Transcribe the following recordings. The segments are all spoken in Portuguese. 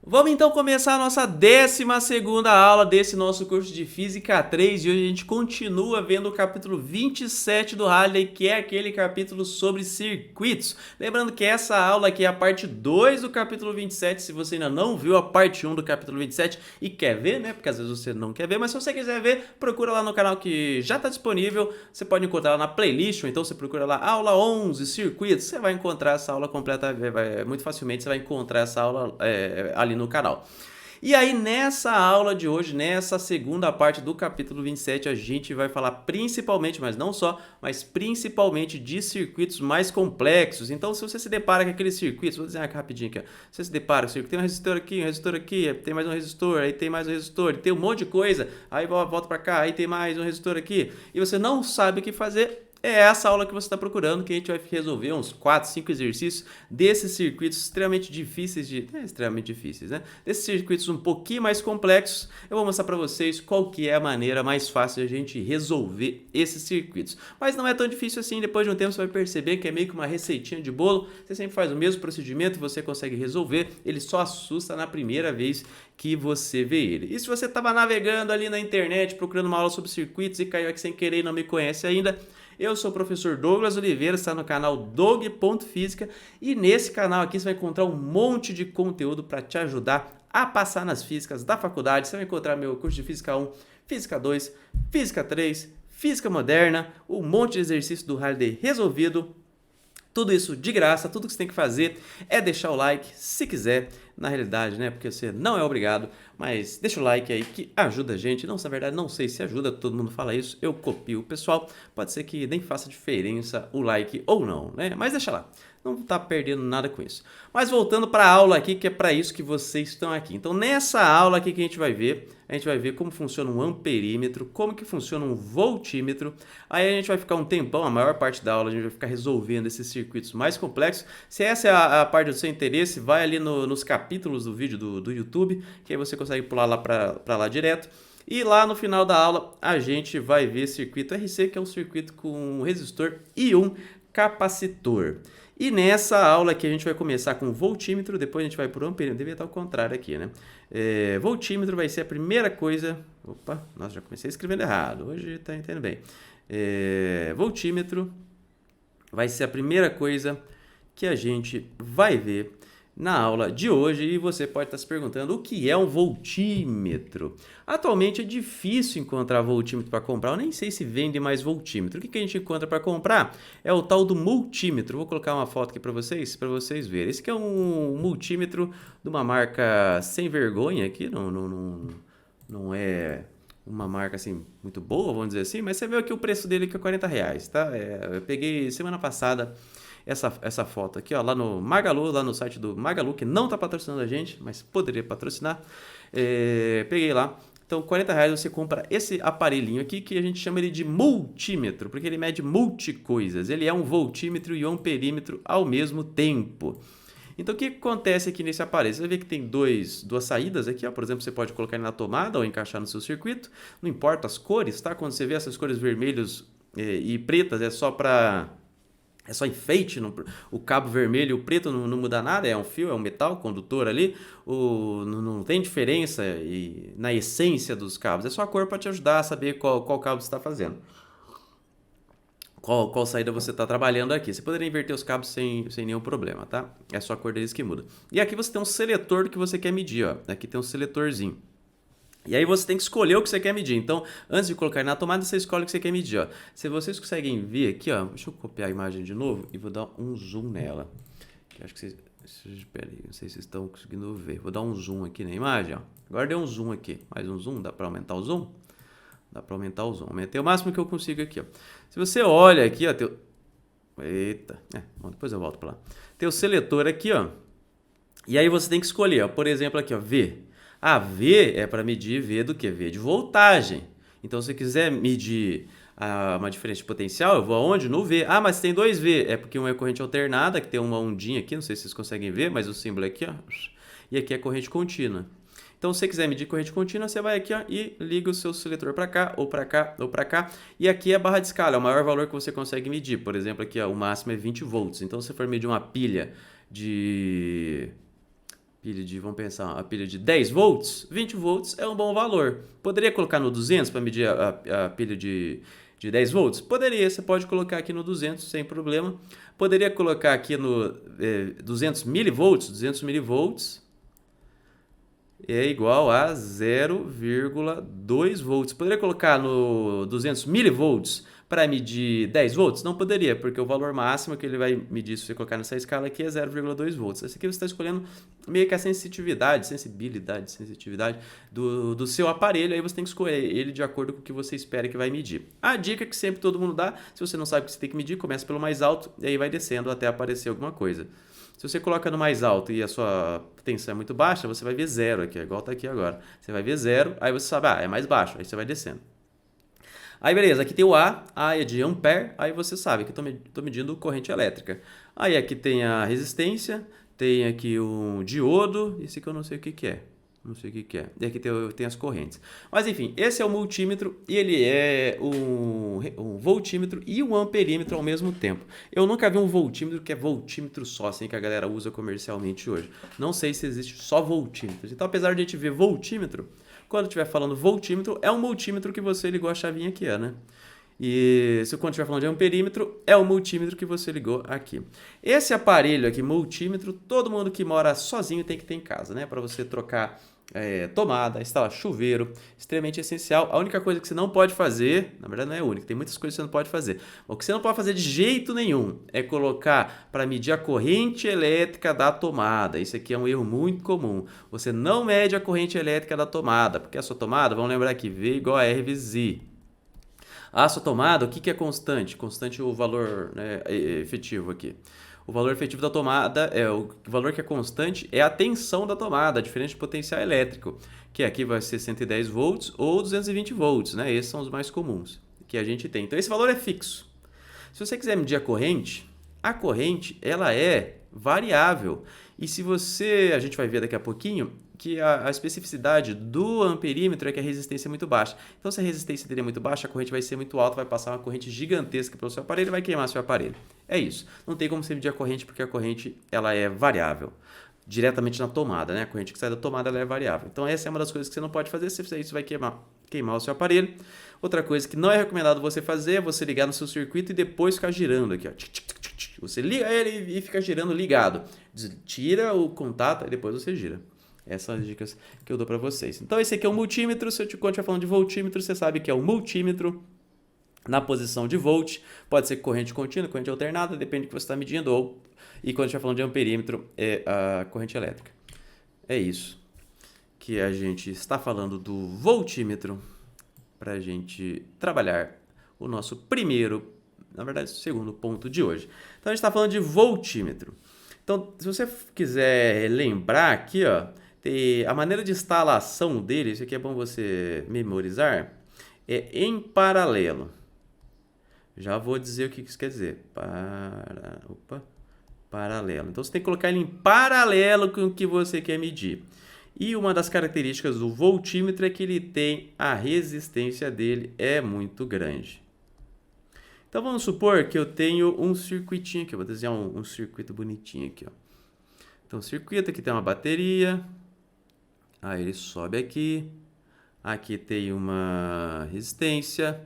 Vamos então começar a nossa 12ª aula desse nosso curso de Física 3 e hoje a gente continua vendo o capítulo 27 do Halliday, que é aquele capítulo sobre circuitos. Lembrando que essa aula aqui é a parte 2 do capítulo 27, se você ainda não viu a parte 1 do capítulo 27 e quer ver, né, porque às vezes você não quer ver, mas se você quiser ver, procura lá no canal que já está disponível, você pode encontrar lá na playlist, ou então você procura lá aula 11, circuitos, você vai encontrar essa aula completa, muito facilmente você vai encontrar essa aula ali no canal. E aí nessa aula de hoje, nessa segunda parte do capítulo 27, a gente vai falar principalmente, mas não só, mas principalmente de circuitos mais complexos. Então se você se depara com aqueles circuitos, vou dizer rapidinho aqui, ó. Você se depara com o circuito, tem um resistor aqui, tem mais um resistor, aí tem mais um resistor, tem um monte de coisa, aí volta para cá, aí tem mais um resistor aqui, e você não sabe o que fazer. É essa aula que você está procurando, que a gente vai resolver uns 4, 5 exercícios desses circuitos extremamente difíceis né? Desses circuitos um pouquinho mais complexos, eu vou mostrar para vocês qual que é a maneira mais fácil de a gente resolver esses circuitos. Mas não é tão difícil assim, depois de um tempo você vai perceber que é meio que uma receitinha de bolo, você sempre faz o mesmo procedimento, você consegue resolver, ele só assusta na primeira vez que você vê ele. E se você estava navegando ali na internet, procurando uma aula sobre circuitos e caiu aqui sem querer e não me conhece ainda, eu sou o professor Douglas Oliveira, está no canal Dog.Física e nesse canal aqui você vai encontrar um monte de conteúdo para te ajudar a passar nas físicas da faculdade. Você vai encontrar meu curso de Física 1, Física 2, Física 3, Física Moderna, um monte de exercício do Halliday resolvido. Tudo isso de graça, tudo que você tem que fazer é deixar o like, se quiser, na realidade, né, porque você não é obrigado, mas deixa o like aí que ajuda a gente. Não, na verdade, não sei se ajuda, todo mundo fala isso, eu copio o pessoal, pode ser que nem faça diferença o like ou não, né, mas deixa lá, não tá perdendo nada com isso. Mas voltando para a aula aqui, que é para isso que vocês estão aqui. Então, nessa aula aqui que a gente vai ver como funciona um amperímetro, como que funciona um voltímetro. Aí a gente vai ficar um tempão, a maior parte da aula a gente vai ficar resolvendo esses circuitos mais complexos. Se essa é a parte do seu interesse, vai ali nos capítulos do vídeo do YouTube, que aí você consegue pular lá para lá direto. E lá no final da aula a gente vai ver circuito RC, que é um circuito com um resistor e um capacitor. E nessa aula aqui a gente vai começar com voltímetro, depois a gente vai para o amperímetro, devia estar ao contrário aqui, né? Voltímetro vai ser a primeira coisa... Opa, nossa, já comecei escrevendo errado, hoje está entendendo bem. Voltímetro vai ser a primeira coisa que a gente vai ver na aula de hoje e você pode estar se perguntando o que é um voltímetro. Atualmente é difícil encontrar voltímetro para comprar, eu nem sei se vende mais voltímetro. O que a gente encontra para comprar é o tal do multímetro. Vou colocar uma foto aqui para vocês verem. Esse aqui é um multímetro de uma marca sem vergonha aqui, não é uma marca assim muito boa, vamos dizer assim, mas você vê aqui o preço dele que é R$40, tá? Eu peguei semana passada essa foto aqui, ó, lá no Magalu, lá no site do Magalu, que não está patrocinando a gente, mas poderia patrocinar. Peguei lá. Então, R$40 você compra esse aparelhinho aqui, que a gente chama ele de multímetro, porque ele mede multicoisas. Ele é um voltímetro e um amperímetro ao mesmo tempo. Então, o que acontece aqui nesse aparelho? Você vai ver que tem duas saídas aqui, ó. Por exemplo, você pode colocar ele na tomada ou encaixar no seu circuito. Não importa as cores, tá? Quando você vê essas cores vermelhos e pretas, é só enfeite, o cabo vermelho e o preto não muda nada, é um fio, é um metal condutor ali, não tem diferença na essência dos cabos, é só a cor para te ajudar a saber qual cabo você está fazendo. Qual saída você está trabalhando aqui. Você poderia inverter os cabos sem nenhum problema, tá? É só a cor deles que muda. E aqui você tem um seletor do que você quer medir, ó. Aqui tem um seletorzinho. E aí você tem que escolher o que você quer medir. Então, antes de colocar na tomada, você escolhe o que você quer medir, ó. Se vocês conseguem ver aqui, ó, deixa eu copiar a imagem de novo e vou dar um zoom nela. Que acho que vocês... Espera aí, não sei se vocês estão conseguindo ver. Vou dar um zoom aqui na imagem, ó. Agora deu um zoom aqui. Mais um zoom, dá para aumentar o zoom? Dá para aumentar o zoom. Aumentei o máximo que eu consigo aqui, ó. Se você olha aqui, ó, eita, bom, depois eu volto para lá. Tem o seletor aqui, ó. E aí você tem que escolher, ó. Por exemplo, aqui, ó, V. V é para medir V do que? V de voltagem. Então, se você quiser medir uma diferença de potencial, eu vou aonde? No V. Mas tem dois V. É porque um é corrente alternada, que tem uma ondinha aqui, não sei se vocês conseguem ver, mas o símbolo é aqui, ó. E aqui é corrente contínua. Então, se você quiser medir corrente contínua, você vai aqui, ó, e liga o seu seletor para cá, ou para cá, ou para cá. E aqui é a barra de escala, é o maior valor que você consegue medir. Por exemplo, aqui, ó, o máximo é 20 volts. Então, se você for medir uma pilha de pilha de, vamos pensar, a pilha de 10 volts, 20 volts é um bom valor. Poderia colocar no 200 para medir a pilha de 10 volts? Poderia, você pode colocar aqui no 200 sem problema. Poderia colocar aqui no 200 milivolts, 200 milivolts é igual a 0,2 volts. Poderia colocar no 200 milivolts para medir 10 volts? Não poderia, porque o valor máximo que ele vai medir se você colocar nessa escala aqui é 0,2 volts. Esse aqui você está escolhendo meio que a sensibilidade do seu aparelho, aí você tem que escolher ele de acordo com o que você espera que vai medir. A dica que sempre todo mundo dá, se você não sabe o que você tem que medir, começa pelo mais alto e aí vai descendo até aparecer alguma coisa. Se você coloca no mais alto e a sua tensão é muito baixa, você vai ver zero aqui, igual está aqui agora. Você vai ver zero, aí você sabe, é mais baixo, aí você vai descendo. Aí beleza, aqui tem o A é de ampere, aí você sabe que estou medindo corrente elétrica. Aí aqui tem a resistência, tem aqui um diodo, esse aqui eu não sei o que é. Não sei o que é. E aqui tem as correntes. Mas enfim, esse é o multímetro e ele é um voltímetro e um amperímetro ao mesmo tempo. Eu nunca vi um voltímetro que é voltímetro só, assim que a galera usa comercialmente hoje. Não sei se existe só voltímetros. Então, apesar de a gente ver voltímetro, quando estiver falando voltímetro, é um multímetro que você ligou a chavinha aqui, né? E se quando estiver falando de amperímetro, é o multímetro que você ligou aqui. Esse aparelho aqui, multímetro, todo mundo que mora sozinho tem que ter em casa, né? Para você trocar tomada, instalar chuveiro, extremamente essencial. A única coisa que você não pode fazer, na verdade não é a única, tem muitas coisas que você não pode fazer. O que você não pode fazer de jeito nenhum é colocar para medir a corrente elétrica da tomada. Isso aqui é um erro muito comum. Você não mede a corrente elétrica da tomada, porque a sua tomada, vamos lembrar aqui, V igual a R vezes I. A sua tomada, o que é constante? Constante é o valor, né, efetivo aqui. O valor efetivo da tomada, o valor que é constante é a tensão da tomada, diferente do potencial elétrico, que aqui vai ser 110 volts ou 220 volts, né? Esses são os mais comuns que a gente tem. Então esse valor é fixo. Se você quiser medir a corrente ela é variável. E se a gente vai ver daqui a pouquinho, que a especificidade do amperímetro é que a resistência é muito baixa. Então, se a resistência dele é muito baixa, a corrente vai ser muito alta, vai passar uma corrente gigantesca pelo seu aparelho e vai queimar seu aparelho. É isso. Não tem como você medir a corrente, porque a corrente ela é variável. Diretamente na tomada, né? A corrente que sai da tomada ela é variável. Então, essa é uma das coisas que você não pode fazer. Se fizer isso, vai queimar o seu aparelho. Outra coisa que não é recomendado você fazer é você ligar no seu circuito e depois ficar girando aqui, ó. Você liga ele e fica girando ligado. Tira o contato e depois você gira. Essas são as dicas que eu dou para vocês. Então, esse aqui é um multímetro. Se eu estiver falando de voltímetro, você sabe que é um multímetro na posição de volt. Pode ser corrente contínua, corrente alternada, depende do que você está medindo. E quando estiver falando de amperímetro, é a corrente elétrica. É isso que a gente está falando do voltímetro para a gente trabalhar o nosso primeiro, na verdade, segundo ponto de hoje. Então, a gente está falando de voltímetro. Então, se você quiser lembrar aqui, ó, a maneira de instalação dele, isso aqui é bom você memorizar, é em paralelo. Já vou dizer o que isso quer dizer. Paralelo. Então, você tem que colocar ele em paralelo com o que você quer medir. E uma das características do voltímetro é que ele tem a resistência dele é muito grande. Então, vamos supor que eu tenho um circuitinho aqui. Eu vou desenhar um circuito bonitinho aqui, ó. Então, o circuito aqui tem uma bateria. Aí ele sobe aqui. Aqui tem uma resistência.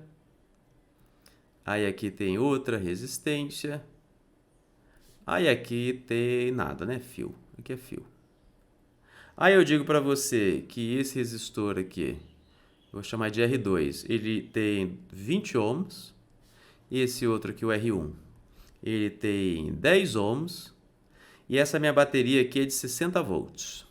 Aí aqui tem outra resistência. Aí aqui tem nada, né? Fio. Aqui é fio. Aí eu digo para você que esse resistor aqui, vou chamar de R2, ele tem 20 ohms. Esse outro aqui, o R1, ele tem 10 ohms. E essa minha bateria aqui é de 60 volts.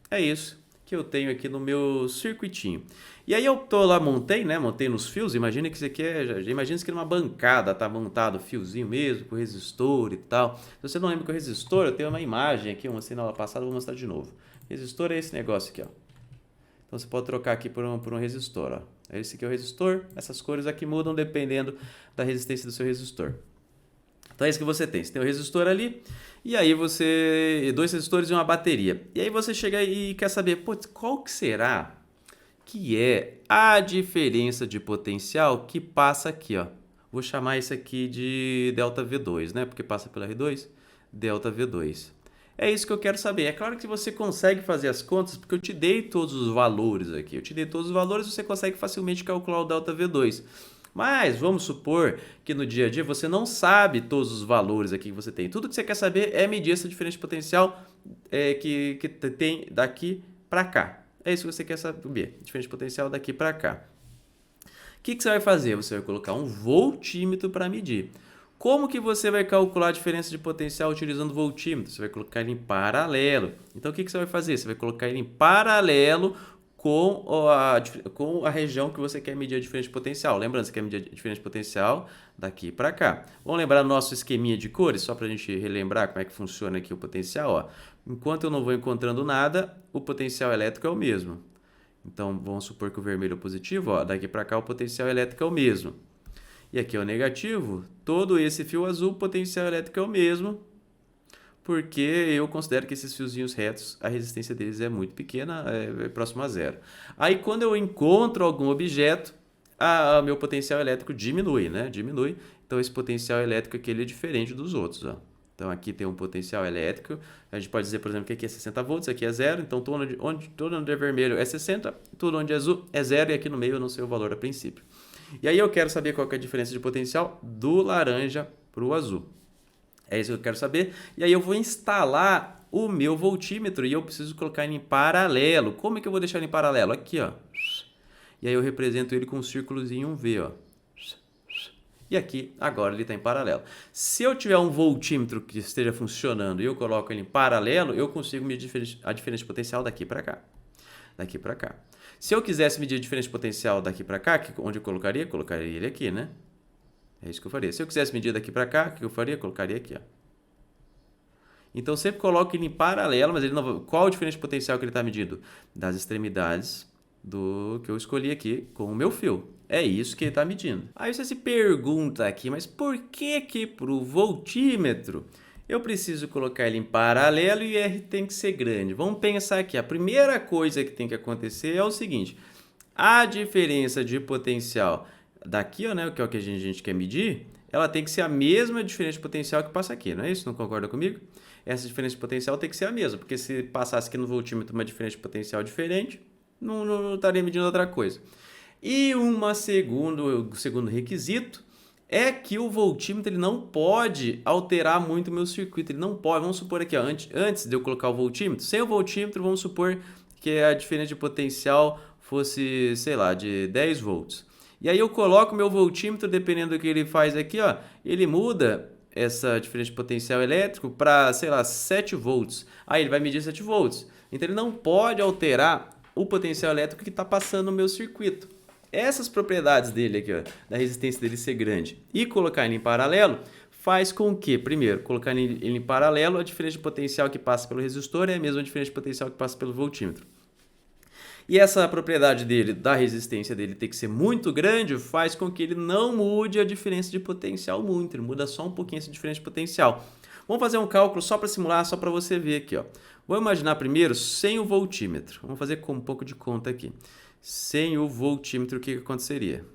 É isso que eu tenho aqui no meu circuitinho. E aí eu tô lá, montei nos fios. Imagina que isso aqui imagina que numa bancada tá montado fiozinho mesmo, com resistor e tal. Se você não lembra que o resistor, eu tenho uma imagem aqui, eu mostrei na aula passada, vou mostrar de novo. Resistor é esse negócio aqui, ó. Então você pode trocar aqui por um resistor, ó. Esse aqui é o resistor, essas cores aqui mudam dependendo da resistência do seu resistor. Então é isso que você tem. Você tem o resistor ali, e aí dois resistores e uma bateria. E aí você chega e quer saber, putz, qual que será que é a diferença de potencial que passa aqui, ó. Vou chamar isso aqui de delta V2, né? Porque passa pela R2, delta V2. É isso que eu quero saber. É claro que você consegue fazer as contas, porque eu te dei todos os valores aqui. Eu te dei todos os valores, você consegue facilmente calcular o ΔV2. Mas vamos supor que no dia a dia você não sabe todos os valores aqui que você tem. Tudo que você quer saber é medir essa diferença de potencial que tem daqui para cá. É isso que você quer saber, diferença de potencial daqui para cá. O que você vai fazer? Você vai colocar um voltímetro para medir. Como que você vai calcular a diferença de potencial utilizando o voltímetro? Você vai colocar ele em paralelo. Então, o que você vai fazer? Você vai colocar ele em paralelo com a região que você quer medir a diferença de potencial. Lembrando, você quer medir a diferença de potencial daqui para cá. Vamos lembrar nosso esqueminha de cores, só para a gente relembrar como é que funciona aqui o potencial. Ó. Enquanto eu não vou encontrando nada, o potencial elétrico é o mesmo. Então, vamos supor que o vermelho é positivo, ó, daqui para cá o potencial elétrico é o mesmo. E aqui é o negativo, todo esse fio azul, o potencial elétrico é o mesmo, porque eu considero que esses fiozinhos retos, a resistência deles é muito pequena, é próximo a zero. Aí, quando eu encontro algum objeto, meu potencial elétrico diminui, né? Diminui. Então, esse potencial elétrico aqui ele é diferente dos outros, ó. Então, aqui tem um potencial elétrico. A gente pode dizer, por exemplo, que aqui é 60 volts, aqui é zero. Então, tudo onde é vermelho é 60, tudo onde é azul é zero. E aqui no meio eu não sei o valor a princípio. E aí eu quero saber qual que é a diferença de potencial do laranja para o azul. É isso que eu quero saber. E aí eu vou instalar o meu voltímetro e eu preciso colocar ele em paralelo. Como é que eu vou deixar ele em paralelo? Aqui, ó. E aí eu represento ele com um círculozinho V, ó. E aqui, agora ele está em paralelo. Se eu tiver um voltímetro que esteja funcionando e eu coloco ele em paralelo, eu consigo medir a diferença de potencial daqui para cá. Daqui para cá. Se eu quisesse medir a diferença de potencial daqui para cá, onde eu colocaria? Colocaria ele aqui, né? É isso que eu faria. Se eu quisesse medir daqui para cá, o que eu faria? Colocaria aqui, ó. Então, sempre coloco ele em paralelo, mas ele não... qual a diferença de potencial que ele está medindo? Das extremidades do que eu escolhi aqui com o meu fio. É isso que ele está medindo. Aí você se pergunta aqui, mas por que para o voltímetro eu preciso colocar ele em paralelo e R tem que ser grande? Vamos pensar aqui. A primeira coisa que tem que acontecer é o seguinte. A diferença de potencial daqui, ó, né, que é o que a gente quer medir, ela tem que ser a mesma diferença de potencial que passa aqui, não é isso? Não concorda comigo? Essa diferença de potencial tem que ser a mesma, porque se passasse aqui no voltímetro uma diferença de potencial diferente, não estaria medindo outra coisa. E o segundo requisito é que o voltímetro ele não pode alterar muito o meu circuito. Ele não pode. Vamos supor aqui, ó, antes de eu colocar o voltímetro, sem o voltímetro, vamos supor que a diferença de potencial fosse, sei lá, de 10 volts. E aí eu coloco o meu voltímetro, dependendo do que ele faz aqui, ó, ele muda essa diferença de potencial elétrico para, sei lá, 7 volts. Aí ele vai medir 7 volts. Então ele não pode alterar o potencial elétrico que está passando no meu circuito. Essas propriedades dele aqui, ó, da resistência dele ser grande e colocar ele em paralelo, faz com que, primeiro, colocar ele em paralelo, a diferença de potencial que passa pelo resistor é a mesma diferença de potencial que passa pelo voltímetro. E essa propriedade dele, da resistência dele ter que ser muito grande, faz com que ele não mude a diferença de potencial muito, ele muda só um pouquinho essa diferença de potencial. Vamos fazer um cálculo só para simular, só para você ver aqui, ó. Vou imaginar primeiro sem o voltímetro. Vamos fazer com um pouco de conta aqui. Sem o voltímetro, o que aconteceria?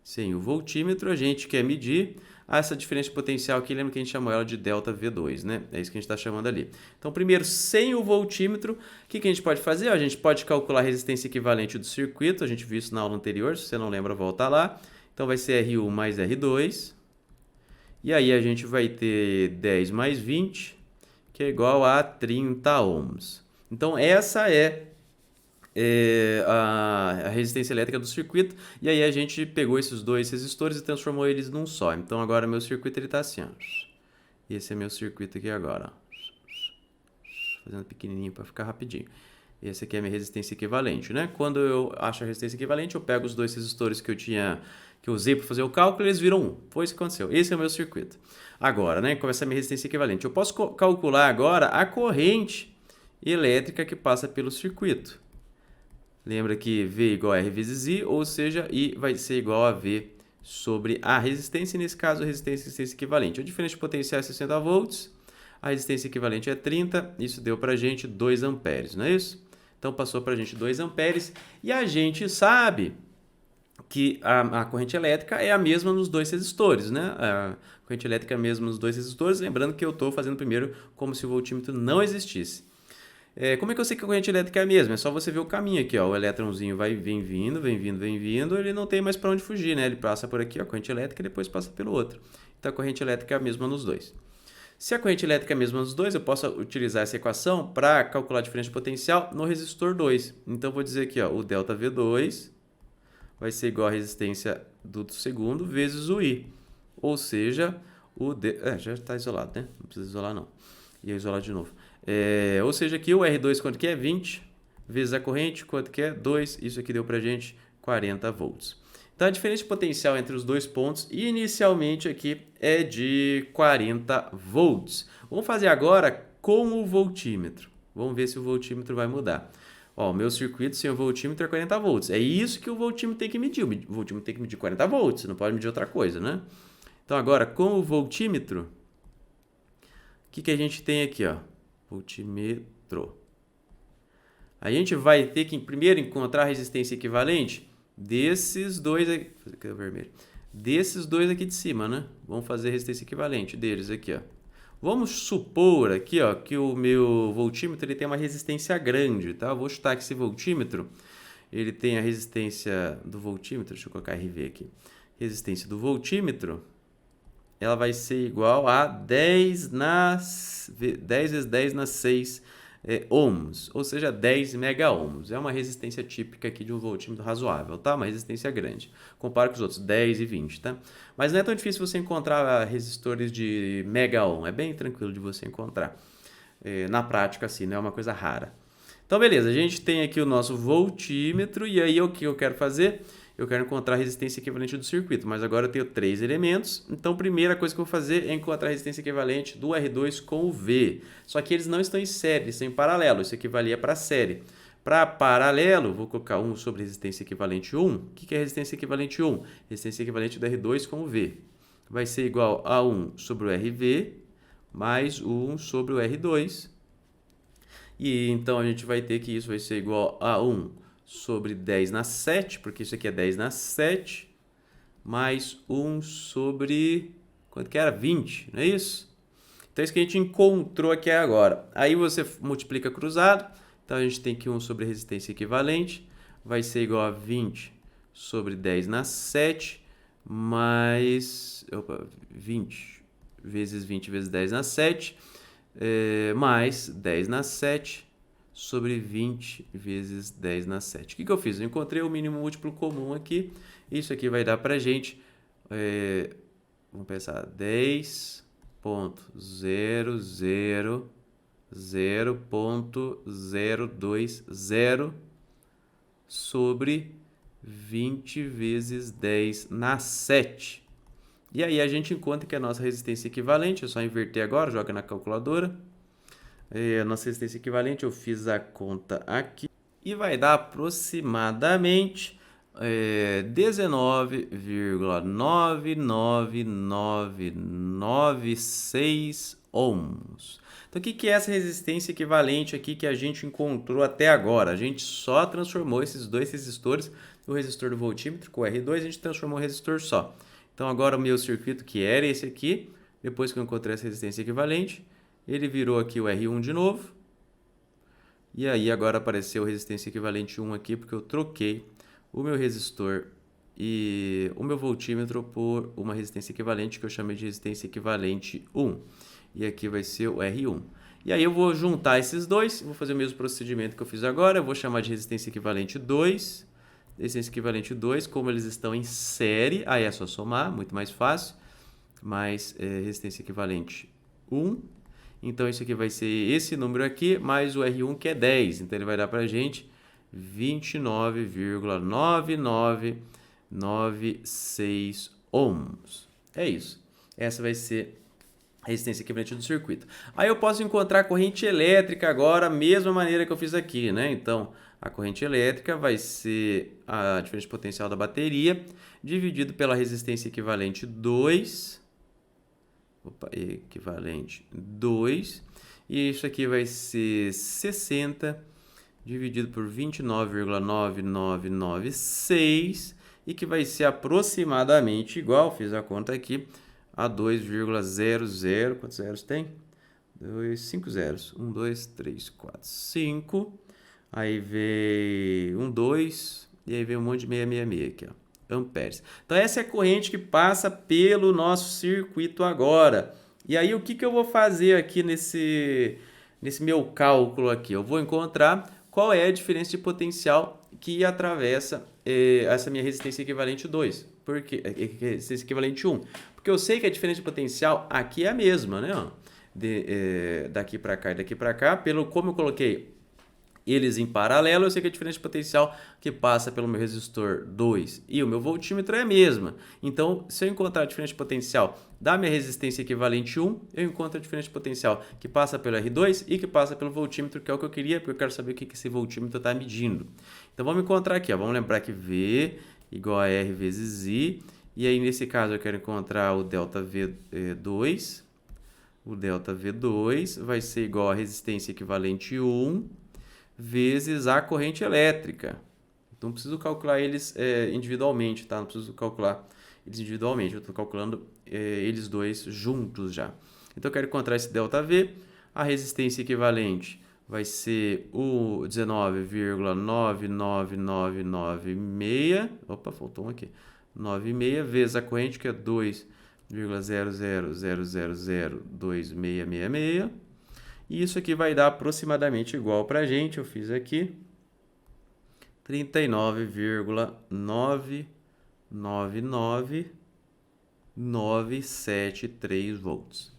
Sem o voltímetro, a gente quer medir essa diferença de potencial aqui. Lembra que a gente chamou ela de ΔV2, né? É isso que a gente está chamando ali. Então, primeiro, sem o voltímetro, o que a gente pode fazer? A gente pode calcular a resistência equivalente do circuito. A gente viu isso na aula anterior. Se você não lembra, volta lá. Então, vai ser R1 mais R2. E aí, a gente vai ter 10 mais 20, que é igual a 30 ohms. Então, essa é a resistência elétrica do circuito, e aí a gente pegou esses dois resistores e transformou eles num só. Então agora meu circuito está assim, ó. Esse é meu circuito aqui agora, ó. Fazendo pequenininho para ficar rapidinho. Esse aqui é a minha resistência equivalente, né? Quando eu acho a resistência equivalente, eu pego os dois resistores que eu usei para fazer o cálculo, eles viram um. Foi isso que aconteceu. Esse é o meu circuito. Agora, né, com essa minha resistência equivalente, eu posso calcular agora a corrente elétrica que passa pelo circuito. Lembra que V igual a R vezes I, ou seja, I vai ser igual a V sobre a resistência, e nesse caso a resistência equivalente. A diferença de potencial é 60 volts, a resistência equivalente é 30, isso deu para a gente 2 amperes, não é isso? Então passou para a gente 2 amperes, e a gente sabe que a corrente elétrica é a mesma nos dois resistores, né? A corrente elétrica é a mesma nos dois resistores, lembrando que eu estou fazendo primeiro como se o voltímetro não existisse. Como é que eu sei que a corrente elétrica é a mesma? É só você ver o caminho aqui, ó. O elétronzinho vem vindo, ele não tem mais para onde fugir, né? Ele passa por aqui, ó, a corrente elétrica, e depois passa pelo outro. Então a corrente elétrica é a mesma nos dois. Se a corrente elétrica é a mesma nos dois, eu posso utilizar essa equação para calcular a diferença de potencial no resistor 2. Então eu vou dizer aqui, ó, o delta V2 vai ser igual à resistência do segundo vezes o I. Ou seja, já está isolado, né? Não precisa isolar, não. Ia isolar de novo. Ou seja, aqui o R2 quanto que é? 20 vezes a corrente, quanto que é? 2. Isso aqui deu pra gente 40 volts. Então a diferença de potencial entre os dois pontos inicialmente aqui é de 40 volts. Vamos fazer agora com o voltímetro. Vamos ver se o voltímetro vai mudar. Ó, o meu circuito sem o voltímetro é 40 volts. É isso que o voltímetro tem que medir. O voltímetro tem que medir 40 volts, não pode medir outra coisa, né? Então agora com o voltímetro, o que a gente tem aqui, ó? Voltímetro. A gente vai ter que primeiro encontrar a resistência equivalente desses dois aqui, vermelho. Desses dois aqui de cima, né? Vamos fazer a resistência equivalente deles aqui, ó. Vamos supor aqui, ó, que o meu voltímetro ele tem uma resistência grande, tá? Eu vou chutar que esse voltímetro, ele tem a resistência do voltímetro, deixa eu colocar RV aqui. Resistência do voltímetro, ela vai ser igual a 10 vezes 10 na 6 ohms, ou seja, 10 mega-ohms. É uma resistência típica aqui de um voltímetro razoável, tá? Uma resistência grande. Compara com os outros, 10 e 20, tá? Mas não é tão difícil você encontrar resistores de mega-ohm. É bem tranquilo de você encontrar. Na prática, assim, não é uma coisa rara. Então, beleza. A gente tem aqui o nosso voltímetro. E aí, o que eu quero fazer? Eu quero encontrar a resistência equivalente do circuito, mas agora eu tenho 3 elementos. Então, a primeira coisa que eu vou fazer é encontrar a resistência equivalente do R2 com o V. Só que eles não estão em série, eles estão em paralelo. Isso equivalia para série. Para paralelo, vou colocar 1 sobre resistência equivalente 1. O que é resistência equivalente 1? Resistência equivalente do R2 com o V. Vai ser igual a 1 sobre o RV mais 1 sobre o R2. E então a gente vai ter que isso vai ser igual a 1 sobre 10 na 7, porque isso aqui é 10 na 7, mais 1 sobre... quanto que era? 20, não é isso? Então é isso que a gente encontrou aqui agora. Aí você multiplica cruzado, então a gente tem que 1 sobre resistência equivalente vai ser igual a 20 sobre 10 na 7, mais... 20 vezes 20 vezes 10 na 7, mais 10 na 7 sobre 20 vezes 10 na 7. O que eu fiz? Eu encontrei o mínimo múltiplo comum aqui. Isso aqui vai dar para a gente, vamos pensar, 10.000.020 sobre 20 vezes 10 na 7. E aí a gente encontra que a nossa resistência equivalente, é só inverter agora, joga na calculadora. A nossa resistência equivalente, eu fiz a conta aqui. E vai dar aproximadamente 19,99996 ohms. Então, o que é essa resistência equivalente aqui que a gente encontrou até agora? A gente só transformou esses dois resistores, o resistor do voltímetro com o R2, a gente transformou um resistor só. Então, agora o meu circuito, que era esse aqui, depois que eu encontrei essa resistência equivalente, ele virou aqui o R1 de novo. E aí agora apareceu resistência equivalente 1 aqui, porque eu troquei o meu resistor e o meu voltímetro por uma resistência equivalente, que eu chamei de resistência equivalente 1. E aqui vai ser o R1. E aí eu vou juntar esses dois, vou fazer o mesmo procedimento que eu fiz agora, eu vou chamar de resistência equivalente 2. Resistência equivalente 2, como eles estão em série, aí é só somar, muito mais fácil. Mais resistência equivalente 1. Então, isso aqui vai ser esse número aqui, mais o R1, que é 10. Então, ele vai dar para a gente 29,9996 ohms. É isso. Essa vai ser a resistência equivalente do circuito. Aí eu posso encontrar a corrente elétrica agora, da mesma maneira que eu fiz aqui, né? Então, a corrente elétrica vai ser a diferença de potencial da bateria, dividido pela resistência equivalente 2. Equivalente 2. E isso aqui vai ser 60 dividido por 29,9996. e que vai ser aproximadamente igual, fiz a conta aqui, a 2,00, quantos zeros tem? 5 zeros, 1, 2, 3, 4, 5, aí veio 1, 2, e aí veio um monte de 666 aqui, ó, amperes. Então essa é a corrente que passa pelo nosso circuito agora. E aí o que eu vou fazer aqui nesse meu cálculo aqui? Eu vou encontrar qual é a diferença de potencial que atravessa essa minha resistência equivalente 2, porque resistência equivalente 1. Porque eu sei que a diferença de potencial aqui é a mesma, né? Ó, daqui para cá e daqui para cá, como eu coloquei eles em paralelo, eu sei que a diferença de potencial que passa pelo meu resistor 2 e o meu voltímetro é a mesma. Então, se eu encontrar a diferença de potencial da minha resistência equivalente 1, eu encontro a diferença de potencial que passa pelo R2 e que passa pelo voltímetro, que é o que eu queria, porque eu quero saber o que esse voltímetro está medindo. Então, vamos encontrar aqui, ó, vamos lembrar que V igual a R vezes I, e aí nesse caso eu quero encontrar o ΔV2. O ΔV2 vai ser igual a resistência equivalente 1 vezes a corrente elétrica. Então, não preciso calcular eles individualmente, tá? Não preciso calcular eles individualmente, eu estou calculando eles dois juntos já. Então, eu quero encontrar esse ΔV, a resistência equivalente vai ser o 19,99996, opa, faltou um aqui, 96 vezes a corrente, que é 2,000002666, e isso aqui vai dar aproximadamente igual para a gente, eu fiz aqui, 39,999973 volts.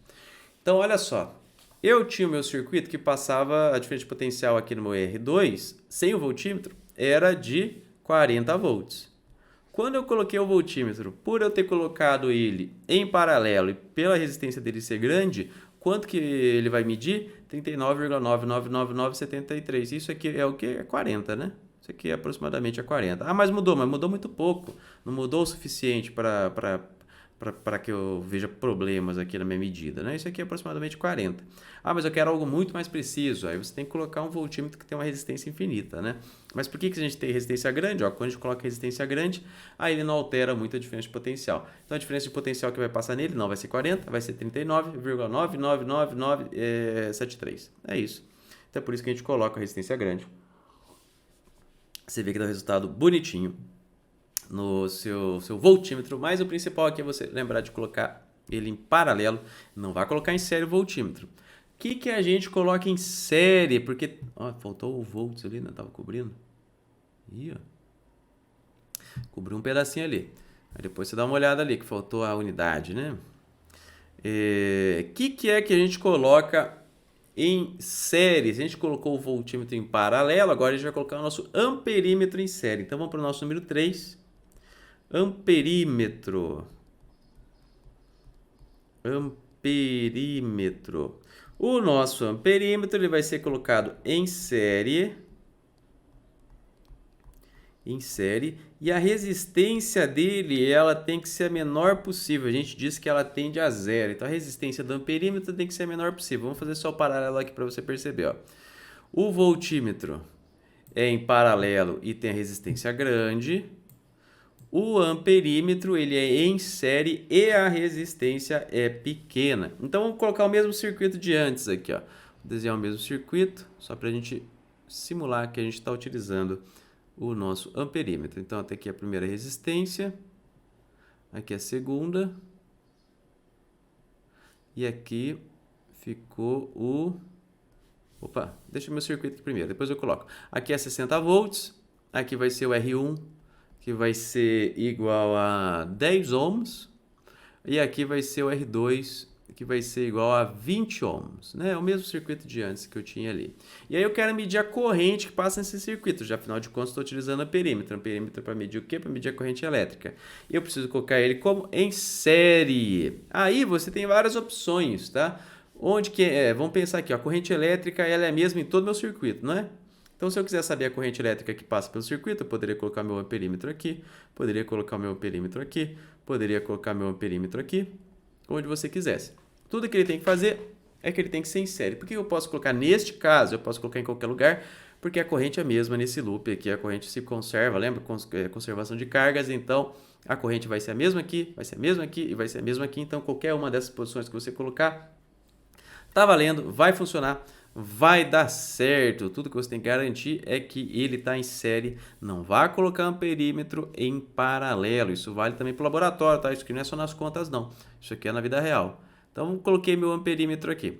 Então, olha só, eu tinha o meu circuito que passava a diferença de potencial aqui no meu R2, sem o voltímetro, era de 40 volts. Quando eu coloquei o voltímetro, por eu ter colocado ele em paralelo e pela resistência dele ser grande, quanto que ele vai medir? 39,99973. Isso aqui é o que? É 40, né? Isso aqui é aproximadamente a 40. Ah, mas mudou muito pouco. Não mudou o suficiente para que eu veja problemas aqui na minha medida, né? Isso aqui é aproximadamente 40. Ah, mas eu quero algo muito mais preciso. Aí você tem que colocar um voltímetro que tem uma resistência infinita, né? Mas por que a gente tem resistência grande? Ó, quando a gente coloca resistência grande, aí ele não altera muito a diferença de potencial. Então a diferença de potencial que vai passar nele não vai ser 40, vai ser 39,99973. É isso. Então é por isso que a gente coloca a resistência grande. Você vê que dá um resultado bonitinho no seu voltímetro, mas o principal aqui é você lembrar de colocar ele em paralelo, não vai colocar em série o voltímetro. O que a gente coloca em série? Porque, ó, faltou o volts ali, né? Tava cobrindo. Ih, ó. Cobriu um pedacinho ali. Aí depois você dá uma olhada ali, que faltou a unidade, né? Que é que a gente coloca em série? Se a gente colocou o voltímetro em paralelo, agora a gente vai colocar o nosso amperímetro em série. Então vamos para o nosso número 3. Amperímetro. Amperímetro. O nosso amperímetro ele vai ser colocado em série. E a resistência dele ela tem que ser a menor possível. A gente disse que ela tende a zero. Então a resistência do amperímetro tem que ser a menor possível. Vamos fazer só o paralelo aqui para você perceber. Ó. O voltímetro é em paralelo e tem a resistência grande. O amperímetro ele é em série e a resistência é pequena. Então vamos colocar o mesmo circuito de antes aqui. Ó. Vou desenhar o mesmo circuito só para a gente simular que a gente está utilizando o nosso amperímetro. Então, até aqui a primeira resistência, aqui a segunda, e aqui ficou o... Opa, deixa o meu circuito aqui primeiro, depois eu coloco. Aqui é 60 volts, aqui vai ser o R1, que vai ser igual a 10 ohms, e aqui vai ser o R2, que vai ser igual a 20 ohms, né? É o mesmo circuito de antes que eu tinha ali. E aí eu quero medir a corrente que passa nesse circuito, já afinal de contas estou utilizando a perímetro. A perímetro para medir o quê? Para medir a corrente elétrica. E eu preciso colocar ele como em série. Aí você tem várias opções, tá? Onde que vamos pensar aqui, ó, a corrente elétrica ela é a mesma em todo o meu circuito, não é? Então, se eu quiser saber a corrente elétrica que passa pelo circuito, eu poderia colocar meu amperímetro aqui, poderia colocar meu amperímetro aqui, poderia colocar meu amperímetro aqui, onde você quisesse. Tudo que ele tem que fazer é que ele tem que ser em série. Por que eu posso colocar neste caso? Eu posso colocar em qualquer lugar, porque a corrente é a mesma nesse loop aqui, a corrente se conserva, lembra? Conservação de cargas, então a corrente vai ser a mesma aqui, vai ser a mesma aqui e vai ser a mesma aqui, então qualquer uma dessas posições que você colocar, tá valendo, vai funcionar, vai dar certo. Tudo que você tem que garantir é que ele está em série. Não vá colocar amperímetro em paralelo. Isso vale também para o laboratório, tá? Isso aqui não é só nas contas, não. Isso aqui é na vida real. Então, coloquei meu amperímetro aqui.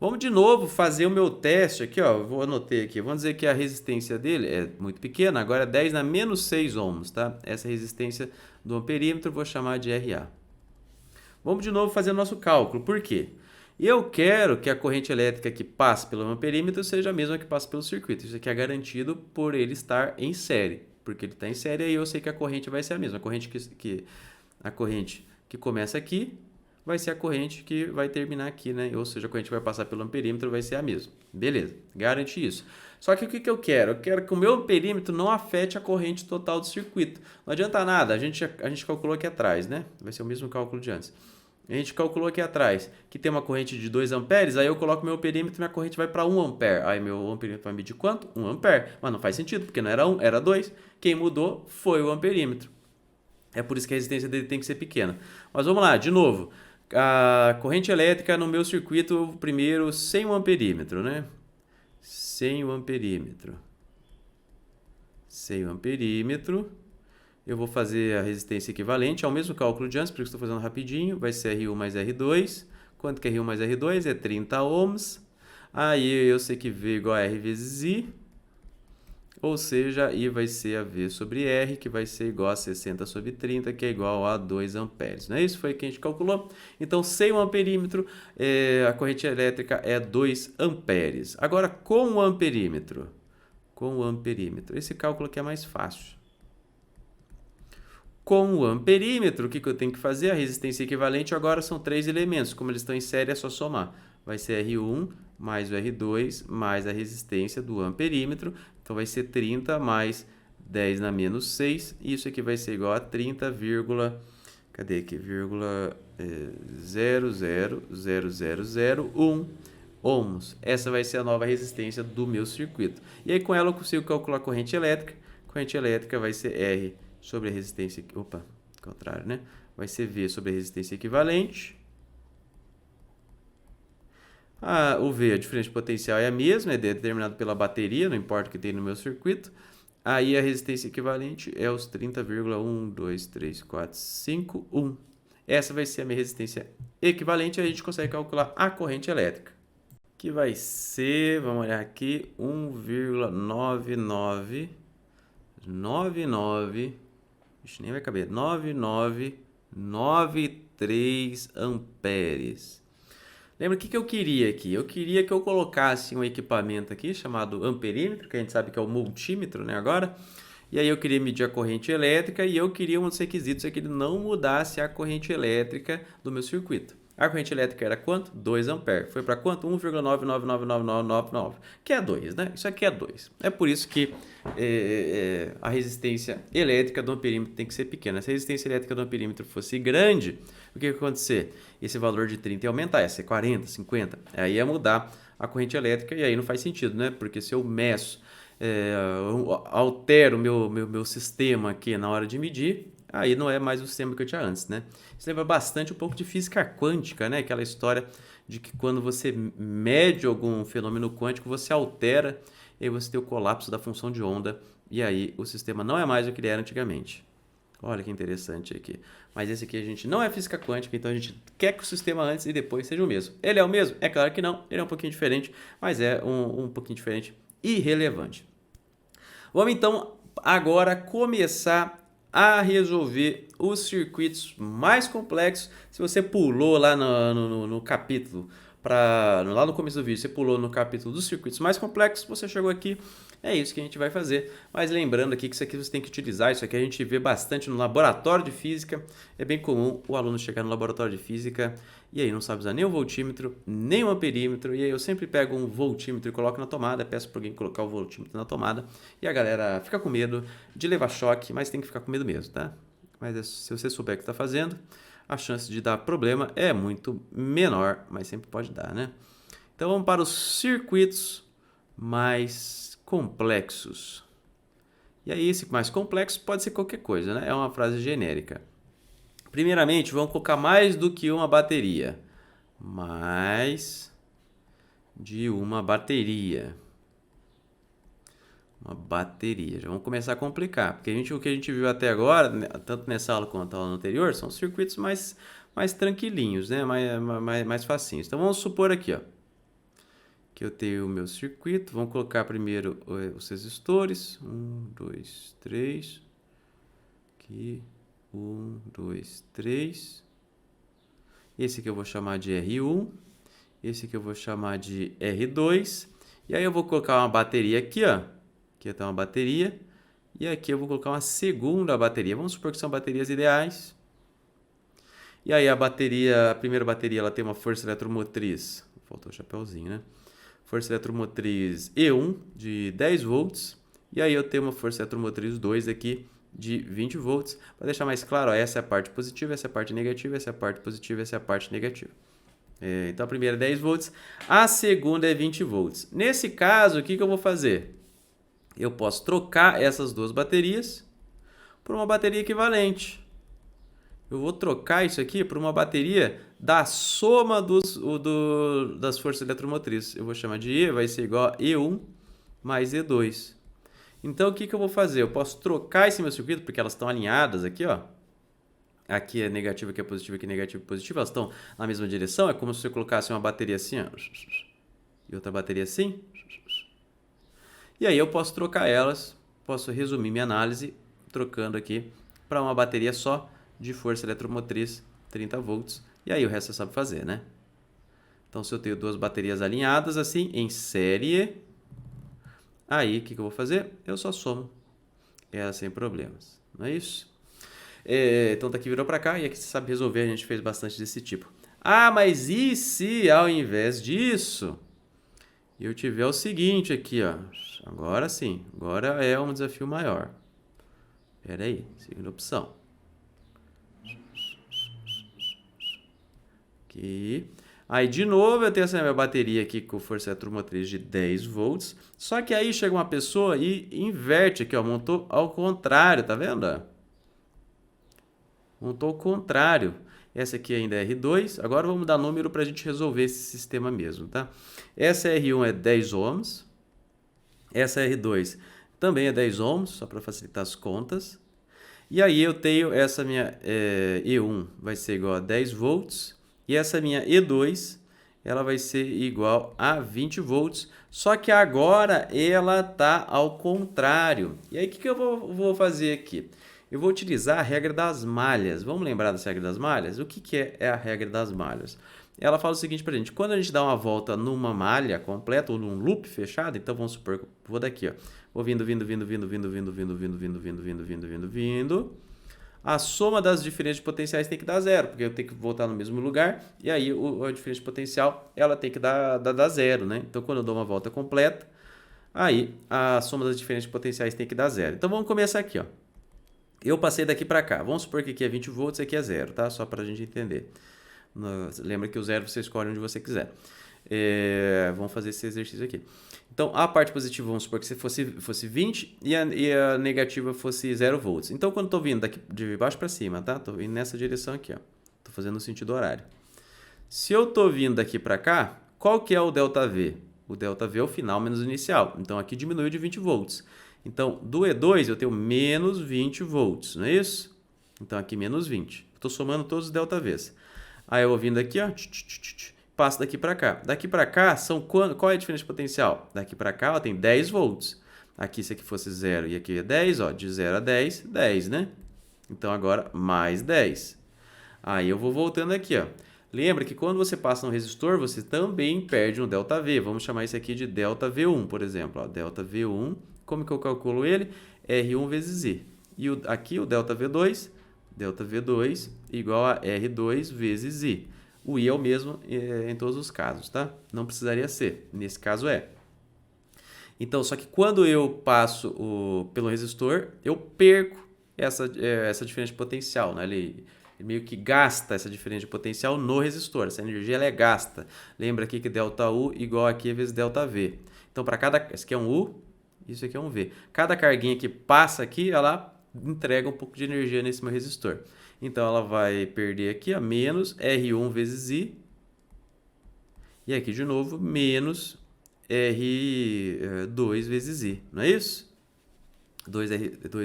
Vamos de novo fazer o meu teste aqui, ó. Vou anotar aqui. Vamos dizer que a resistência dele é muito pequena. Agora é 10 na menos 6 ohms, tá? Essa resistência do amperímetro vou chamar de RA. Vamos de novo fazer o nosso cálculo. Por quê? Eu quero que a corrente elétrica que passe pelo amperímetro seja a mesma que passa pelo circuito. Isso aqui é garantido por ele estar em série. Porque ele está em série, aí eu sei que a corrente vai ser a mesma. A corrente que começa aqui vai ser a corrente que vai terminar aqui, né? Ou seja, a corrente que vai passar pelo amperímetro vai ser a mesma. Beleza, garante isso. Só que o que eu quero? Eu quero que o meu amperímetro não afete a corrente total do circuito. Não adianta nada, a gente calculou aqui atrás, né? Vai ser o mesmo cálculo de antes. A gente calculou aqui atrás que tem uma corrente de 2 amperes, aí eu coloco meu amperímetro e minha corrente vai para 1 ampere. Aí meu amperímetro vai medir quanto? 1 ampere. Mas não faz sentido, porque não era 1, era 2. Quem mudou foi o amperímetro. É por isso que a resistência dele tem que ser pequena. Mas vamos lá, de novo. A corrente elétrica no meu circuito, primeiro, sem o amperímetro, né? Sem o amperímetro. Sem o amperímetro. Eu vou fazer a resistência equivalente ao mesmo cálculo de antes, porque estou fazendo rapidinho. Vai ser R1 mais R2. Quanto que é R1 mais R2? É 30 ohms. Aí eu sei que V igual a R vezes I. Ou seja, I vai ser a V sobre R, que vai ser igual a 60 sobre 30, que é igual a 2 amperes. Não é isso? Foi o que a gente calculou. Então, sem o amperímetro, a corrente elétrica é 2 amperes. Agora, com o amperímetro. Esse cálculo aqui é mais fácil. Com o amperímetro, o que eu tenho que fazer? A resistência equivalente agora são 3 elementos. Como eles estão em série, é só somar. Vai ser R1 mais o R2 mais a resistência do amperímetro. Então, vai ser 30 mais 10 na menos 6. Isso aqui vai ser igual a 30, cadê aqui? 0,00001 ohms. Essa vai ser a nova resistência do meu circuito. E aí, com ela, eu consigo calcular a corrente elétrica. A corrente elétrica vai ser R sobre a resistência... Opa, contrário, né? Vai ser V sobre a resistência equivalente. O V, a diferença de potencial é a mesma, é determinado pela bateria, não importa o que tem no meu circuito. Aí a resistência equivalente é os 30,1, 2, 3, 4, 5, 1. Essa vai ser a minha resistência equivalente, e a gente consegue calcular a corrente elétrica. Que vai ser, vamos olhar aqui, 1,99, nem vai caber, 9993 amperes. Lembra o que eu queria aqui? Eu queria que eu colocasse um equipamento aqui chamado amperímetro, que a gente sabe que é o multímetro, né, agora. E aí eu queria medir a corrente elétrica e eu queria um dos requisitos é que ele não mudasse a corrente elétrica do meu circuito. A corrente elétrica era quanto? 2 amperes. Foi para quanto? 1,999999, que é 2, né? Isso aqui é 2. É por isso que a resistência elétrica do amperímetro tem que ser pequena. Se a resistência elétrica do amperímetro fosse grande, o que ia acontecer? Esse valor de 30 ia aumentar, ia ser 40, 50. Aí ia mudar a corrente elétrica e aí não faz sentido, né? Porque se eu meço, altero o meu sistema aqui na hora de medir, aí não é mais o sistema que eu tinha antes, né? Isso lembra bastante um pouco de física quântica, né? Aquela história de que quando você mede algum fenômeno quântico, você altera e aí você tem o colapso da função de onda e aí o sistema não é mais o que ele era antigamente. Olha que interessante aqui. Mas esse aqui a gente não é física quântica, então a gente quer que o sistema antes e depois seja o mesmo. Ele é o mesmo? É claro que não. Ele é um pouquinho diferente, mas é um pouquinho diferente e relevante. Vamos então agora começar a resolver os circuitos mais complexos. Se você pulou lá no capítulo, lá no começo do vídeo, você pulou no capítulo dos circuitos mais complexos, você chegou aqui, é isso que a gente vai fazer. Mas lembrando aqui que isso aqui você tem que utilizar, isso aqui a gente vê bastante no laboratório de física. É bem comum o aluno chegar no laboratório de física e aí não sabe usar nem o voltímetro, nem o amperímetro. E aí eu sempre pego um voltímetro e coloco na tomada, peço para alguém colocar o voltímetro na tomada. E a galera fica com medo de levar choque, mas tem que ficar com medo mesmo, tá? Mas se você souber o que está fazendo, a chance de dar problema é muito menor, mas sempre pode dar, né? Então vamos para os circuitos mais complexos. E aí esse mais complexo pode ser qualquer coisa, né? É uma frase genérica. Primeiramente, vamos colocar mais do que uma bateria. Mais de uma bateria. Uma bateria. Já vamos começar a complicar. Porque o que a gente viu até agora, tanto nessa aula quanto na aula anterior, são circuitos mais tranquilinhos, né? Mais facinhos. Então vamos supor aqui, ó, que eu tenho o meu circuito. Vamos colocar primeiro os resistores. 1, 2, 3. Aqui. 1, 2, 3. Esse aqui eu vou chamar de R1. Esse aqui eu vou chamar de R2. E aí eu vou colocar uma bateria aqui, ó. Aqui tem uma bateria. E aqui eu vou colocar uma segunda bateria. Vamos supor que são baterias ideais. E aí a primeira bateria, ela tem uma força eletromotriz. Faltou o chapéuzinho, né? Força eletromotriz E1 de 10 volts. E aí eu tenho uma força eletromotriz 2 aqui de 20 volts. Para deixar mais claro, ó, essa é a parte positiva, essa é a parte negativa, essa é a parte positiva, essa é a parte negativa. Então a primeira é 10 volts, a segunda é 20 volts. Nesse caso, o que eu vou fazer? Eu posso trocar essas duas baterias por uma bateria equivalente. Eu vou trocar isso aqui por uma bateria da soma das forças eletromotrizes. Eu vou chamar de E, vai ser igual a E1 mais E2. Então, o que eu vou fazer? Eu posso trocar esse meu circuito, porque elas estão alinhadas aqui, ó. Aqui é negativo, aqui é positivo, aqui é negativo e positivo. Elas estão na mesma direção. É como se você colocasse uma bateria assim, ó, e outra bateria assim. E aí eu posso trocar elas, posso resumir minha análise trocando aqui para uma bateria só de força eletromotriz, 30 volts. E aí o resto você sabe fazer, né? Então, se eu tenho duas baterias alinhadas assim, em série, aí o que eu vou fazer? Eu só somo elas sem problemas, não é isso? Então daqui virou para cá e aqui você sabe resolver, a gente fez bastante desse tipo. Ah, mas e se ao invés disso eu tiver o seguinte aqui, ó. Agora sim, agora é um desafio maior. Espera aí, segunda opção. Aqui. Aí de novo eu tenho essa minha bateria aqui com força eletromotriz de 10 volts. Só que aí chega uma pessoa e inverte aqui, ó, montou ao contrário, tá vendo? Montou ao contrário. Essa aqui ainda é R2. Agora vamos dar número para a gente resolver esse sistema mesmo, tá? Essa R1 é 10 ohms. Essa R2 também é 10 ohms, só para facilitar as contas. E aí eu tenho essa minha E1 vai ser igual a 10 volts. E essa minha E2 ela vai ser igual a 20 volts. Só que agora ela está ao contrário. E aí o que eu vou fazer aqui? Eu vou utilizar a regra das malhas. Vamos lembrar dessa regra das malhas? O que é a regra das malhas? Ela fala o seguinte para a gente. Quando a gente dá uma volta numa malha completa ou num loop fechado, então vamos supor que eu vou daqui, ó. Vou vindo. A soma das diferenças de potenciais tem que dar zero, porque eu tenho que voltar no mesmo lugar, e aí a diferença de potencial ela tem que dar zero, né? Então, quando eu dou uma volta completa, aí a soma das diferenças de potenciais tem que dar zero. Então, vamos começar aqui, ó. Eu passei daqui para cá. Vamos supor que aqui é 20 volts e aqui é zero, tá? Só para a gente entender. Lembra que o zero você escolhe onde você quiser. Vamos fazer esse exercício aqui. Então, a parte positiva, vamos supor que fosse 20 e a negativa fosse 0 volts. Então, quando estou vindo daqui de baixo para cima, tá? Estou vindo nessa direção aqui, ó. Estou fazendo no sentido horário. Se eu estou vindo daqui para cá, qual que é o ΔV? O ΔV é o final menos o inicial. Então, aqui diminuiu de 20 volts. Então, do E2 eu tenho menos 20 volts, não é isso? Então, aqui menos 20. Estou somando todos os ΔVs. Aí eu vou vindo aqui, ó. Passo daqui para cá. Daqui para cá, qual é a diferença de potencial? Daqui para cá, ó, tem 10 volts. Aqui, se aqui fosse 0 e aqui é 10, ó, de 0 a 10, 10, né? Então, agora, mais 10. Aí eu vou voltando aqui, ó. Lembra que quando você passa no resistor, você também perde um ΔV. Vamos chamar isso aqui de ΔV1, por exemplo. Ó, ΔV1, como que eu calculo ele? R1 vezes I. E aqui o ΔV2 igual a R2 vezes I. O I é o mesmo em todos os casos, tá? Não precisaria ser. Nesse caso é. Então, só que quando eu passo pelo resistor, eu perco essa diferença de potencial, né? Ele meio que gasta essa diferença de potencial no resistor. Essa energia ela é gasta. Lembra aqui que ΔU igual aqui vezes ΔV. Então, para cada... Esse aqui é um U, Isso aqui é um V. Cada carguinha que passa aqui, ela entrega um pouco de energia nesse meu resistor. Então, ela vai perder aqui, ó, menos R1 vezes I. E aqui, de novo, menos R2 vezes I. Não é isso? 2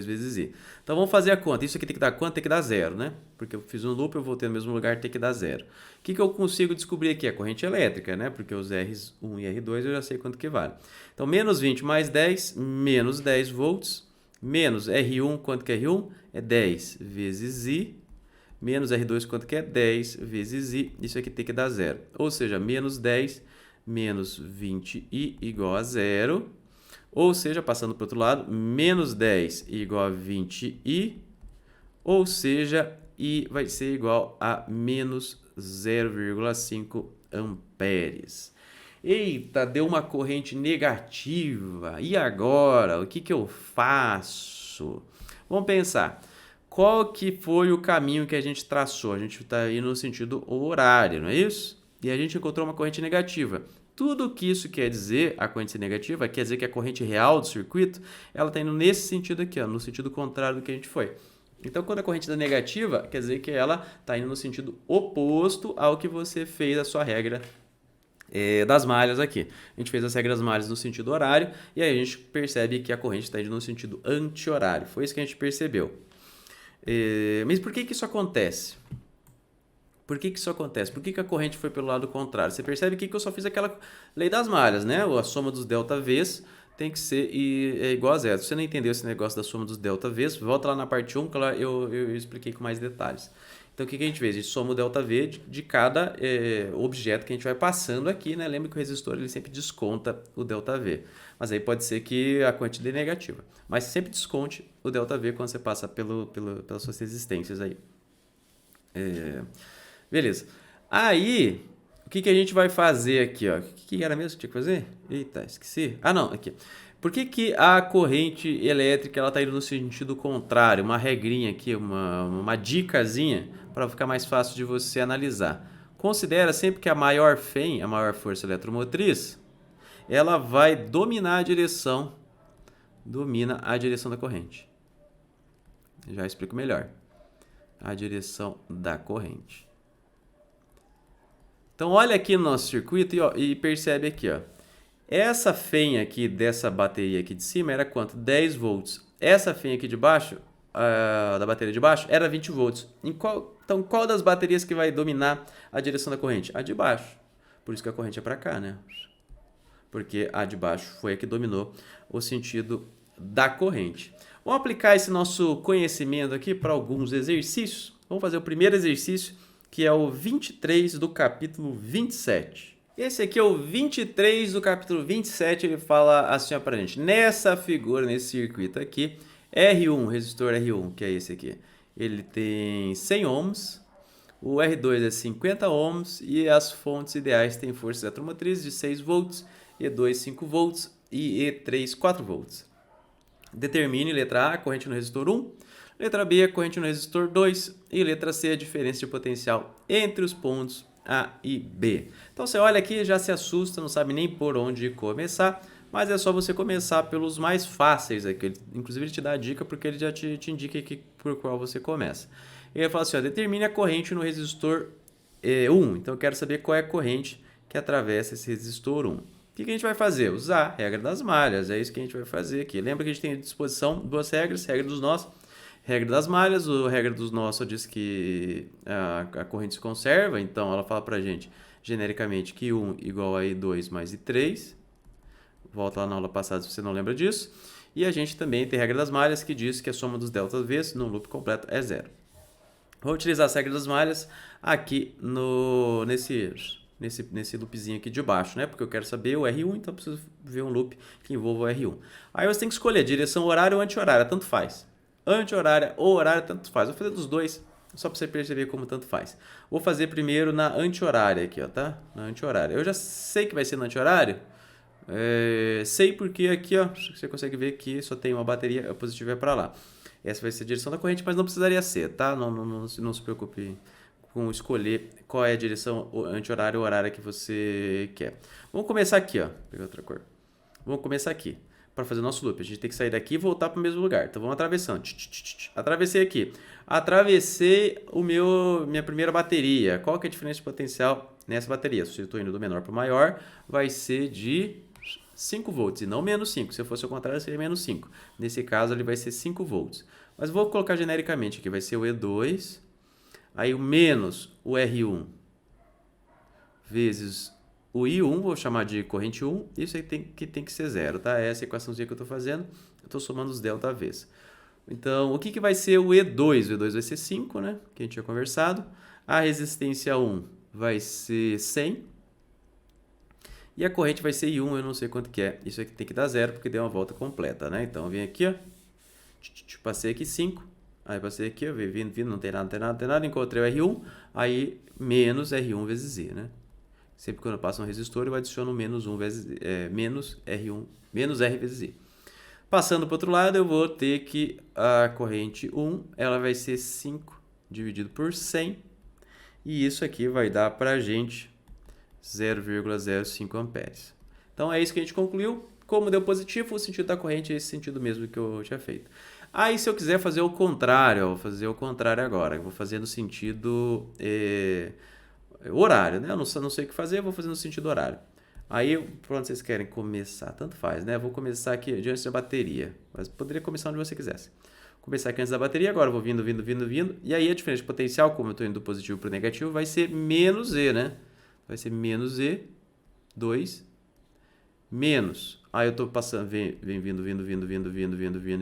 vezes I. Então, vamos fazer a conta. Isso aqui tem que dar quanto? Tem que dar zero, né? Porque eu fiz um loop, eu voltei no mesmo lugar, tem que dar zero. O que eu consigo descobrir aqui? A corrente elétrica, né? Porque os R1 e R2 eu já sei quanto que vale. Então, menos 20 mais 10, menos 10 volts. Menos R1, quanto que é R1? É 10 vezes I. Menos R2, quanto que é? 10 vezes I. Isso aqui tem que dar zero. Ou seja, menos 10 menos 20I igual a zero. Ou seja, passando para o outro lado, menos 10 igual a 20i, ou seja, I vai ser igual a menos 0,5 amperes. Eita, deu uma corrente negativa. E agora? O que eu faço? Vamos pensar. Qual que foi o caminho que a gente traçou? A gente está indo no sentido horário, não é isso? E a gente encontrou uma corrente negativa. Tudo que isso quer dizer, a corrente negativa, quer dizer que a corrente real do circuito, ela está indo nesse sentido aqui, ó, no sentido contrário do que a gente foi. Então, quando a corrente está negativa, quer dizer que ela está indo no sentido oposto ao que você fez a sua regra das malhas aqui. A gente fez as regras das malhas no sentido horário e aí a gente percebe que a corrente está indo no sentido anti-horário. Foi isso que a gente percebeu. Mas por que isso acontece? Por que isso acontece? Por que a corrente foi pelo lado contrário? Você percebe que eu só fiz aquela lei das malhas, né? A soma dos ΔVs tem que ser igual a zero. Se você não entendeu esse negócio da soma dos ΔVs, volta lá na parte 1, que lá eu expliquei com mais detalhes. Então, o que a gente fez? A gente soma o ΔV de cada objeto que a gente vai passando aqui, né? Lembra que o resistor ele sempre desconta o ΔV. Mas aí pode ser que a quantidade é negativa. Mas sempre desconte o ΔV quando você passa pelas suas resistências aí. Beleza. Aí, o que a gente vai fazer aqui, ó? O que era mesmo que tinha que fazer? Eita, esqueci. Ah, não, aqui. Por que a corrente elétrica ela tá indo no sentido contrário? Uma regrinha aqui, uma dicasinha para ficar mais fácil de você analisar. Considera sempre que a maior FEM, a maior força eletromotriz, ela vai dominar a direção da corrente. Já explico melhor. A direção da corrente. Então, olha aqui no nosso circuito e percebe aqui, ó. Essa FEM aqui dessa bateria aqui de cima era quanto? 10 volts. Essa FEM aqui de baixo, da bateria de baixo, era 20 volts. Então, qual das baterias que vai dominar a direção da corrente? A de baixo. Por isso que a corrente é para cá, né? Porque a de baixo foi a que dominou o sentido da corrente. Vamos aplicar esse nosso conhecimento aqui para alguns exercícios. Vamos fazer o primeiro exercício, que é o 23 do capítulo 27. Esse aqui é o 23 do capítulo 27, ele fala assim ó, pra gente. Nessa figura, nesse circuito aqui, R1, resistor R1, que é esse aqui, ele tem 100 ohms, o R2 é 50 ohms e as fontes ideais têm força eletromotriz de 6 volts, E2 5 volts e E3 4 volts. Determine, letra A, a corrente no resistor 1, letra B, a corrente no resistor 2 e letra C, a diferença de potencial entre os pontos A e B. Então você olha aqui, já se assusta, não sabe nem por onde começar, mas é só você começar pelos mais fáceis aqui. Inclusive ele te dá a dica porque ele já te indica aqui por qual você começa. Ele fala assim, ó, determine a corrente no resistor 1. Então eu quero saber qual é a corrente que atravessa esse resistor 1. O que a gente vai fazer? Usar a regra das malhas, é isso que a gente vai fazer aqui. Lembra que a gente tem à disposição duas regras, regra dos nós, regra das malhas. A regra dos nós só diz que a corrente se conserva, então ela fala pra gente, genericamente, que 1 igual a I2 mais I3. Volta lá na aula passada se você não lembra disso. E a gente também tem a regra das malhas, que diz que a soma dos ΔVs no loop completo é zero. Vou utilizar as regras das malhas aqui nesse loopzinho aqui de baixo, né? Porque eu quero saber o R1, então eu preciso ver um loop que envolva o R1. Aí você tem que escolher direção horária ou anti-horária, tanto faz. Anti-horária ou horária, tanto faz. Vou fazer dos dois, só para você perceber como tanto faz. Vou fazer primeiro na anti-horária aqui, ó, tá? Na anti-horária. Eu já sei que vai ser na anti-horário. Sei porque aqui, ó, você consegue ver que só tem uma bateria positiva para lá. Essa vai ser a direção da corrente, mas não precisaria ser, tá? Não se preocupe com escolher qual é a direção anti-horária ou horária que você quer. Vamos começar aqui, ó. Vou pegar outra cor. Vamos começar aqui. para fazer o nosso loop. A gente tem que sair daqui e voltar para o mesmo lugar. Então, vamos atravessando. Atravessei aqui. Atravessei minha primeira bateria. Qual que é a diferença de potencial nessa bateria? Se eu estou indo do menor para o maior, vai ser de 5 volts e não menos 5. Se fosse o contrário, seria menos 5. Nesse caso, ele vai ser 5 volts. Mas vou colocar genericamente aqui. Vai ser o E2, aí o menos o R1 vezes o I1, vou chamar de corrente 1. Isso aí tem que ser zero, tá? Essa equaçãozinha que eu estou fazendo, eu estou somando os delta vezes. Então, o que vai ser o E2? O E2 vai ser 5, né? Que a gente tinha conversado. A resistência 1 vai ser 100. E a corrente vai ser I1, eu não sei quanto que é. Isso aqui tem que dar zero, porque deu uma volta completa, né? Então, eu venho aqui, ó. Passei aqui 5. Aí, passei aqui, ó. Vindo, não tem nada. Encontrei o R1. Aí, menos R1 vezes Z, né? Sempre quando eu passo um resistor, eu adiciono menos 1 vezes, menos R1, menos R vezes Z. Passando para o outro lado, eu vou ter que a corrente 1, ela vai ser 5 dividido por 100. E isso aqui vai dar para a gente 0,05 amperes. Então, é isso que a gente concluiu. Como deu positivo, o sentido da corrente é esse sentido mesmo que eu tinha feito. Aí, se eu quiser fazer o contrário, eu vou fazer o contrário agora. Eu vou fazer no sentido horário, né? Eu não sei o que fazer, eu vou fazer no sentido horário. Aí, por onde vocês querem começar? Tanto faz, né? Eu vou começar aqui diante da bateria. Mas poderia começar onde você quisesse. Começar aqui antes da bateria, agora eu vou vindo. E aí, a diferença de potencial, como eu estou indo do positivo para o negativo, vai ser menos E, né? Vai ser menos E, 2, menos. Aí eu estou passando, vem vindo,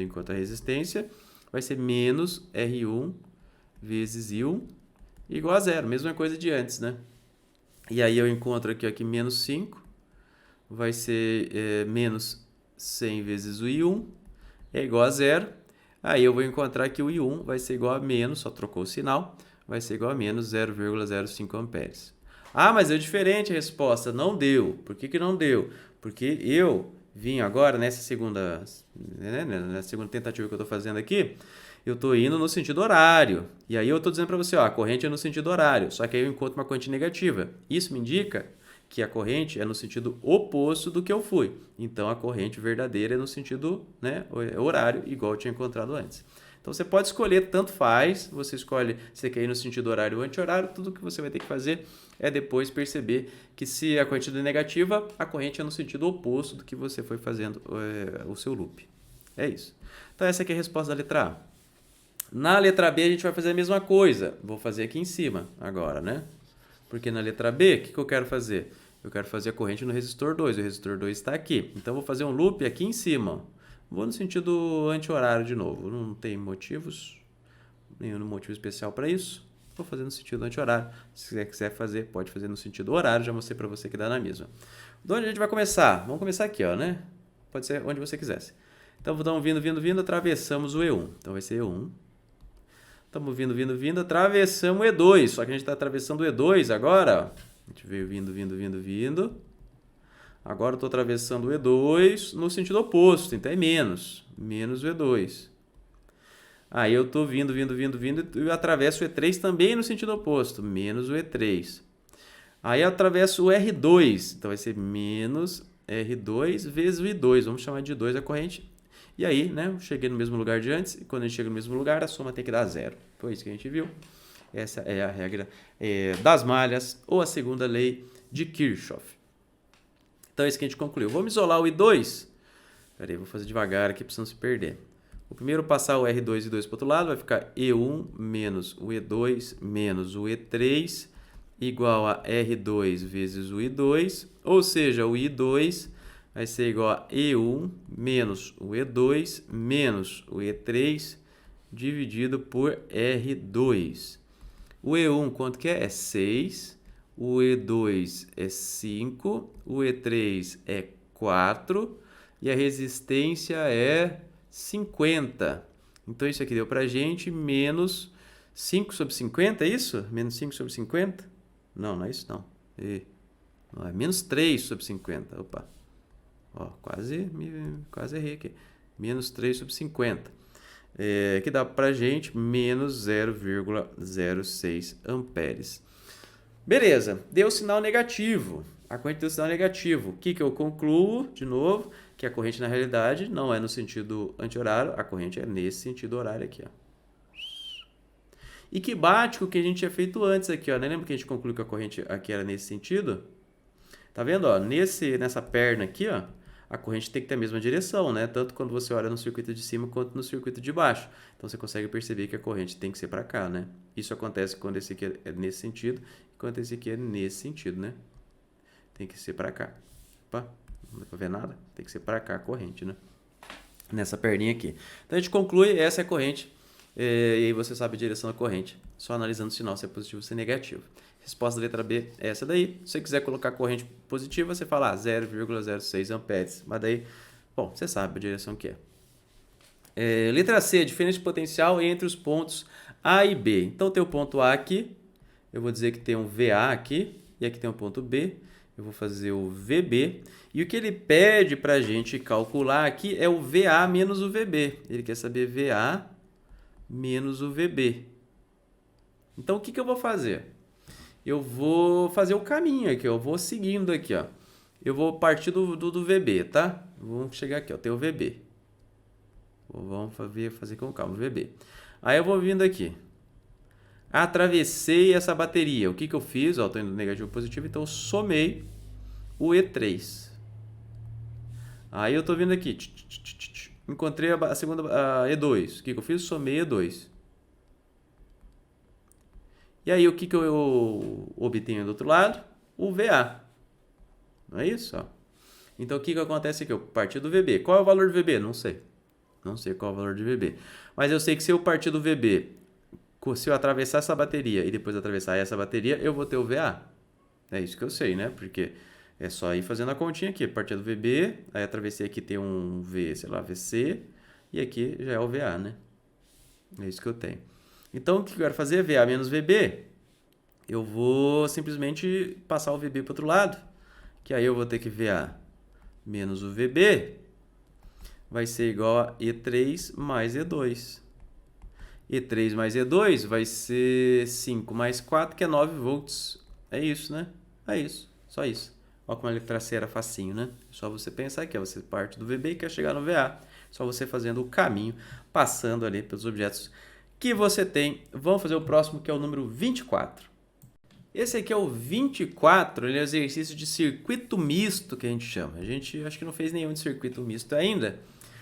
enquanto a resistência vai ser menos R1 vezes I1 igual a zero. Mesma coisa de antes, né? E aí eu encontro aqui, ó, que menos 5 vai ser menos 100 vezes o I1 é igual a zero. Aí eu vou encontrar que o I1 vai ser igual a menos, só trocou o sinal, vai ser igual a menos 0,05 amperes. Ah, mas é diferente a resposta. Não deu. Por que não deu? Porque eu vim agora nessa segunda tentativa que eu estou fazendo aqui, eu estou indo no sentido horário. E aí eu estou dizendo para você, ó, a corrente é no sentido horário, só que aí eu encontro uma corrente negativa. Isso me indica que a corrente é no sentido oposto do que eu fui. Então, a corrente verdadeira é no sentido, né, horário, igual eu tinha encontrado antes. Então, você pode escolher, tanto faz, você escolhe se você quer ir no sentido horário ou anti-horário, tudo que você vai ter que fazer é depois perceber que se a corrente é negativa, a corrente é no sentido oposto do que você foi fazendo o seu loop. É isso. Então, essa aqui é a resposta da letra A. Na letra B, a gente vai fazer a mesma coisa. Vou fazer aqui em cima agora, né? Porque na letra B, o que eu quero fazer? Eu quero fazer a corrente no resistor 2. O resistor 2 está aqui. Então, eu vou fazer um loop aqui em cima. Vou no sentido anti-horário de novo. Não tem nenhum motivo especial para isso. Vou fazer no sentido anti-horário. Se você quiser fazer, pode fazer no sentido horário. Já mostrei para você que dá na mesma. De onde a gente vai começar? Vamos começar aqui, ó, né? Pode ser onde você quisesse. Então, vamos vindo, atravessamos o E1. Então, vai ser E1. Estamos vindo, atravessamos o E2. Só que a gente está atravessando o E2 agora. Ó. A gente veio vindo. Agora eu estou atravessando o E2 no sentido oposto. Então é menos o E2. Aí eu estou vindo e atravesso o E3 também no sentido oposto. Menos o E3. Aí eu atravesso o R2. Então vai ser menos R2 vezes o I2. Vamos chamar de 2 a corrente. E aí, né, eu cheguei no mesmo lugar de antes, e quando a gente chega no mesmo lugar, a soma tem que dar zero. Foi isso que a gente viu. Essa é a regra das malhas, ou a segunda lei de Kirchhoff. Então, é isso que a gente concluiu. Vamos isolar o I2. Espera aí, vou fazer devagar aqui, para não se perder. O primeiro passar o R2 e 2 para o outro lado, vai ficar E1 menos o E2 menos o E3, igual a R2 vezes o I2, ou seja, o I2... vai ser igual a E1 menos o E2 menos o E3 dividido por R2. O E1 quanto que é? É 6. O E2 é 5. O E3 é 4. E a resistência é 50. Então, isso aqui deu para a gente menos 5 sobre 50, é isso? Menos 5 sobre 50? Não, não é isso não. Não, é menos 3 sobre 50. Opa. Ó, quase errei aqui. Menos 3 sobre 50. Que dá pra gente menos 0,06 amperes. Beleza, deu sinal negativo. a corrente tem o sinal negativo. O que eu concluo, de novo, que a corrente na realidade não é no sentido anti-horário, a corrente é nesse sentido horário aqui, ó. E que bate com o que a gente tinha feito antes aqui, ó. Lembra que a gente concluiu que a corrente aqui era nesse sentido? Tá vendo, ó? Nessa perna aqui, ó, a corrente tem que ter a mesma direção, né? Tanto quando você olha no circuito de cima quanto no circuito de baixo. Então você consegue perceber que a corrente tem que ser para cá, né? Isso acontece quando esse aqui é nesse sentido e quando esse aqui é nesse sentido, né? Tem que ser para cá. Opa, não dá para ver nada? Tem que ser para cá a corrente, né? Nessa perninha aqui. Então a gente conclui, essa é a corrente. E aí você sabe a direção da corrente, só analisando o sinal se é positivo ou se é negativo. Resposta da letra B é essa daí. Se você quiser colocar corrente positiva, você fala 0,06 amperes. Mas daí, bom, você sabe a direção que é. Letra C, diferença de potencial entre os pontos A e B. Então tem o ponto A aqui, eu vou dizer que tem um VA aqui, e aqui tem um ponto B, eu vou fazer o VB. E o que ele pede para a gente calcular aqui é o VA menos o VB. Ele quer saber VA menos o VB. Então o que eu vou fazer? Eu vou fazer o caminho aqui, eu vou seguindo aqui, ó. Eu vou partir do VB, tá? Vamos chegar aqui, ó, tem o VB. Vamos fazer com calma, o VB. Aí eu vou vindo aqui. Atravessei essa bateria. O que eu fiz? Ó, tô indo negativo positivo, então eu somei o E3. Aí eu tô vindo aqui. Encontrei a segunda a E2. O que eu fiz? Somei E2. E aí, o que eu obtenho do outro lado? O VA. Não é isso? Ó. Então, o que acontece aqui? Eu parti do VB. Qual é o valor do VB? Não sei. Não sei qual é o valor do VB. Mas eu sei que se eu partir do VB, se eu atravessar essa bateria e depois atravessar essa bateria, eu vou ter o VA. É isso que eu sei, né? Porque é só ir fazendo a continha aqui. Partir do VB, aí atravessei aqui, tem um VC, e aqui já é o VA, né? É isso que eu tenho. Então, o que eu quero fazer? VA menos VB. Eu vou simplesmente passar o VB para o outro lado. Que aí eu vou ter que VA menos o VB vai ser igual a E3 mais E2. E3 mais E2 vai ser 5 mais 4, que é 9 volts. É isso, né? É isso. Só isso. Olha como a letra C era facinho, né? Só você pensar aqui, você parte do VB e quer chegar no VA. Só você fazendo o caminho, passando ali pelos objetos que você tem. Vamos fazer o próximo, que é o número 24. Esse aqui é o 24, ele é o exercício de circuito misto, que a gente chama. A gente acho que não fez nenhum de circuito misto ainda.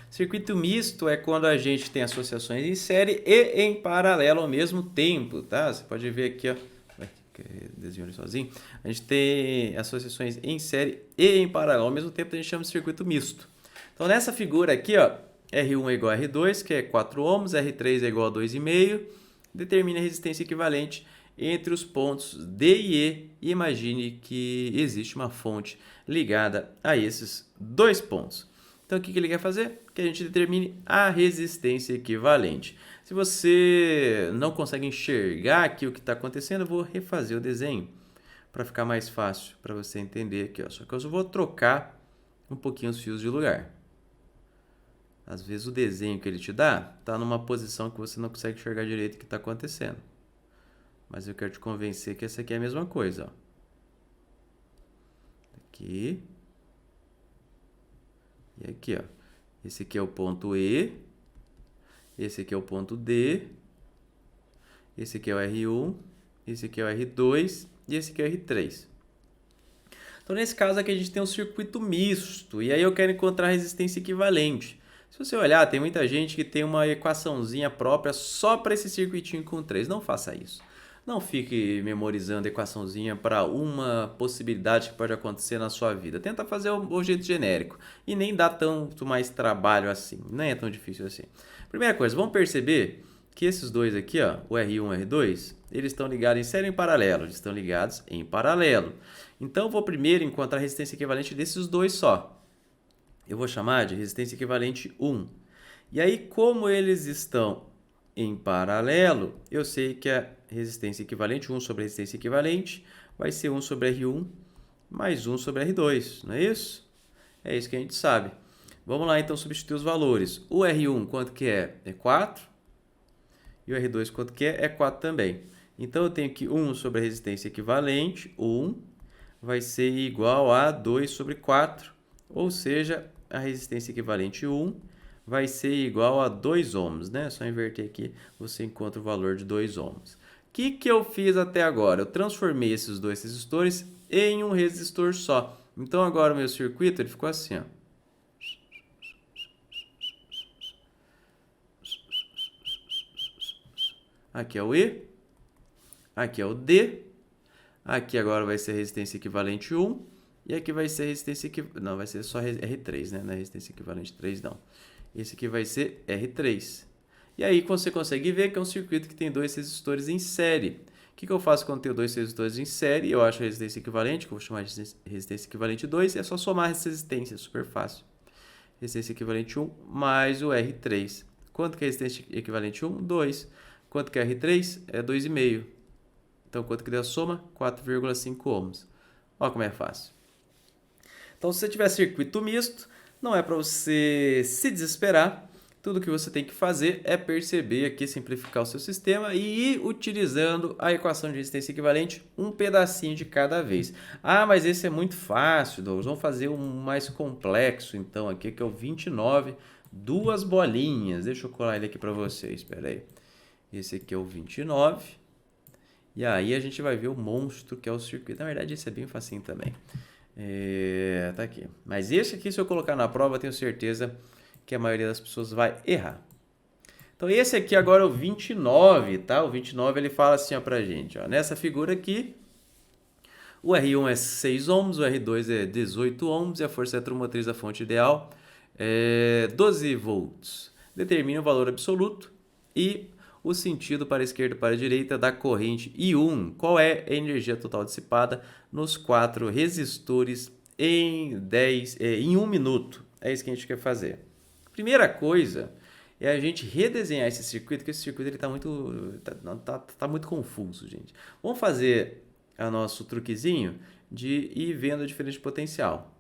Circuito misto é quando a gente tem associações em série e em paralelo ao mesmo tempo, tá? Você pode ver aqui, ó. Desenho ali sozinho. A gente tem associações em série e em paralelo ao mesmo tempo, a gente chama de circuito misto. Então, nessa figura aqui, ó, R1 é igual a R2, que é 4 ohms, R3 é igual a 2,5, determine a resistência equivalente entre os pontos D e E e imagine que existe uma fonte ligada a esses dois pontos. Então, o que ele quer fazer? Que a gente determine a resistência equivalente. Se você não consegue enxergar aqui o que está acontecendo, eu vou refazer o desenho para ficar mais fácil para você entender aqui, ó. Só que eu só vou trocar um pouquinho os fios de lugar. Às vezes o desenho que ele te dá está numa posição que você não consegue enxergar direito o que está acontecendo. Mas eu quero te convencer que essa aqui é a mesma coisa. Ó. Aqui. E aqui, ó. Esse aqui é o ponto E. Esse aqui é o ponto D. Esse aqui é o R1. Esse aqui é o R2. E esse aqui é o R3. Então, nesse caso aqui, a gente tem um circuito misto. E aí eu quero encontrar a resistência equivalente. Se você olhar, tem muita gente que tem uma equaçãozinha própria só para esse circuitinho com 3. Não faça isso. Não fique memorizando a equaçãozinha para uma possibilidade que pode acontecer na sua vida. Tenta fazer o jeito genérico. E nem dá tanto mais trabalho assim. Nem é tão difícil assim. Primeira coisa, vamos perceber que esses dois aqui, ó, o R1 e o R2, eles estão ligados em série ou em paralelo? Eles estão ligados em paralelo. Então, eu vou primeiro encontrar a resistência equivalente desses dois só. Eu vou chamar de resistência equivalente 1. E aí, como eles estão em paralelo, eu sei que a resistência equivalente, 1 sobre a resistência equivalente, vai ser 1 sobre R1 mais 1 sobre R2, não é isso? É isso que a gente sabe. Vamos lá, então, substituir os valores. O R1, quanto que é? É 4. E o R2, quanto que é? É 4 também. Então, eu tenho que 1 sobre a resistência equivalente, 1, vai ser igual a 2 sobre 4, ou seja, a resistência equivalente 1 vai ser igual a 2 ohms, né? Só inverter aqui, você encontra o valor de 2 ohms. O que eu fiz até agora? Eu transformei esses dois resistores em um resistor só. Então, agora o meu circuito ele ficou assim, ó. Aqui é o E, aqui é o D, aqui agora vai ser resistência equivalente 1, e aqui vai ser resistência equivalente... Não, vai ser só R3, né? Não é resistência equivalente 3, não. Esse aqui vai ser R3. E aí você consegue ver que é um circuito que tem dois resistores em série. O que eu faço quando tenho dois resistores em série? Eu acho a resistência equivalente, que eu vou chamar de resistência equivalente 2, e é só somar essa resistência, super fácil. Resistência equivalente 1 mais o R3. Quanto que é resistência equivalente 1? 2. Quanto que é R3? É 2,5. Então, quanto que deu a soma? 4,5 ohms. Olha como é fácil. Então, se você tiver circuito misto, não é para você se desesperar. Tudo que você tem que fazer é perceber aqui, simplificar o seu sistema e ir utilizando a equação de resistência equivalente um pedacinho de cada vez. Ah, mas esse é muito fácil, Douglas. Vamos fazer um mais complexo, então, aqui, que é o 29, duas bolinhas. Deixa eu colar ele aqui para vocês, espera aí. Esse aqui é o 29. E aí a gente vai ver o monstro que é o circuito. Na verdade, esse é bem facinho também. Tá aqui. Mas esse aqui, se eu colocar na prova, eu tenho certeza que a maioria das pessoas vai errar. Então, esse aqui agora é o 29, tá? O 29, ele fala assim, ó, pra gente, ó. Nessa figura aqui, o R1 é 6 ohms, o R2 é 18 ohms e a força eletromotriz da fonte ideal é 12 volts. Determine o valor absoluto e o sentido para a esquerda e para a direita da corrente I1. Qual é a energia total dissipada nos 4 resistores em 1 minuto? É isso que a gente quer fazer. Primeira coisa é a gente redesenhar esse circuito, porque esse circuito ele tá muito confuso, gente. Vamos fazer o nosso truquezinho de ir vendo a diferença de potencial.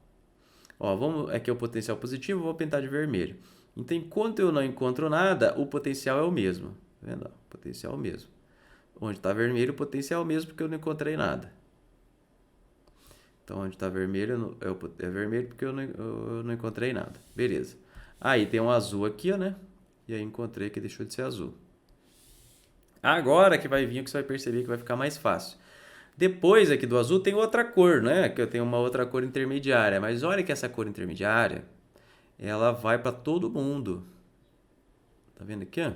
Ó, aqui é o potencial positivo, vou pintar de vermelho. Então, enquanto eu não encontro nada, o potencial é o mesmo. Tá vendo? O potencial é o mesmo. Onde está vermelho, o potencial é o mesmo porque eu não encontrei nada. Então, onde está vermelho, é vermelho porque eu não encontrei nada. Beleza. Aí tem um azul aqui, ó, né? E aí encontrei que deixou de ser azul. Agora que vai vir o que você vai perceber que vai ficar mais fácil. Depois aqui do azul tem outra cor, né? Que eu tenho uma outra cor intermediária. Mas olha que essa cor intermediária, ela vai para todo mundo. Tá vendo aqui, ó?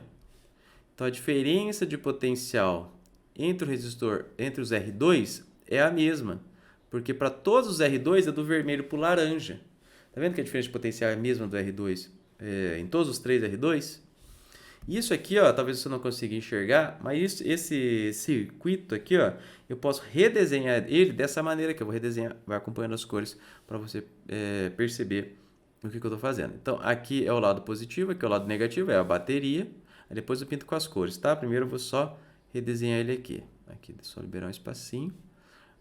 Então, a diferença de potencial entre o resistor, entre os R2, é a mesma. Porque para todos os R2 é do vermelho para o laranja. Tá vendo que a diferença de potencial é a mesma do R2 em todos os 3 R2? Isso aqui, ó, talvez você não consiga enxergar, mas esse circuito aqui, ó, eu posso redesenhar ele dessa maneira que eu vou redesenhar, vai acompanhando as cores para você perceber o que eu estou fazendo. Então, aqui é o lado positivo, aqui é o lado negativo, é a bateria. Aí depois eu pinto com as cores, tá? Primeiro eu vou só redesenhar ele aqui. Aqui, só liberar um espacinho.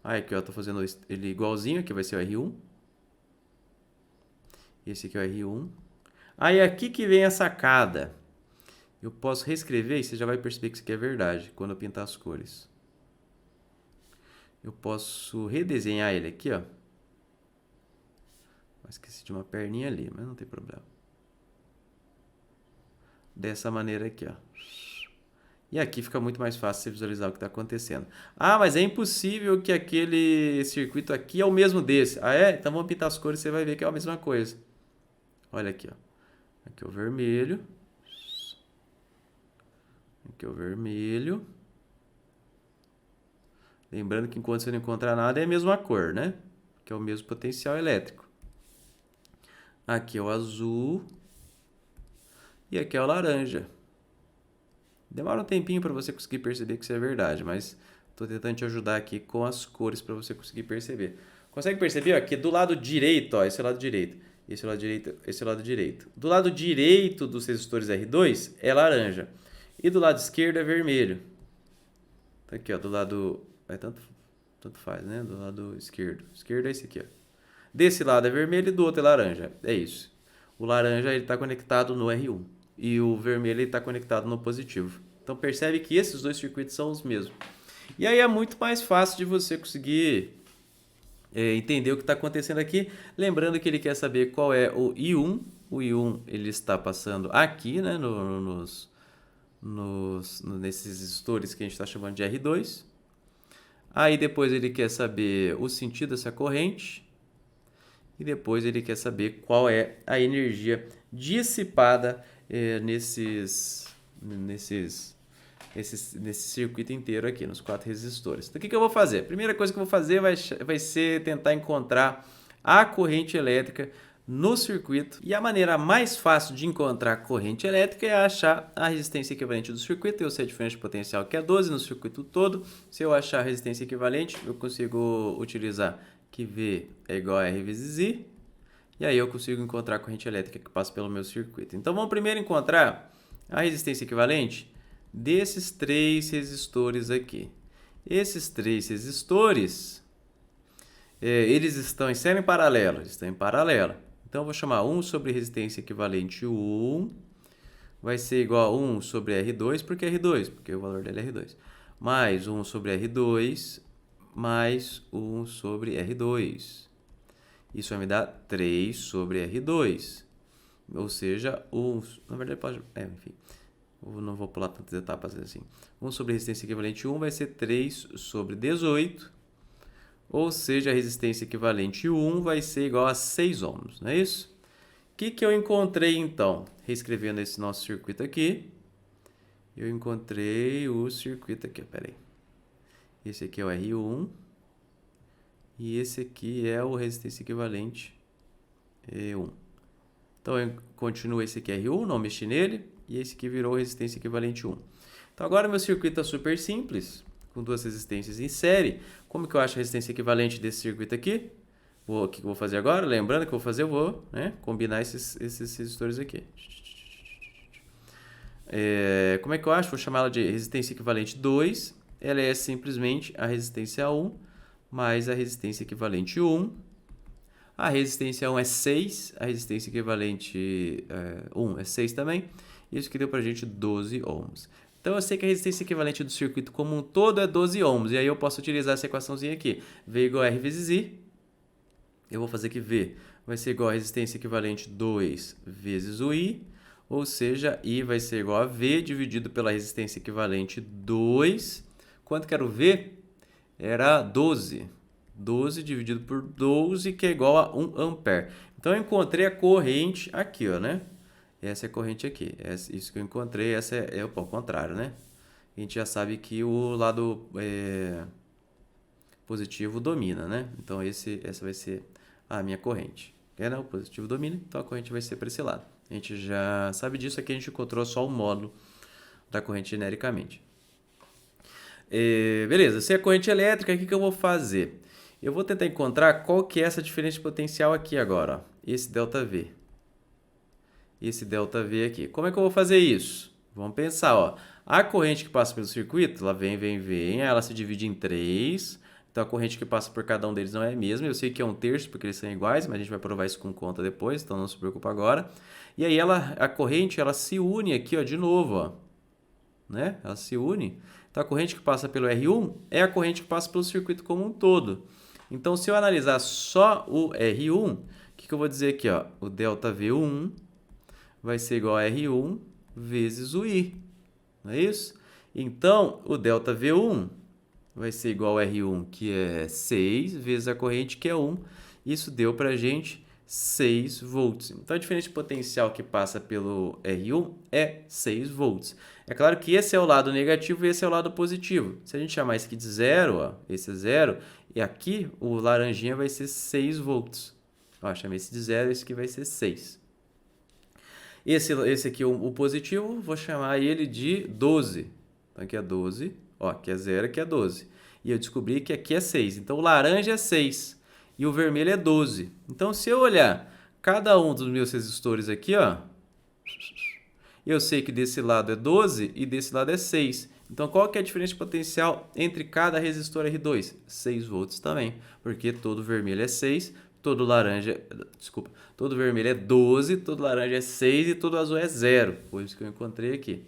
Aí aqui, ó, tô fazendo ele igualzinho, aqui vai ser o R1. Esse aqui é o R1. Aí aqui que vem a sacada. Eu posso reescrever e você já vai perceber que isso aqui é verdade, quando eu pintar as cores. Eu posso redesenhar ele aqui, ó. Esqueci de uma perninha ali, mas não tem problema. Dessa maneira aqui, ó. E aqui fica muito mais fácil você visualizar o que está acontecendo. Ah, mas é impossível que aquele circuito aqui é o mesmo desse. Ah, é? Então vamos pintar as cores e você vai ver que é a mesma coisa. Olha aqui, ó. Aqui é o vermelho. Aqui é o vermelho. Lembrando que enquanto você não encontrar nada é a mesma cor, né? Que é o mesmo potencial elétrico. Aqui é o azul. E aqui é o laranja. Demora um tempinho para você conseguir perceber que isso é verdade, mas estou tentando te ajudar aqui com as cores para você conseguir perceber. Consegue perceber? Ó, que do lado direito, ó, esse é o lado direito, esse é o lado direito, esse é o lado direito. Do lado direito dos resistores R2 é laranja e do lado esquerdo é vermelho. Tá aqui, ó, do lado... tanto faz, né? Do lado esquerdo. Esquerdo é esse aqui, ó. Desse lado é vermelho e do outro é laranja. É isso. O laranja está conectado no R1 e o vermelho está conectado no positivo. Então percebe que esses dois circuitos são os mesmos. E aí é muito mais fácil de você conseguir entender o que está acontecendo aqui. Lembrando que ele quer saber qual é o I1. O I1 ele está passando aqui, né, nesses resistores que a gente está chamando de R2. Aí depois ele quer saber o sentido dessa corrente. E depois ele quer saber qual é a energia dissipada nesse circuito inteiro aqui, nos 4 resistores. Então, o que eu vou fazer? A primeira coisa que eu vou fazer vai ser tentar encontrar a corrente elétrica no circuito. E a maneira mais fácil de encontrar a corrente elétrica é achar a resistência equivalente do circuito. Eu sei a diferença de potencial, que é 12 no circuito todo. Se eu achar a resistência equivalente, eu consigo utilizar que V é igual a R vezes I. E aí eu consigo encontrar a corrente elétrica que passa pelo meu circuito. Então, vamos primeiro encontrar a resistência equivalente desses 3 resistores aqui. Esses 3 resistores, eles estão em série em paralelo? Estão em paralelo. Então, eu vou chamar 1 sobre resistência equivalente 1, vai ser igual a 1 sobre R2, por que R2? Porque o valor dele é R2. Mais 1 sobre R2, mais 1 sobre R2. Isso vai me dar 3 sobre R2. Ou seja, 1... Na verdade, pode... enfim... Eu não vou pular tantas etapas assim. 1 sobre resistência equivalente 1 vai ser 3 sobre 18. Ou seja, a resistência equivalente 1 vai ser igual a 6 ohms, não é isso? O que eu encontrei então? Reescrevendo esse nosso circuito aqui. Eu encontrei o circuito aqui, peraí. Esse aqui é o R1. E esse aqui é o resistência equivalente E1. Então, eu continuo esse aqui R1, não mexi nele. E esse aqui virou resistência equivalente 1. Então, agora meu circuito está super simples, com 2 resistências em série. Como que eu acho a resistência equivalente desse circuito aqui? O que eu vou fazer agora? Lembrando que eu vou fazer, eu vou combinar esses resistores aqui. Como é que eu acho? Vou chamar ela de resistência equivalente 2. Ela é simplesmente a resistência 1 mais a resistência equivalente 1. A resistência 1 é 6, a resistência equivalente 1 é 6 também. Isso que deu pra gente 12 ohms. Então, eu sei que a resistência equivalente do circuito como um todo é 12 ohms. E aí eu posso utilizar essa equaçãozinha aqui. V igual a R vezes I. Eu vou fazer que V vai ser igual a resistência equivalente 2 vezes o I. Ou seja, I vai ser igual a V dividido pela resistência equivalente 2. Quanto que era o V? Era 12. 12 dividido por 12, que é igual a 1 ampere. Então, eu encontrei a corrente aqui, ó, né? Essa é a corrente aqui. Isso que eu encontrei, essa é o contrário, né? A gente já sabe que o lado positivo domina, né? Então, essa vai ser a minha corrente. O positivo domina, então a corrente vai ser para esse lado. A gente já sabe disso, aqui a gente encontrou só o módulo da corrente genericamente. Beleza, se é corrente elétrica, o que eu vou fazer? Eu vou tentar encontrar qual que é essa diferença de potencial aqui agora, ó. Esse ΔV. Esse ΔV aqui. Como é que eu vou fazer isso? Vamos pensar, ó. A corrente que passa pelo circuito, ela vem, ela se divide em 3. Então, a corrente que passa por cada um deles não é a mesma. Eu sei que é 1/3 porque eles são iguais, mas a gente vai provar isso com conta depois, então não se preocupa agora. E aí, a corrente, ela se une aqui, ó, de novo, ó. Né? Ela se une. Então, a corrente que passa pelo R1 é a corrente que passa pelo circuito como um todo. Então, se eu analisar só o R1, o que eu vou dizer aqui, ó? O ΔV1 vai ser igual a R1 vezes o I, não é isso? Então, o ΔV1 vai ser igual a R1, que é 6, vezes a corrente, que é 1. Isso deu para a gente 6 volts. Então, a diferença de potencial que passa pelo R1 é 6 volts. É claro que esse é o lado negativo e esse é o lado positivo. Se a gente chamar esse aqui de 0, ó, esse é 0, e aqui o laranjinha vai ser 6 volts. Ó, chamei esse de 0, esse aqui vai ser 6. Esse aqui, o positivo, vou chamar ele de 12. Então, aqui é 12, ó, aqui é 0, aqui é 12. E eu descobri que aqui é 6. Então, o laranja é 6 e o vermelho é 12. Então, se eu olhar cada um dos meus resistores aqui, ó, eu sei que desse lado é 12 e desse lado é 6. Então, qual que é a diferença de potencial entre cada resistor R2? 6 volts também, porque todo vermelho é 6, todo laranja, desculpa, todo vermelho é 12, todo laranja é 6 e todo azul é 0. Foi isso que eu encontrei aqui.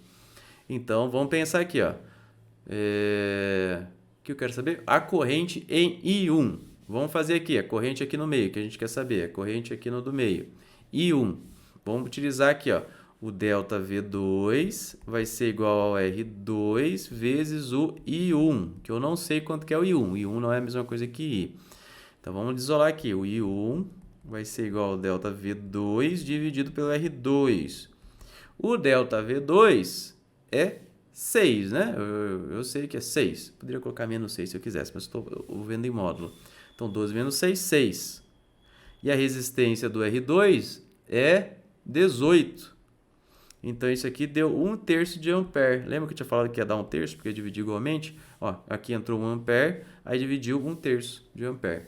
Então, vamos pensar aqui, ó. O que eu quero saber? A corrente em I1. Vamos fazer aqui, a corrente aqui no meio, que a gente quer saber, a corrente aqui no do meio. I1. Vamos utilizar aqui, ó, o delta V2 vai ser igual ao R2 vezes o I1, que eu não sei quanto que é o I1. I1 não é a mesma coisa que I. Então, vamos isolar aqui. O I1 vai ser igual ao delta V2 dividido pelo R2. O delta V2 é 6, né? Eu sei que é 6. Poderia colocar menos 6 se eu quisesse, mas estou vendo em módulo. Então, 12 menos 6, 6. E a resistência do R2 é 18. Então, isso aqui deu 1/3 de ampere. Lembra que eu tinha falado que ia dar 1/3, porque eu dividi igualmente? Ó, aqui entrou 1 ampere, aí dividiu 1/3 de ampere.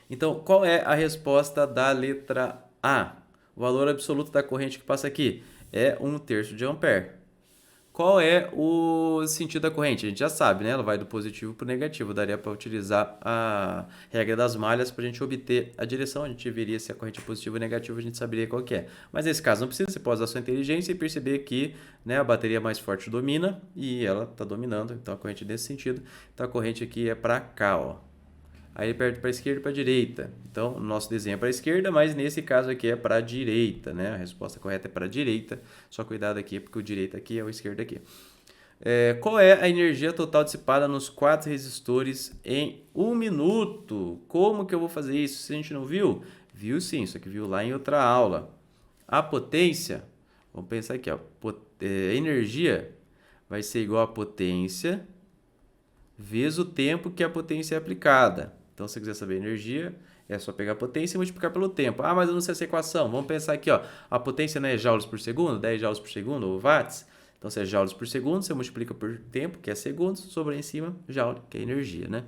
Então, qual é a resposta da letra A? O valor absoluto da corrente que passa aqui é 1/3 de ampere. Qual é o sentido da corrente? A gente já sabe, né? Ela vai do positivo para o negativo. Daria para utilizar a regra das malhas para a gente obter a direção. A gente veria se a corrente é positiva ou negativa, a gente saberia qual que é. Mas nesse caso não precisa, você pode usar a sua inteligência e perceber que, né, a bateria mais forte domina e ela está dominando. Então a corrente nesse sentido. Então a corrente aqui é para cá, ó. Aí ele perde para a esquerda e para a direita. Então, o nosso desenho é para a esquerda, mas nesse caso aqui é para a direita, né? A resposta correta é para a direita. Só cuidado aqui, porque o direito aqui é o esquerdo aqui. Qual é a energia total dissipada nos 4 resistores em 1 minuto? Como que eu vou fazer isso? Se a gente não viu? Viu sim, isso aqui viu lá em outra aula. A potência, vamos pensar aqui, ó. Energia vai ser igual a potência vezes o tempo que a potência é aplicada. Então, se você quiser saber a energia, é só pegar a potência e multiplicar pelo tempo. Ah, mas eu não sei essa equação. Vamos pensar aqui, ó. A potência não é joules por segundo, 10 joules por segundo, ou watts. Então, se é joules por segundo, você multiplica por tempo, que é segundos, sobra em cima joule, que é energia, né?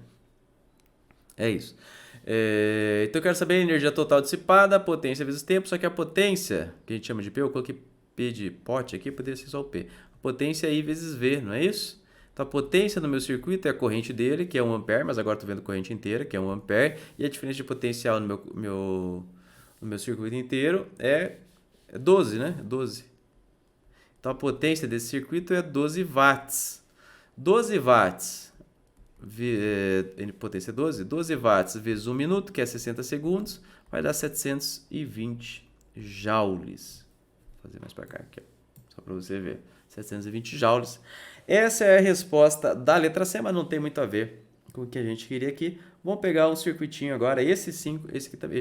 É isso. Então, eu quero saber a energia total dissipada, a potência vezes tempo, só que a potência, que a gente chama de P, eu coloquei P de pote aqui, poderia ser só o P. A potência é I vezes V, não é isso? Então, a potência no meu circuito é a corrente dele, que é 1 ampere, mas agora estou vendo corrente inteira, que é 1 ampere, e a diferença de potencial no meu circuito inteiro é 12, né? 12. Então, a potência desse circuito é 12 watts. 12 watts, potência 12, 12 watts vezes 1 minuto, que é 60 segundos, vai dar 720 joules. Vou fazer mais para cá, aqui, ó, só para você ver. 720 joules. Essa é a resposta da letra C, mas não tem muito a ver com o que a gente queria aqui. Vamos pegar um circuitinho agora. Esse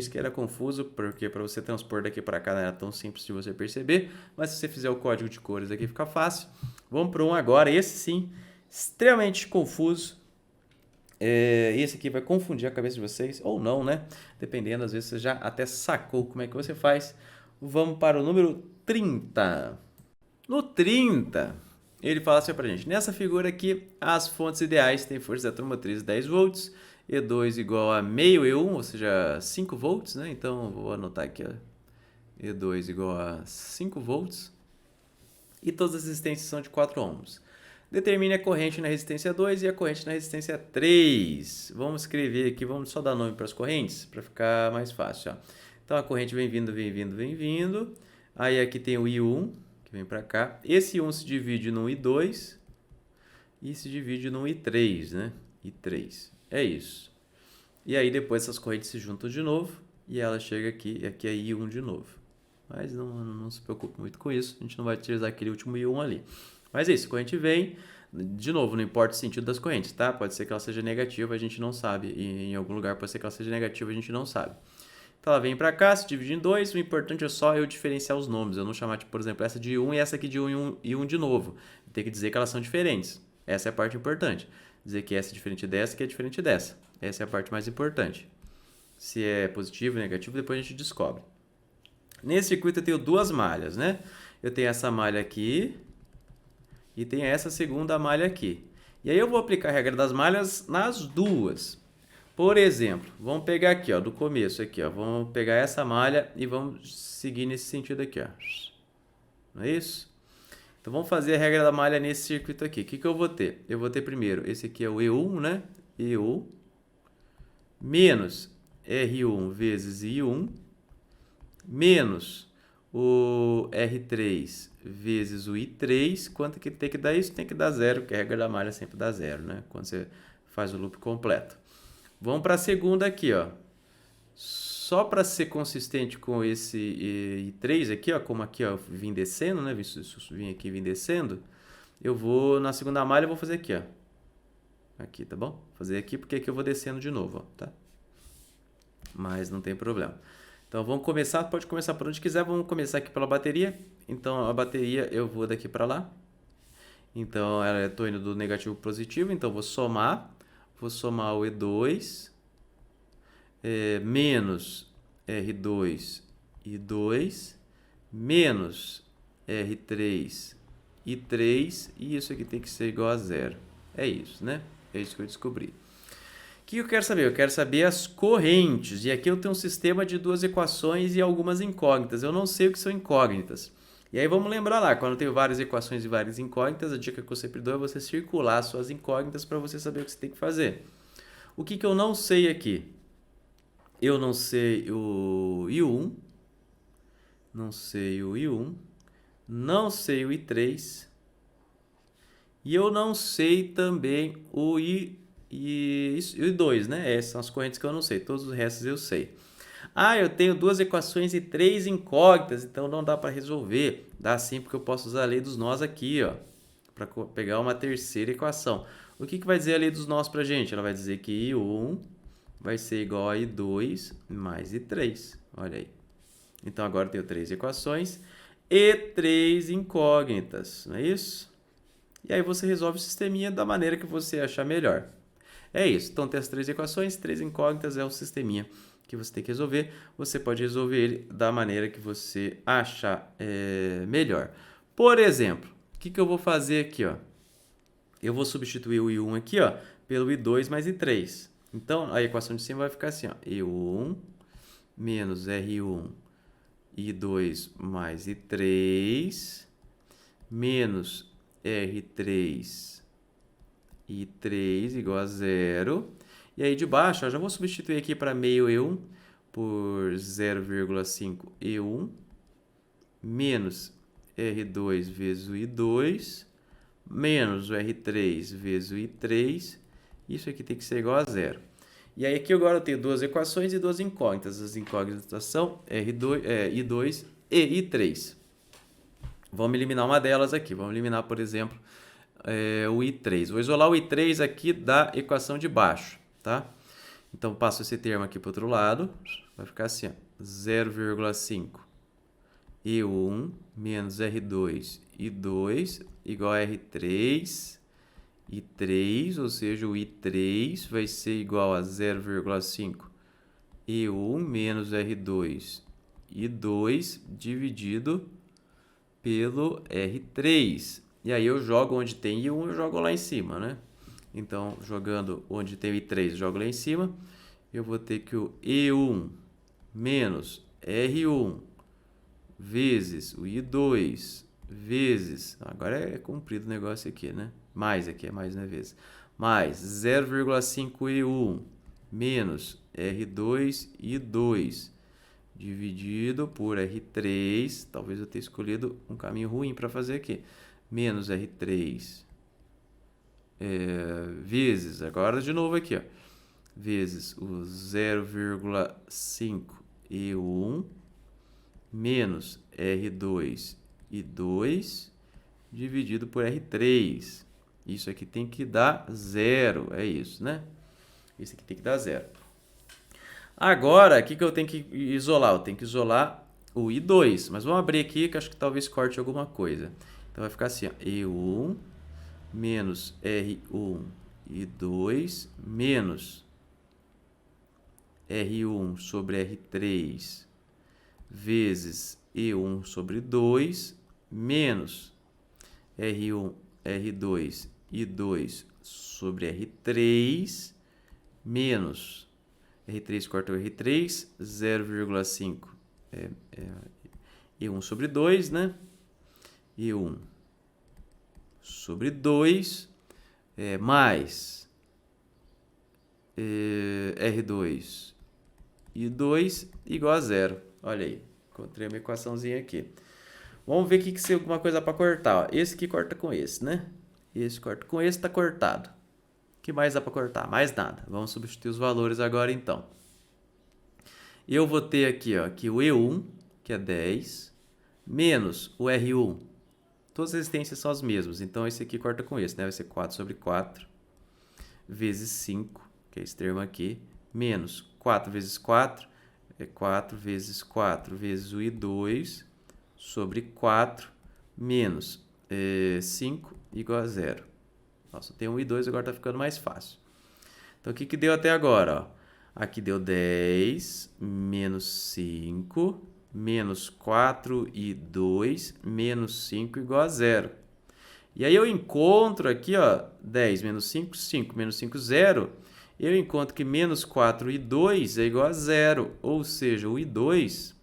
que era confuso, porque para você transpor daqui para cá não era tão simples de você perceber. Mas se você fizer o código de cores aqui, fica fácil. Vamos para um agora. Esse sim, extremamente confuso. Esse aqui vai confundir a cabeça de vocês, ou não, né? Dependendo, às vezes você já até sacou como é que você faz. Vamos para o número 30. No 30, ele fala assim pra gente, nessa figura aqui, as fontes ideais têm força eletromotriz 10 volts, E2 igual a meio E1, ou seja, 5 volts, né? Então, vou anotar aqui, ó, E2 igual a 5 volts, e todas as resistências são de 4 ohms. Determine a corrente na resistência 2 e a corrente na resistência 3. Vamos escrever aqui, vamos só dar nome para as correntes, para ficar mais fácil, ó. Então, a corrente vem vindo, vem vindo, vem vindo. Aí, aqui tem o I1, que vem para cá. Esse 1 se divide no I2 e se divide no I3, né? I3. É isso. E aí depois essas correntes se juntam de novo e ela chega aqui, e aqui é I1 de novo. Mas não se preocupe muito com isso, a gente não vai utilizar aquele último I1 ali. Mas é isso, a corrente vem, de novo, não importa o sentido das correntes, tá? Pode ser que ela seja negativa, a gente não sabe. E em algum lugar pode ser que ela seja negativa, a gente não sabe. Então ela vem para cá, se divide em 2, o importante é só eu diferenciar os nomes, eu não chamar, tipo, por exemplo, essa de 1 e essa aqui de 1 e 1 de novo. Tem que dizer que elas são diferentes. Essa é a parte importante. Dizer que essa é diferente dessa, que é diferente dessa. Essa é a parte mais importante. Se é positivo ou negativo, depois a gente descobre. Nesse circuito eu tenho duas malhas, né? Eu tenho essa malha aqui e tenho essa segunda malha aqui. E aí eu vou aplicar a regra das malhas nas duas. Por exemplo, vamos pegar aqui, ó, do começo aqui, ó, vamos pegar essa malha e vamos seguir nesse sentido aqui, ó. Não é isso? Então vamos fazer a regra da malha nesse circuito aqui. O que eu vou ter? Eu vou ter primeiro, esse aqui é o E1, né? E1 menos R1 vezes I1 menos o R3 vezes o I3. Quanto que tem que dar isso? Tem que dar zero, porque a regra da malha sempre dá zero, né? Quando você faz o loop completo. Vamos para a segunda aqui, ó. Só para ser consistente com esse I3 aqui, ó, como aqui, ó, vim descendo, né? Vim aqui, vim descendo. Eu vou na segunda malha, eu vou fazer aqui, ó. Aqui, tá bom? Vou fazer aqui porque aqui eu vou descendo de novo, ó, tá? Mas não tem problema. Então vamos começar, pode começar por onde quiser. Vamos começar aqui pela bateria. Então a bateria eu vou daqui para lá. Então eu estou indo do negativo para o positivo, então vou somar o E2 menos R2 e 2 menos R3 e 3, e isso aqui tem que ser igual a zero. É isso, né? É isso que eu descobri. O que eu quero saber? Eu quero saber as correntes. E aqui eu tenho um sistema de duas equações e algumas incógnitas. Eu não sei o que são incógnitas. E aí vamos lembrar lá, quando eu tenho várias equações e várias incógnitas, a dica que eu sempre dou é você circular as suas incógnitas para você saber o que você tem que fazer. O que eu não sei aqui? Eu não sei o I1, não sei o I1, não sei o I3, e eu não sei também o I2, né? Essas são as correntes que eu não sei, todos os restos eu sei. Ah, eu tenho duas equações e três incógnitas, então não dá para resolver. Dá sim, porque eu posso usar a lei dos nós aqui, ó, para pegar uma terceira equação. O que vai dizer a lei dos nós para a gente? Ela vai dizer que I1 vai ser igual a I2 mais I3. Olha aí. Então, agora eu tenho três equações e três incógnitas, não é isso? E aí você resolve o sisteminha da maneira que você achar melhor. É isso. Então, tem as três equações, três incógnitas é o sisteminha que você tem que resolver. Você pode resolver ele da maneira que você achar melhor. Por exemplo, o que eu vou fazer aqui, ó? Eu vou substituir o I1 aqui, ó, pelo I2 mais I3. Então, a equação de cima vai ficar assim, ó, I1 menos R1, I2 mais I3, menos R3, I3 igual a zero. E aí de baixo, ó, já vou substituir aqui para meio E1 por 0,5 E1, menos R2 vezes o I2, menos o R3 vezes o I3, isso aqui tem que ser igual a zero. E aí aqui agora eu tenho duas equações e duas incógnitas. As incógnitas são I2 e I3. Vamos eliminar uma delas aqui. Vamos eliminar, por exemplo, o I3. Vou isolar o I3 aqui da equação de baixo, tá? Então, passo esse termo aqui para o outro lado. Vai ficar assim, 0,5 E1 menos R2 I2 igual a R3 I3, ou seja, o I3 vai ser igual a 0,5 E1 menos R2 I2 dividido pelo R3. E aí eu jogo onde tem I1, eu jogo lá em cima, né? Então, jogando onde tem o I3, eu jogo lá em cima. Eu vou ter que o E1 menos R1 vezes o I2 vezes... Agora é comprido o negócio aqui, né? Mais aqui, é mais, né? Vezes. Mais 0,5 E1 menos R2 I2 dividido por R3, talvez eu tenha escolhido um caminho ruim para fazer aqui, menos R3 vezes, agora de novo aqui, ó, vezes o 0,5 E1 menos R2 I2 dividido por R3. Isso aqui tem que dar zero, é isso, né? Isso aqui tem que dar zero. Agora, o que eu tenho que isolar? Eu tenho que isolar o I2, mas vamos abrir aqui que acho que talvez corte alguma coisa. Então vai ficar assim, ó, E1 menos R1 I2 menos R1 sobre R3 vezes E1 sobre 2 menos R1, R2 I2 sobre R3 menos R3 corta o R3, 0,5 E1 sobre 2, né? E1 sobre 2 mais R2 e 2 igual a zero. Olha aí, encontrei uma equaçãozinha aqui. Vamos ver se alguma coisa para cortar. Ó. Esse aqui corta com esse, né? Esse corta com esse, está cortado. O que mais dá para cortar? Mais nada. Vamos substituir os valores agora, então. Eu vou ter aqui, ó, que o E1, que é 10, menos o R1. Todas as resistências são as mesmas, então esse aqui corta com esse, né? Vai ser 4 sobre 4, vezes 5, que é esse termo aqui, menos 4 vezes 4, é 4 vezes 4 vezes o I2, sobre 4, menos 5, igual a 0. Nossa, tem um I2, agora está ficando mais fácil. Então, o que deu até agora? Ó? Aqui deu 10, menos 5, menos 4 e 2, menos 5 igual a 0. E aí eu encontro aqui, ó, 10 menos 5, 5, menos 5, 0. Eu encontro que menos 4 e 2 é igual a 0. Ou seja, o I2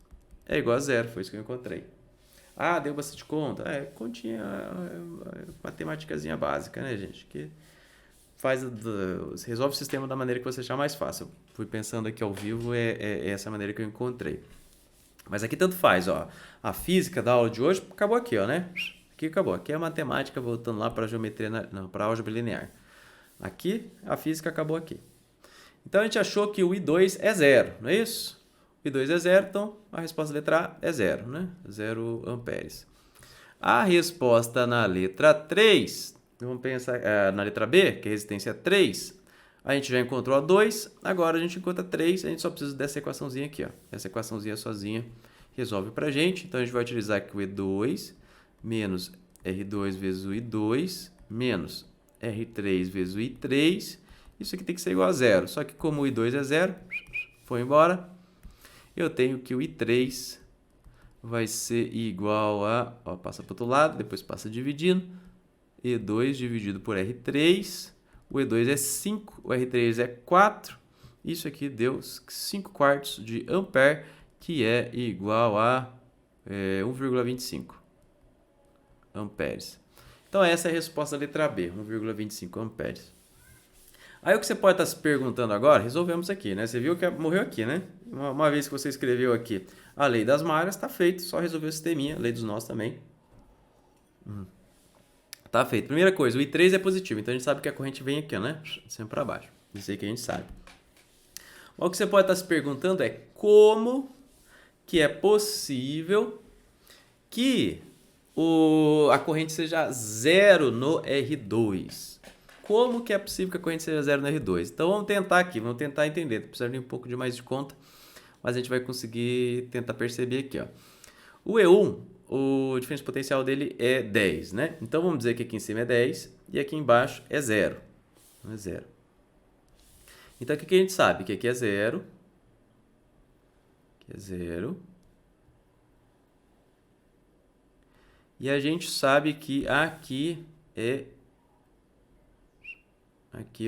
é igual a 0. Foi isso que eu encontrei. Ah, deu bastante conta? Continha, matemáticazinha básica, né, gente? Que resolve o sistema da maneira que você achar mais fácil. Fui pensando aqui ao vivo, é essa maneira que eu encontrei. Mas aqui tanto faz, ó. A física da aula de hoje acabou aqui, ó, né? Aqui acabou. Aqui é a matemática, voltando lá para a geometria, não, para a álgebra linear. Aqui, a física acabou aqui. Então, a gente achou que o I2 é 0, não é isso? O I2 é 0, então a resposta da letra A é 0, né? 0 amperes. A resposta na letra 3, vamos pensar na letra B, que é resistência 3, a gente já encontrou a 2, agora a gente encontra 3, a gente só precisa dessa equaçãozinha aqui, ó. Essa equaçãozinha sozinha resolve pra gente, então a gente vai utilizar aqui o E2 menos R2 vezes o I2 menos R3 vezes o I3, isso aqui tem que ser igual a 0, só que como o I2 é 0, foi embora, eu tenho que o I3 vai ser igual a, ó, passa para o outro lado, depois passa dividindo, E2 dividido por R3, o E2 é 5, o R3 é 4, isso aqui deu 5 quartos de ampere, que é igual a 1,25 amperes. Então, essa é a resposta da letra B, 1,25 amperes. Aí, o que você pode estar se perguntando agora, resolvemos aqui, né? Você viu que morreu aqui, né? Uma vez que você escreveu aqui a lei das malhas, está feito, só resolver o sisteminha, a lei dos nós também. Tá feito. Primeira coisa, o I3 é positivo, então a gente sabe que a corrente vem aqui, né? Sempre para baixo. Isso aí que a gente sabe. O que você pode estar se perguntando é como que é possível que a corrente seja 0 no R2. Como que é possível que a corrente seja 0 no R2? Então, vamos tentar aqui, vamos tentar entender. Precisa de um pouco de mais de conta, mas a gente vai conseguir tentar perceber aqui, ó. O E1, o diferença potencial dele é 10, né? Então, vamos dizer que aqui em cima é 10 e aqui embaixo é 0. Não é 0. Então, o que a gente sabe? Que aqui é 0. Aqui é 0. E a gente sabe que aqui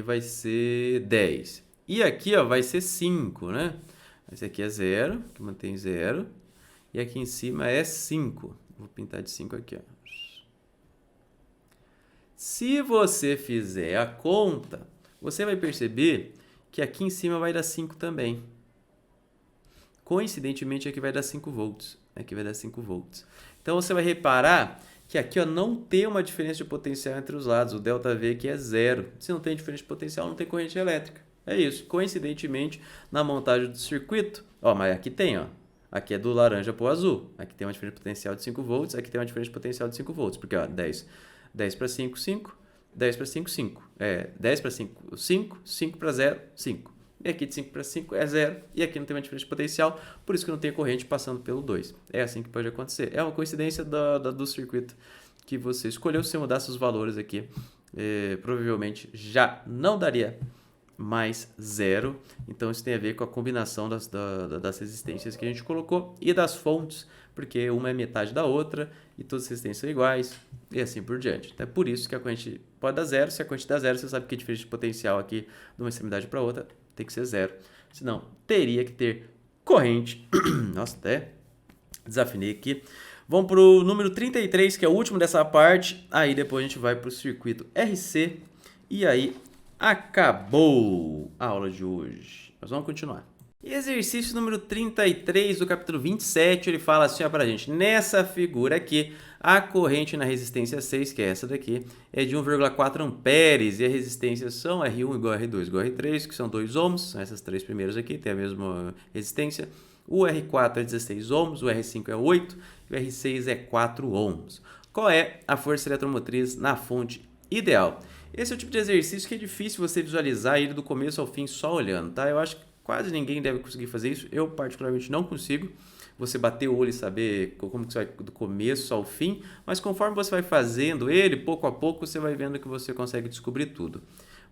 vai ser 10. E aqui, ó, vai ser 5, né? Esse aqui é 0, que mantém 0. E aqui em cima é 5. Vou pintar de 5 aqui, ó. Se você fizer a conta, você vai perceber que aqui em cima vai dar 5 também. Coincidentemente, aqui vai dar 5 volts. Aqui vai dar 5 volts. Então, você vai reparar que aqui, ó, não tem uma diferença de potencial entre os lados. O ΔV aqui é 0. Se não tem diferença de potencial, não tem corrente elétrica. É isso. Coincidentemente, na montagem do circuito, ó, mas aqui tem, ó. Aqui é do laranja para o azul. Aqui tem uma diferença de potencial de 5 volts. Aqui tem uma diferença de potencial de 5 volts. Porque, ó, 10 para 5, 5. 10 para 5, 5. 10 para 5, 5. 5 para 0, 5. E aqui de 5 para 5 é 0. E aqui não tem uma diferença de potencial. Por isso que não tem corrente passando pelo 2. É assim que pode acontecer. É uma coincidência do circuito que você escolheu. Se mudasse os valores aqui, provavelmente já não daria mais 0. Então, isso tem a ver com a combinação das resistências que a gente colocou e das fontes, porque uma é metade da outra e todas as resistências são iguais e assim por diante. Então, é por isso que a corrente pode dar 0. Se a corrente dá 0, você sabe que a diferença de potencial aqui de uma extremidade para outra tem que ser 0. Senão, teria que ter corrente. Nossa, até desafinei aqui. Vamos para o número 33, que é o último dessa parte. Aí depois a gente vai para o circuito RC. E aí acabou a aula de hoje. Nós vamos continuar. Exercício número 33 do capítulo 27, ele fala assim, ó, pra gente, nessa figura aqui, A corrente na resistência 6, que é essa daqui, é de 1,4 amperes e a resistência são R1 igual a R2 igual a R3, que são 2 ohms, são essas três primeiras aqui, tem a mesma resistência. O R4 é 16 ohms, o R5 é 8 e o R6 é 4 ohms. Qual é a força eletromotriz na fonte ideal? Esse é o tipo de exercício que é difícil você visualizar ele do começo ao fim só olhando, tá? Eu acho que quase ninguém deve conseguir fazer isso, eu particularmente não consigo. Você bater o olho e saber como que você vai do começo ao fim, mas conforme você vai fazendo ele, pouco a pouco você vai vendo que você consegue descobrir tudo.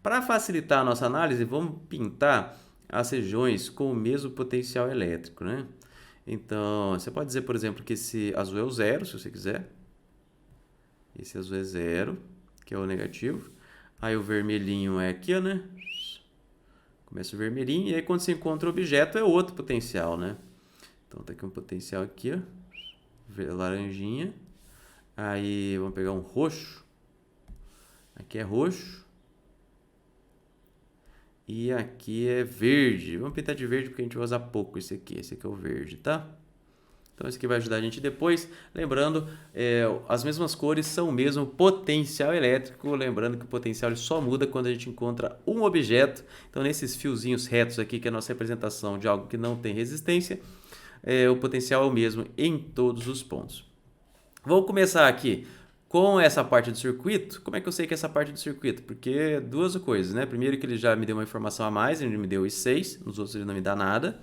Para facilitar a nossa análise, vamos pintar as regiões com o mesmo potencial elétrico, né? Então, você pode dizer, por exemplo, que esse azul é o zero, se você quiser. Esse azul é zero, que é o negativo. Aí o vermelhinho é aqui, né? Começa o vermelhinho, e aí quando você encontra o objeto é outro potencial, né? Então tá aqui um potencial aqui, ó. Laranjinha. Aí vamos pegar um roxo. Aqui é roxo. E aqui é verde. Vamos pintar de verde porque a gente vai usar pouco esse aqui. Esse aqui é o verde, tá? Então esse aqui vai ajudar a gente depois. Lembrando, as mesmas cores são o mesmo potencial elétrico. Lembrando que o potencial ele só muda quando a gente encontra um objeto. Então nesses fiozinhos retos aqui, que é a nossa representação de algo que não tem resistência, o potencial é o mesmo em todos os pontos. Vamos começar aqui com essa parte do circuito. Como é que eu sei que é essa parte do circuito? Porque duas coisas, né? Primeiro que ele já me deu uma informação a mais, ele me deu os 6, nos outros ele não me dá nada.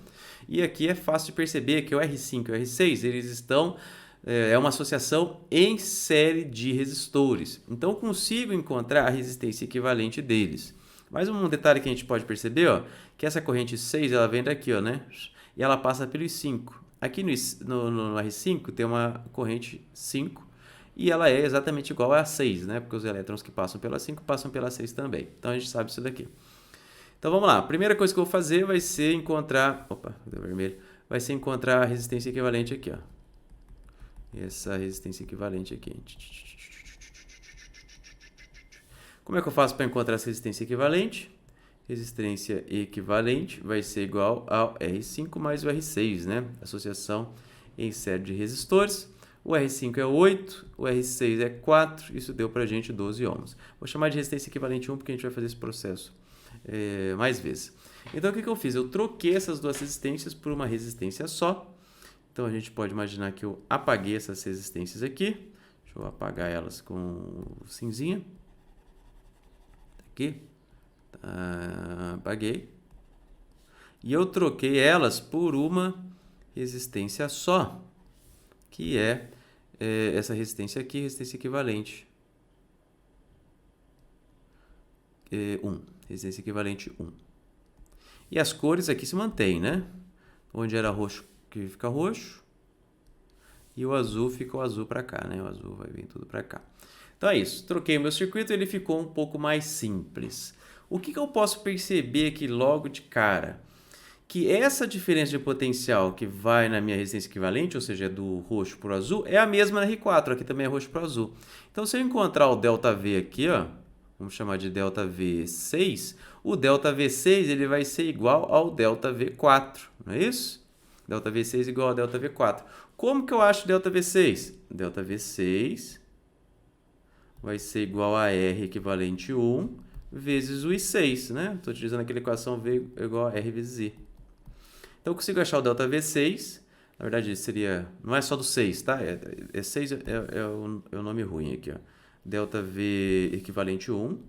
E aqui é fácil de perceber que o R5 e o R6, eles estão... é uma associação em série de resistores. Então, eu consigo encontrar a resistência equivalente deles. Mais um detalhe que a gente pode perceber, ó, que essa corrente 6, ela vem daqui, ó, né? E ela passa pelos 5. Aqui no R5 tem uma corrente 5 e ela é exatamente igual a 6, né? Porque os elétrons que passam pela 5 passam pela 6 também. Então, a gente sabe isso daqui. Então, vamos lá. A primeira coisa que eu vou fazer vai ser encontrar... Opa, deu vermelho. Vai ser encontrar a resistência equivalente aqui, ó. Essa resistência equivalente aqui. Como é que eu faço para encontrar essa resistência equivalente? Resistência equivalente vai ser igual ao R5 mais o R6, né? Associação em série de resistores. O R5 é 8, o R6 é 4, isso deu para a gente 12 ohms. Vou chamar de resistência equivalente 1 porque a gente vai fazer esse processo mais vezes. Então, o que eu fiz? Eu troquei essas duas resistências por uma resistência só. Então, a gente pode imaginar que eu apaguei essas resistências aqui. Deixa eu apagar elas com cinzinha. Aqui. Apaguei. E eu troquei elas por uma resistência só, que é essa resistência aqui, resistência equivalente 1. Resistência equivalente 1. E as cores aqui se mantêm, né? Onde era roxo, que fica roxo. E o azul fica o azul para cá, né? O azul vai vir tudo para cá. Então é isso. Troquei o meu circuito e ele ficou um pouco mais simples. O que eu posso perceber aqui logo de cara? Que essa diferença de potencial que vai na minha resistência equivalente, ou seja, do roxo para o azul, é a mesma na R4, aqui também é roxo para o azul. Então, se eu encontrar o ΔV aqui, ó, vamos chamar de ΔV6, o ΔV6 ele vai ser igual ao ΔV4, não é isso? ΔV6 igual ao ΔV4. Como que eu acho ΔV6? ΔV6 vai ser igual a R equivalente 1 vezes o I6, né? Estou utilizando aquela equação V igual a R vezes I. Então, eu consigo achar o ΔV6. Na verdade, seria... Não é só do 6, tá? 6 é o nome ruim aqui, ó. ΔV equivalente 1,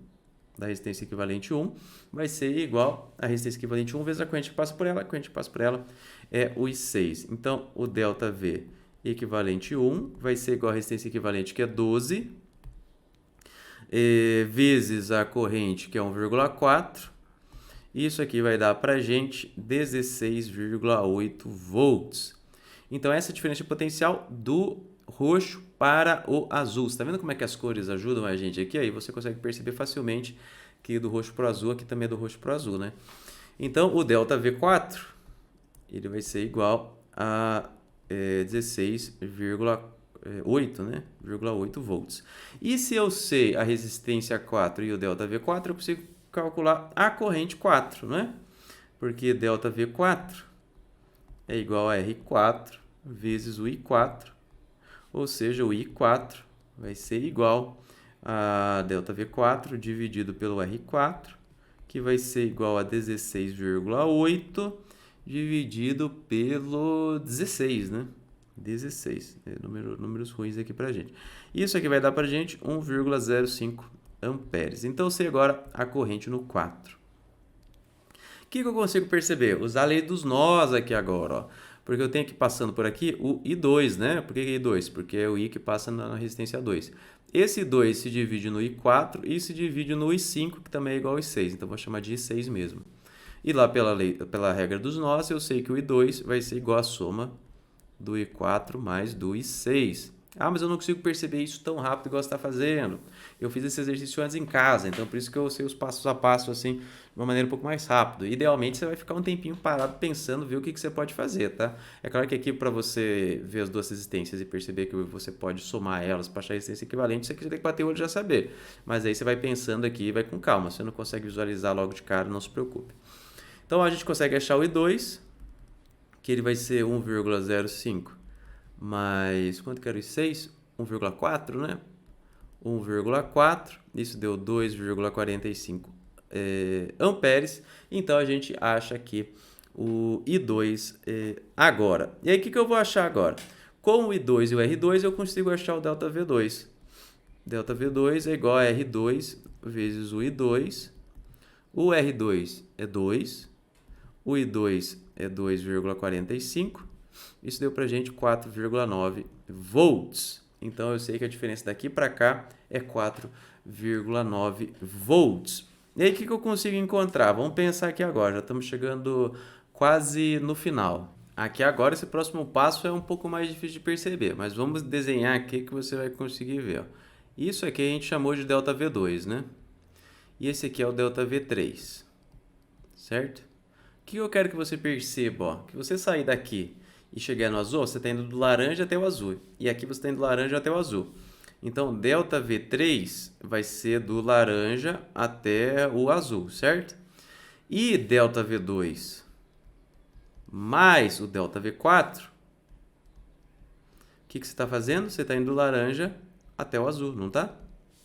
da resistência equivalente 1, vai ser igual a resistência equivalente 1 vezes a corrente que passa por ela. A corrente que passa por ela é o I6. Então, o ΔV equivalente 1 vai ser igual a resistência equivalente, que é 12, vezes a corrente, que é 1,4. Isso aqui vai dar para a gente 16,8 volts. Então, essa é a diferença de potencial do roxo para o azul. Você está vendo como é que as cores ajudam a gente aqui? Aí você consegue perceber facilmente que do roxo para o azul, aqui também é do roxo para o azul, né? Então, o ΔV4 ele vai ser igual a 16,8, né? 0,8 volts. E se eu sei a resistência 4 e o ΔV4, eu consigo calcular a corrente 4, né? Porque ΔV4 é igual a R4 vezes o I4. ou seja, o I4 vai ser igual a ΔV4 dividido pelo R4, que vai ser igual a 16,8 dividido pelo 16, né? 16, números ruins aqui pra gente. Isso aqui vai dar pra gente 1,05 amperes. Então, sei agora a corrente no 4. O que eu consigo perceber? Usar a lei dos nós aqui agora, ó. Porque eu tenho aqui passando por aqui o I2, né? Por que I2? Porque é o I que passa na resistência 2. Esse I2 se divide no I4 e se divide no I5, que também é igual ao I6. Então, vou chamar de I6 mesmo. E lá pela regra dos nós, eu sei que o I2 vai ser igual à soma do I4 mais do I6. Ah, mas eu não consigo perceber isso tão rápido igual você está fazendo. Eu fiz esse exercício antes em casa, então por isso que eu sei os passos a passo assim, de uma maneira um pouco mais rápido. Idealmente você vai ficar um tempinho parado pensando, ver o que você pode fazer, tá? É claro que aqui para você ver as duas resistências e perceber que você pode somar elas para achar a resistência equivalente, você tem que bater o olho e já saber. Mas aí você vai pensando aqui e vai com calma. Se você não consegue visualizar logo de cara, não se preocupe. Então a gente consegue achar o I2, que ele vai ser 1,05 mais, quanto que era o I6? 1,4, né? 1,4, isso deu 2,45 amperes. Então a gente acha aqui o I2 agora. E aí o que eu vou achar agora? Com o I2 e o R2 eu consigo achar o ΔV2. ΔV2 é igual a R2 vezes o I2. O R2 é 2. O I2 é 2,45. Isso deu pra gente 4,9 volts. Então, eu sei que a diferença daqui para cá é 4,9 volts. E aí, o que eu consigo encontrar? Vamos pensar aqui agora. Já estamos chegando quase no final. Aqui agora, esse próximo passo é um pouco mais difícil de perceber. Mas vamos desenhar aqui que você vai conseguir ver. Ó. Isso aqui a gente chamou de ΔV2, né? E esse aqui é o ΔV3. Certo? O que eu quero que você perceba? Ó, que você sair daqui e chegar no azul, você está indo do laranja até o azul. E aqui você está indo do laranja até o azul. Então, ΔV3 vai ser do laranja até o azul, certo? E ΔV2 mais o ΔV4, o que você está fazendo? Você está indo do laranja até o azul, não tá?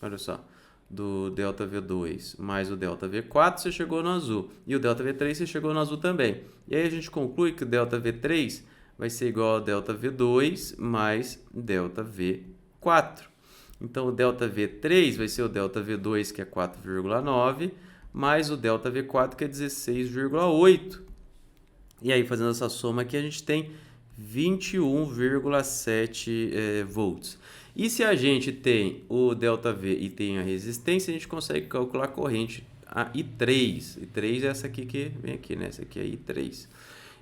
Olha só. Do ΔV2 mais o ΔV4, você chegou no azul. E o ΔV3, você chegou no azul também. E aí a gente conclui que o ΔV3 vai ser igual ao ΔV2 mais ΔV4. Então, o ΔV3 vai ser o ΔV2, que é 4,9, mais o ΔV4, que é 16,8. E aí, fazendo essa soma aqui, a gente tem 21,7 volts. E se a gente tem o ΔV e tem a resistência, a gente consegue calcular a corrente, a I3. I3 é essa aqui que vem aqui, né? Essa aqui é I3.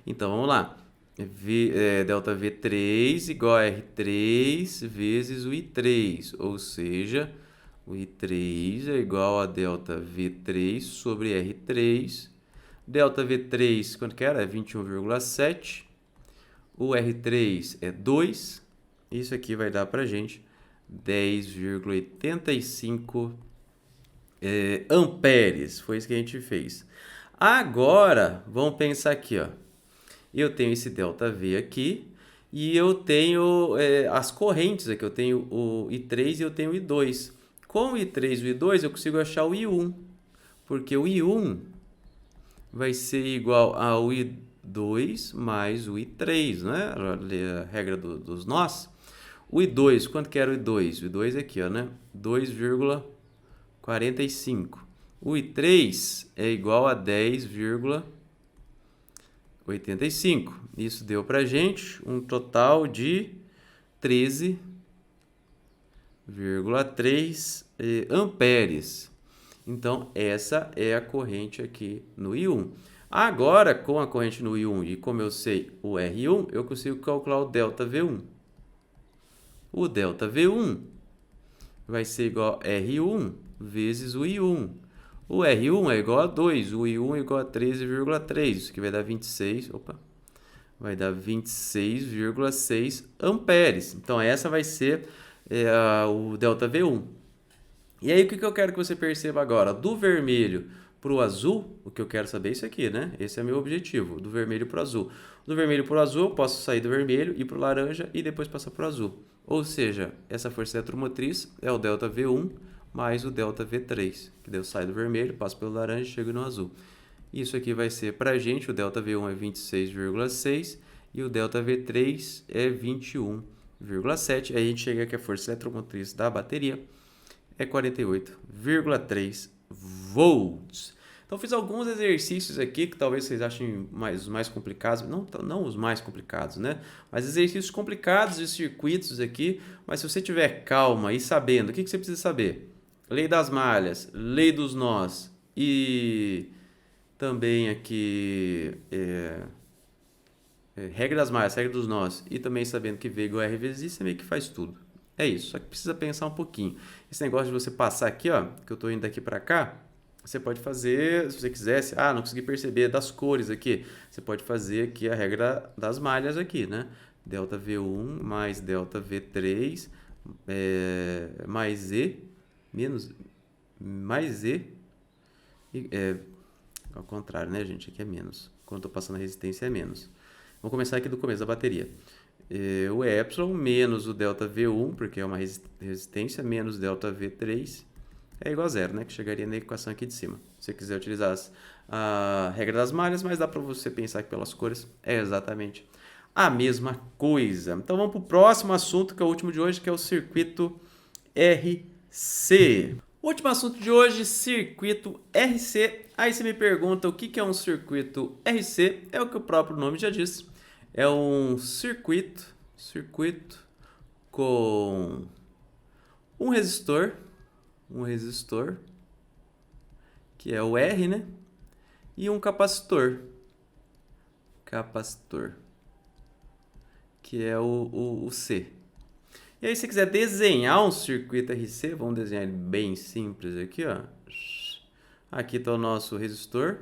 Então, vamos lá. ΔV3 igual a R3 vezes o I3. Ou seja, o I3 é igual a ΔV3 sobre R3. ΔV3, quanto que era? É 21,7. O R3 é 2. Isso aqui vai dar para a gente 10,85 amperes. Foi isso que a gente fez. Agora, vamos pensar aqui, ó. Eu tenho esse ΔV aqui e eu tenho as correntes aqui. Eu tenho o I3 e eu tenho o I2. Com o I3 e o I2, eu consigo achar o I1. Porque o I1 vai ser igual ao I2 mais o I3, né? A regra dos nós. O I2, quanto que era o I2? O I2 é aqui, ó, né? 2,45. O I3 é igual a 10,85. Isso deu pra gente um total de 13,3 amperes. Então, essa é a corrente aqui no I1. Agora, com a corrente no I1 e como eu sei o R1, eu consigo calcular o ΔV1. O ΔV1 vai ser igual a R1 vezes o I1. O R1 é igual a 2, o I1 é igual a 13,3, isso que vai dar 26, vai dar 26,6 amperes. Então, essa vai ser o ΔV1. E aí, o que eu quero que você perceba agora? Do vermelho para o azul, o que eu quero saber é isso aqui, né? Esse é meu objetivo, do vermelho para o azul. Do vermelho para o azul, eu posso sair do vermelho, ir para o laranja e depois passar para o azul. Ou seja, essa força eletromotriz é o ΔV1 mais o ΔV3, que daí eu saio do vermelho, passo pelo laranja e chego no azul. Isso aqui vai ser para a gente, o ΔV1 é 26,6 e o ΔV3 é 21,7. Aí a gente chega que a força eletromotriz da bateria é 48,3 volts. Então fiz alguns exercícios aqui que talvez vocês achem mais complicados, não os mais complicados, né? Mas exercícios complicados de circuitos aqui, mas se você tiver calma e sabendo, o que você precisa saber? Lei das malhas, lei dos nós e também aqui regra das malhas, regra dos nós e também sabendo que V igual a R vezes I, você meio que faz tudo. É isso, só que precisa pensar um pouquinho. Esse negócio de você passar aqui, ó, que eu estou indo daqui para cá, você pode fazer, se você quisesse, não consegui perceber das cores aqui, você pode fazer aqui a regra das malhas aqui, né? ΔV1 mais ΔV3 mais E menos mais E ao contrário, né, gente? Aqui é menos. Quando eu estou passando a resistência é menos. Vamos começar aqui do começo da bateria. O epsilon menos o ΔV1, porque é uma resistência, menos ΔV3 é igual a zero, né? Que chegaria na equação aqui de cima. Se você quiser utilizar a regra das malhas, mas dá para você pensar que pelas cores é exatamente a mesma coisa. Então vamos para o próximo assunto, que é o último de hoje, que é o circuito RC. O último assunto de hoje, circuito RC. Aí você me pergunta o que é um circuito RC? É o que o próprio nome já diz. É um circuito com um resistor, que é o R, né? E um capacitor, que é o C. E aí, se você quiser desenhar um circuito RC, vamos desenhar ele bem simples aqui, ó. Aqui está o nosso resistor.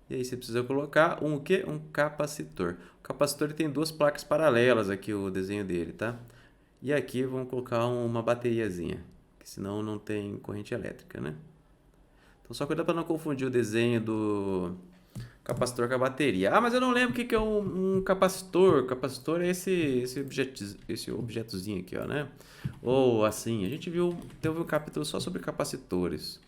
E aí você precisa colocar um quê? Um capacitor. O capacitor ele tem duas placas paralelas aqui, o desenho dele, tá? E aqui vamos colocar uma bateriazinha, que senão não tem corrente elétrica, né? Então só cuidado para não confundir o desenho do capacitor com a bateria. Mas eu não lembro o que é um capacitor. Capacitor é esse objetozinho aqui, ó, né? Ou assim, a gente teve um capítulo só sobre capacitores.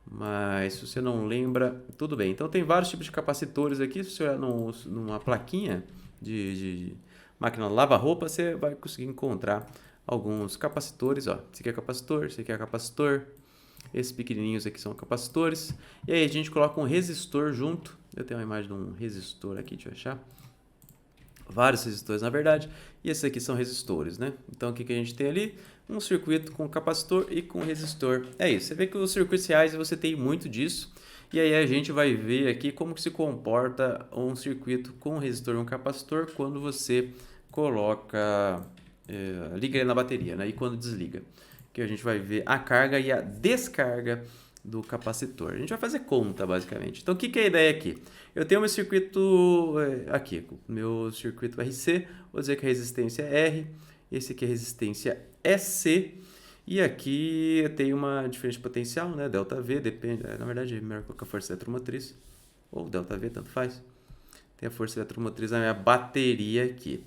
Mas se você não lembra, tudo bem. Então tem vários tipos de capacitores aqui. Se você olhar numa plaquinha de máquina lava-roupa, você vai conseguir encontrar alguns capacitores. Ó. Esse aqui é capacitor, esse aqui é capacitor. Esses pequenininhos aqui são capacitores. E aí a gente coloca um resistor junto. Eu tenho uma imagem de um resistor aqui, deixa eu achar. Vários resistores, na verdade. E esses aqui são resistores, né? Então, o que a gente tem ali? Um circuito com capacitor e com resistor. É isso. Você vê que os circuitos reais você tem muito disso. E aí a gente vai ver aqui como que se comporta um circuito com resistor e um capacitor quando você coloca, liga ele na bateria, né? E quando desliga. Que a gente vai ver a carga e a descarga do capacitor. A gente vai fazer conta, basicamente. Então, o que é a ideia aqui? Eu tenho meu circuito aqui, meu circuito RC, vou dizer que a resistência é R, esse aqui a resistência é C, e aqui eu tenho uma diferença de potencial, né? ΔV, depende, na verdade é melhor colocar a força eletromotriz, ou ΔV, tanto faz. Tem a força eletromotriz na minha bateria aqui.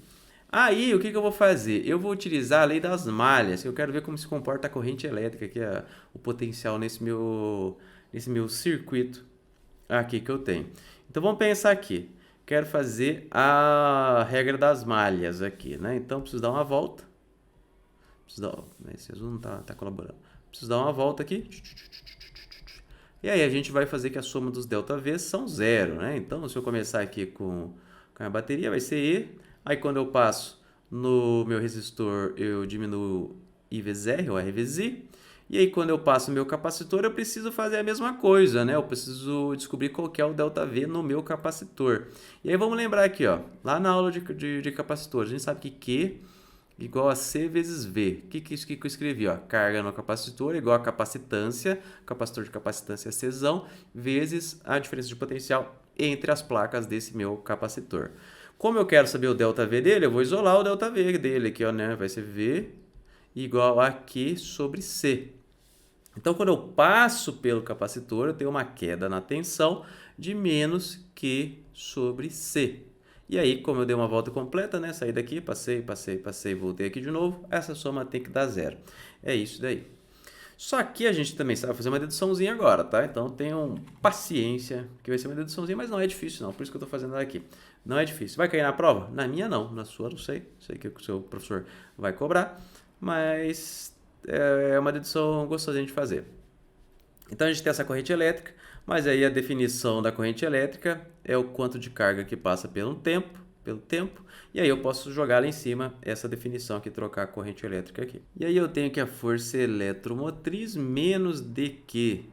Aí, o que eu vou fazer? Eu vou utilizar a lei das malhas, que eu quero ver como se comporta a corrente elétrica, que é o potencial nesse meu circuito aqui que eu tenho. Então, vamos pensar aqui. Quero fazer a regra das malhas aqui, né? Então, preciso dar uma volta. Esse azul não está colaborando. Preciso dar uma volta aqui. E aí, a gente vai fazer que a soma dos ΔV são zero, né? Então, se eu começar aqui com a bateria, vai ser E. Aí, quando eu passo no meu resistor, eu diminuo I vezes R, ou R vezes I. E aí, quando eu passo no meu capacitor, eu preciso fazer a mesma coisa, né? Eu preciso descobrir qual que é o ΔV no meu capacitor. E aí, vamos lembrar aqui, ó, lá na aula de capacitor, a gente sabe que Q igual a C vezes V. O que eu escrevi? Ó? Carga no capacitor igual a capacitância, capacitor de capacitância é Czão, vezes a diferença de potencial entre as placas desse meu capacitor. Como eu quero saber o ΔV dele, eu vou isolar o ΔV dele aqui, ó, né? Vai ser V igual a Q sobre C. Então, quando eu passo pelo capacitor, eu tenho uma queda na tensão de menos Q sobre C. E aí, como eu dei uma volta completa, né? Saí daqui, passei, voltei aqui de novo. Essa soma tem que dar 0. É isso daí. Só que a gente também sabe fazer uma deduçãozinha agora, tá? Então tenham paciência, que vai ser uma deduçãozinha, mas não é difícil não, por isso que eu tô fazendo ela aqui. Não é difícil. Vai cair na prova? Na minha não, na sua não sei. Sei que o seu professor vai cobrar, mas é uma dedução gostosinha de fazer. Então a gente tem essa corrente elétrica, mas aí a definição da corrente elétrica é o quanto de carga que passa pelo tempo, e aí eu posso jogar lá em cima essa definição aqui, trocar a corrente elétrica aqui. E aí eu tenho que a força eletromotriz menos dQ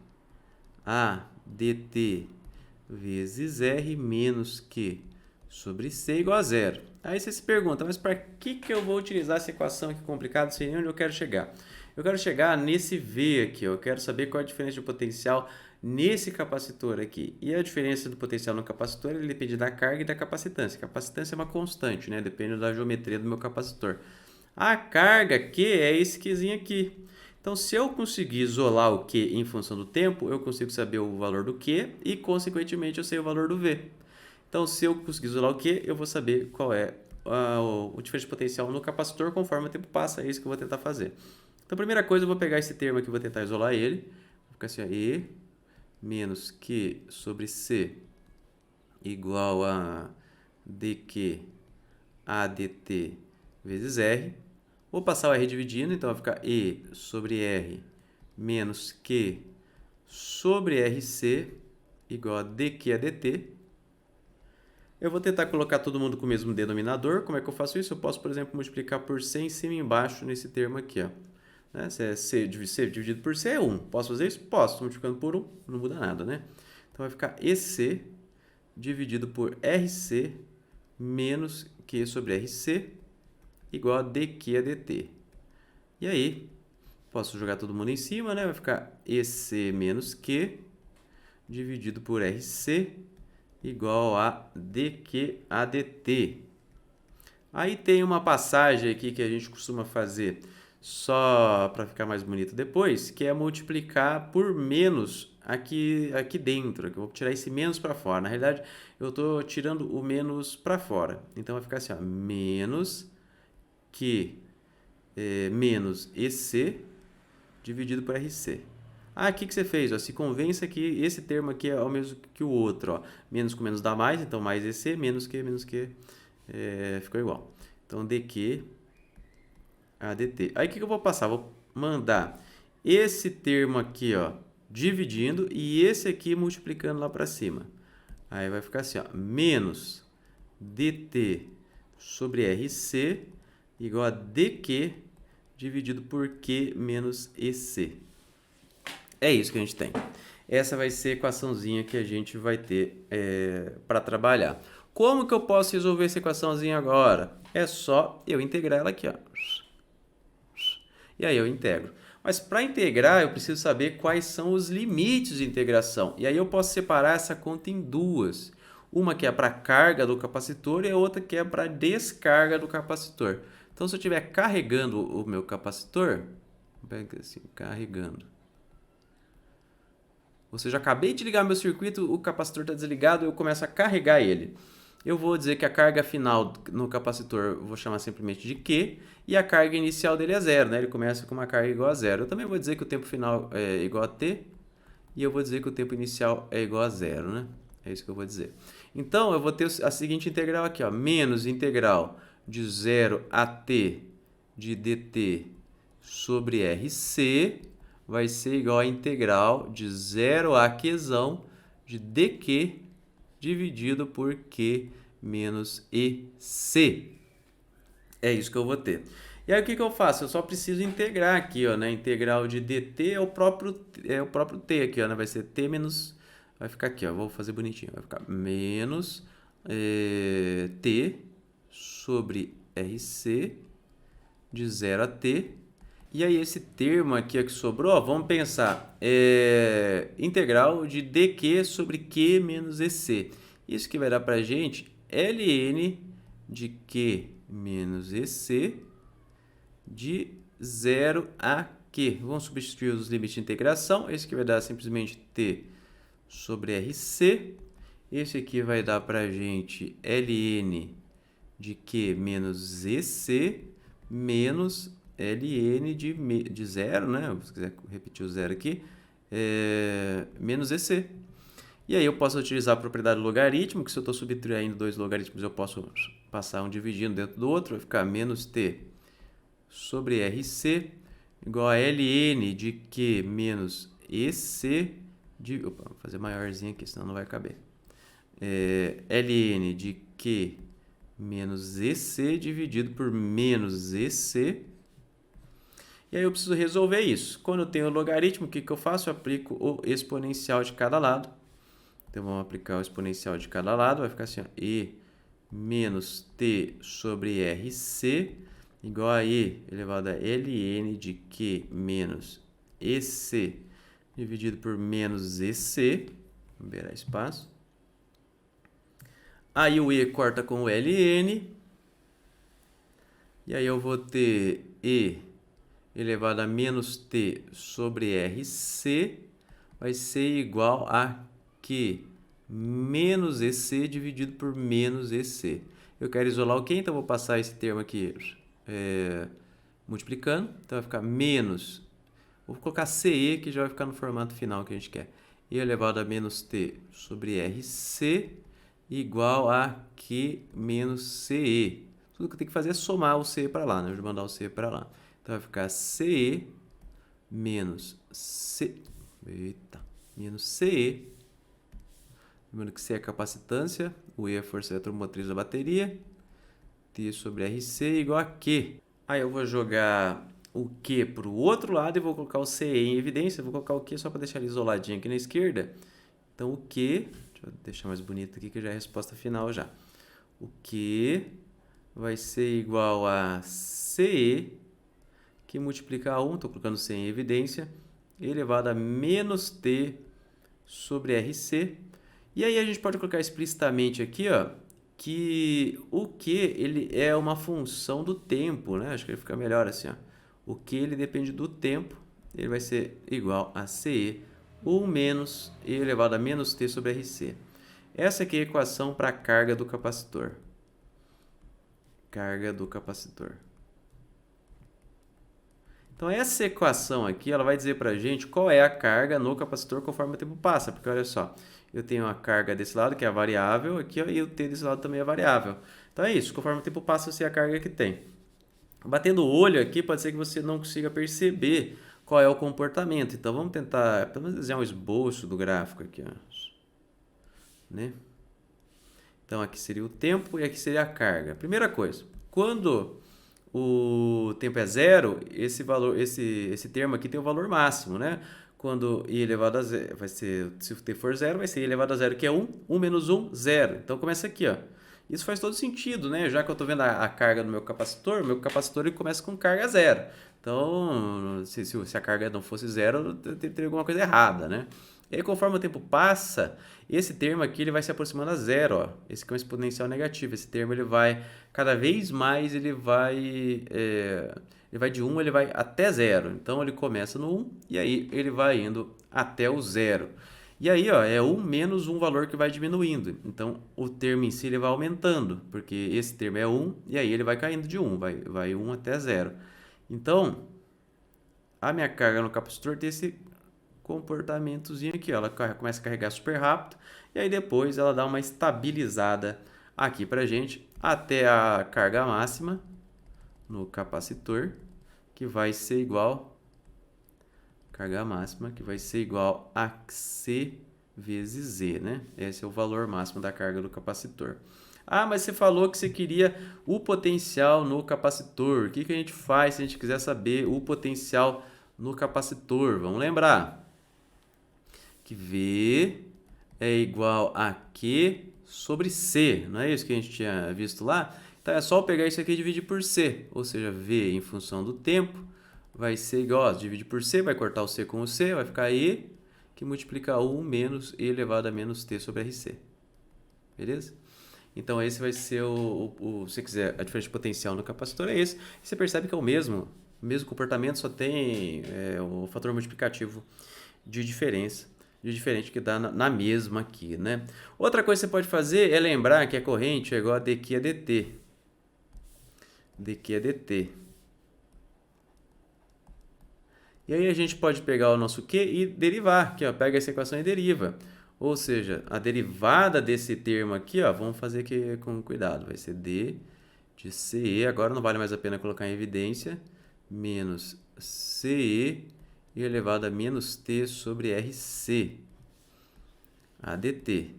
a dt vezes R menos Q sobre C igual a 0. Aí você se pergunta, mas para que eu vou utilizar essa equação aqui complicada, sei nem onde eu quero chegar? Eu quero chegar nesse V aqui, eu quero saber qual é a diferença de potencial nesse capacitor aqui. E a diferença do potencial no capacitor ele depende da carga e da capacitância. A capacitância é uma constante, né? Depende da geometria do meu capacitor. A carga Q é esse Qzinho aqui. Então, se eu conseguir isolar o Q em função do tempo, eu consigo saber o valor do Q e, consequentemente, eu sei o valor do V. Então, se eu conseguir isolar o Q, eu vou saber qual é o diferença de potencial no capacitor conforme o tempo passa. É isso que eu vou tentar fazer. Então, a primeira coisa, eu vou pegar esse termo aqui e vou tentar isolar ele. Vou ficar assim, ó, E menos Q sobre C igual a dQ a dt vezes R. Vou passar o R dividindo, então vai ficar E sobre R menos Q sobre RC igual a dQ a dt. Eu vou tentar colocar todo mundo com o mesmo denominador. Como é que eu faço isso? Eu posso, por exemplo, multiplicar por C em cima e embaixo nesse termo aqui, ó. Né? Se é C dividido por C é 1. Posso fazer isso? Posso. Estou multiplicando por 1, não muda nada, né? Então vai ficar EC dividido por RC menos Q sobre RC igual a dQ a dt. E aí, posso jogar todo mundo em cima, né? Vai ficar EC menos Q dividido por RC igual a dQ a dt. Aí tem uma passagem aqui que a gente costuma fazer só para ficar mais bonito depois, que é multiplicar por menos aqui dentro. Eu vou tirar esse menos para fora. Na realidade, eu estou tirando o menos para fora. Então, vai ficar assim, ó, menos Q menos EC dividido por RC. Ah, o que você fez? Ó, se convença que esse termo aqui é o mesmo que o outro. Ó. Menos com menos dá mais, então mais EC, menos Q, ficou igual. Então, dQ a dt. Aí, o que eu vou passar? Vou mandar esse termo aqui, ó, dividindo e esse aqui multiplicando lá para cima. Aí, vai ficar assim, ó, menos dt sobre RC igual a dQ dividido por Q menos EC. É isso que a gente tem. Essa vai ser a equaçãozinha que a gente vai ter para trabalhar. Como que eu posso resolver essa equaçãozinha agora? É só eu integrar ela aqui, ó. E aí eu integro. Mas para integrar, eu preciso saber quais são os limites de integração. E aí eu posso separar essa conta em duas. Uma que é para carga do capacitor e a outra que é para descarga do capacitor. Então, se eu estiver carregando o meu capacitor, pega assim, carregando. Ou seja, acabei de ligar meu circuito, o capacitor está desligado, eu começo a carregar ele. Eu vou dizer que a carga final no capacitor, vou chamar simplesmente de Q, e a carga inicial dele é 0, né? Ele começa com uma carga igual a 0. Eu também vou dizer que o tempo final é igual a T, e eu vou dizer que o tempo inicial é igual a 0, né? É isso que eu vou dizer. Então, eu vou ter a seguinte integral aqui, ó, menos integral de 0 a T de dt sobre RC vai ser igual a integral de 0 a Qzão de dq dividido por Q menos EC. É isso que eu vou ter. E aí o que eu faço? Eu só preciso integrar aqui, ó, né? Integral de dt é o próprio t aqui, ó, né? Vai ser t menos... Vai ficar aqui, ó. Vou fazer bonitinho. Vai ficar menos t sobre RC de 0 a t. E aí esse termo aqui que sobrou, ó, vamos pensar, integral de dq sobre q menos EC. Isso que vai dar para a gente ln de q menos EC de 0 a q. Vamos substituir os limites de integração. Esse que vai dar simplesmente t sobre RC. Esse aqui vai dar pra gente ln de Q menos EC menos ln de zero, né? Se quiser repetir o zero aqui, menos EC. E aí eu posso utilizar a propriedade do logaritmo, que se eu estou subtraindo dois logaritmos, eu posso passar um dividindo dentro do outro, vai ficar menos t sobre RC igual a ln de Q menos EC de... Opa, vou fazer maiorzinho aqui, senão não vai caber. ln de Q menos EC dividido por menos EC. E aí eu preciso resolver isso. Quando eu tenho o logaritmo, o que eu faço? Eu aplico o exponencial de cada lado. Então, vamos aplicar o exponencial de cada lado. Vai ficar assim, ó, E menos T sobre RC igual a E elevado a ln de Q menos EC dividido por menos EC. Vamos liberar espaço. Aí o E corta com o ln. E aí eu vou ter E elevado a menos T sobre RC vai ser igual a Q menos EC dividido por menos EC. Eu quero isolar o Q, então vou passar esse termo aqui multiplicando. Então vai ficar menos, vou colocar CE, que já vai ficar no formato final que a gente quer. E elevado a menos T sobre RC igual a Q menos CE. Tudo que eu tenho que fazer é somar o CE para lá, né? Eu vou mandar o CE para lá. Então vai ficar CE menos menos CE. Lembrando que C é a capacitância, o E é a força eletromotriz da bateria. T sobre RC igual a Q. Aí eu vou jogar o Q para o outro lado e vou colocar o CE em evidência. Vou colocar o Q só para deixar ele isoladinho aqui na esquerda. Então o Q, deixa eu deixar mais bonito aqui que já é a resposta final já. O Q vai ser igual a CE, que multiplica a 1, estou colocando C em evidência, elevado a menos T sobre RC. E aí a gente pode colocar explicitamente aqui, ó, que o Q ele é uma função do tempo, né? Acho que ele fica melhor assim, ó. O Q ele depende do tempo, ele vai ser igual a CE ou menos E elevado a menos T sobre RC. Essa aqui é a equação para a carga do capacitor. Carga do capacitor. Então, essa equação aqui, ela vai dizer para a gente qual é a carga no capacitor conforme o tempo passa. Porque, olha só, eu tenho a carga desse lado, que é a variável, aqui, ó, e o T desse lado também é variável. Então, é isso. Conforme o tempo passa, eu sei a carga que tem. Batendo o olho aqui, pode ser que você não consiga perceber qual é o comportamento. Então, vamos tentar, pelo menos, desenhar um esboço do gráfico aqui, ó. Né? Então, aqui seria o tempo e aqui seria a carga. Primeira coisa, quando o tempo é zero, esse valor, esse termo aqui tem o valor máximo, né? Quando i elevado a zero, vai ser, se o t for zero, vai ser i elevado a zero, que é 1. 1 menos 1, 0. Então, começa aqui, ó. Isso faz todo sentido, né? Já que eu estou vendo a carga do meu capacitor ele começa com carga zero. Então, se a carga não fosse zero, teria alguma coisa errada, né? E aí, conforme o tempo passa, esse termo aqui ele vai se aproximando a zero, ó. Esse aqui é um exponencial negativo. Esse termo ele vai, cada vez mais, ele vai de 1, ele vai até zero. Então, ele começa no 1 e aí ele vai indo até o zero. E aí, ó, é 1 menos um valor que vai diminuindo. Então, o termo em si ele vai aumentando, porque esse termo é 1 e aí ele vai caindo de 1, vai 1 até 0. Então, a minha carga no capacitor tem esse comportamentozinho aqui, ó. Ela começa a carregar super rápido e aí depois ela dá uma estabilizada aqui pra gente até a carga máxima no capacitor, que vai ser igual carga máxima, que vai ser igual a C vezes Z, né? Esse é o valor máximo da carga do capacitor. Ah, mas você falou que você queria o potencial no capacitor. O que a gente faz se a gente quiser saber o potencial no capacitor? Vamos lembrar que V é igual a Q sobre C. Não é isso que a gente tinha visto lá? Então, é só pegar isso aqui e dividir por C. Ou seja, V em função do tempo vai ser igual, ó, dividir por C, vai cortar o C com o C, vai ficar E, que multiplica 1 menos E elevado a menos T sobre RC. Beleza? Então, esse vai ser se você quiser, a diferença de potencial no capacitor é esse. E você percebe que é o mesmo comportamento, só tem o fator multiplicativo de diferença de diferente que dá na mesma aqui, né? Outra coisa que você pode fazer é lembrar que a corrente é igual a dq a dt. dq a dt. E aí a gente pode pegar o nosso Q e derivar, aqui, ó, pega essa equação e deriva. Ou seja, a derivada desse termo aqui, ó, vamos fazer aqui com cuidado, vai ser d de CE, agora não vale mais a pena colocar em evidência, menos CE e elevado a menos t sobre RC, ADT.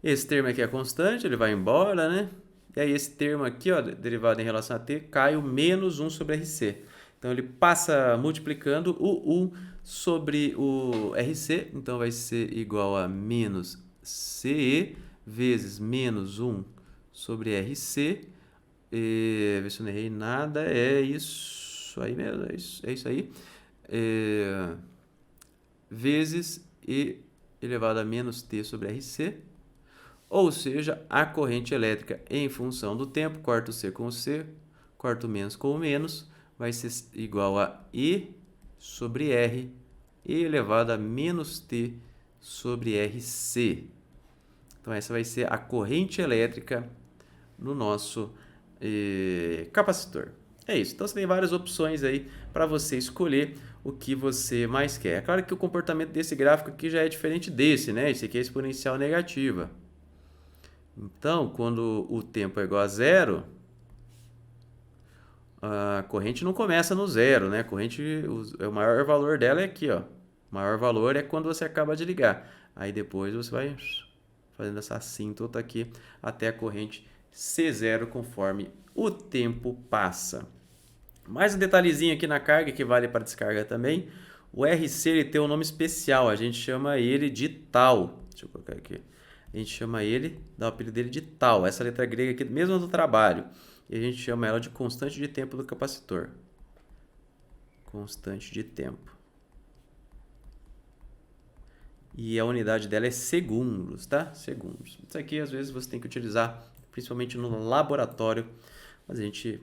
Esse termo aqui é constante, ele vai embora, né? E aí esse termo aqui, ó, derivado em relação a t, cai o menos 1 sobre RC. Então, ele passa multiplicando o 1 sobre o RC. Então, vai ser igual a menos CE vezes menos 1 sobre RC. Ver se eu não errei nada. É isso aí mesmo. É isso aí. Vezes E elevado a menos T sobre RC. Ou seja, a corrente elétrica em função do tempo, corta o C com o C, corta o menos com o menos, vai ser igual a E sobre R, E elevado a menos T sobre RC. Então, essa vai ser a corrente elétrica no nosso capacitor. É isso. Então, você tem várias opções aí para você escolher o que você mais quer. É claro que o comportamento desse gráfico aqui já é diferente desse, né? Esse aqui é exponencial negativa. Então, quando o tempo é igual a zero, a corrente não começa no zero, né? A corrente, o maior valor dela é aqui, ó. O maior valor é quando você acaba de ligar. Aí depois você vai fazendo essa assíntota aqui até a corrente ser zero conforme o tempo passa. Mais um detalhezinho aqui na carga que vale para descarga também. O RC ele tem um nome especial, a gente chama ele de tal. Deixa eu colocar aqui. A gente chama ele, dá o apelido dele de tal. Essa letra grega aqui, mesmo do trabalho. E a gente chama ela de constante de tempo do capacitor. Constante de tempo. E a unidade dela é segundos, tá? Segundos. Isso aqui, às vezes, você tem que utilizar, principalmente no laboratório, mas a gente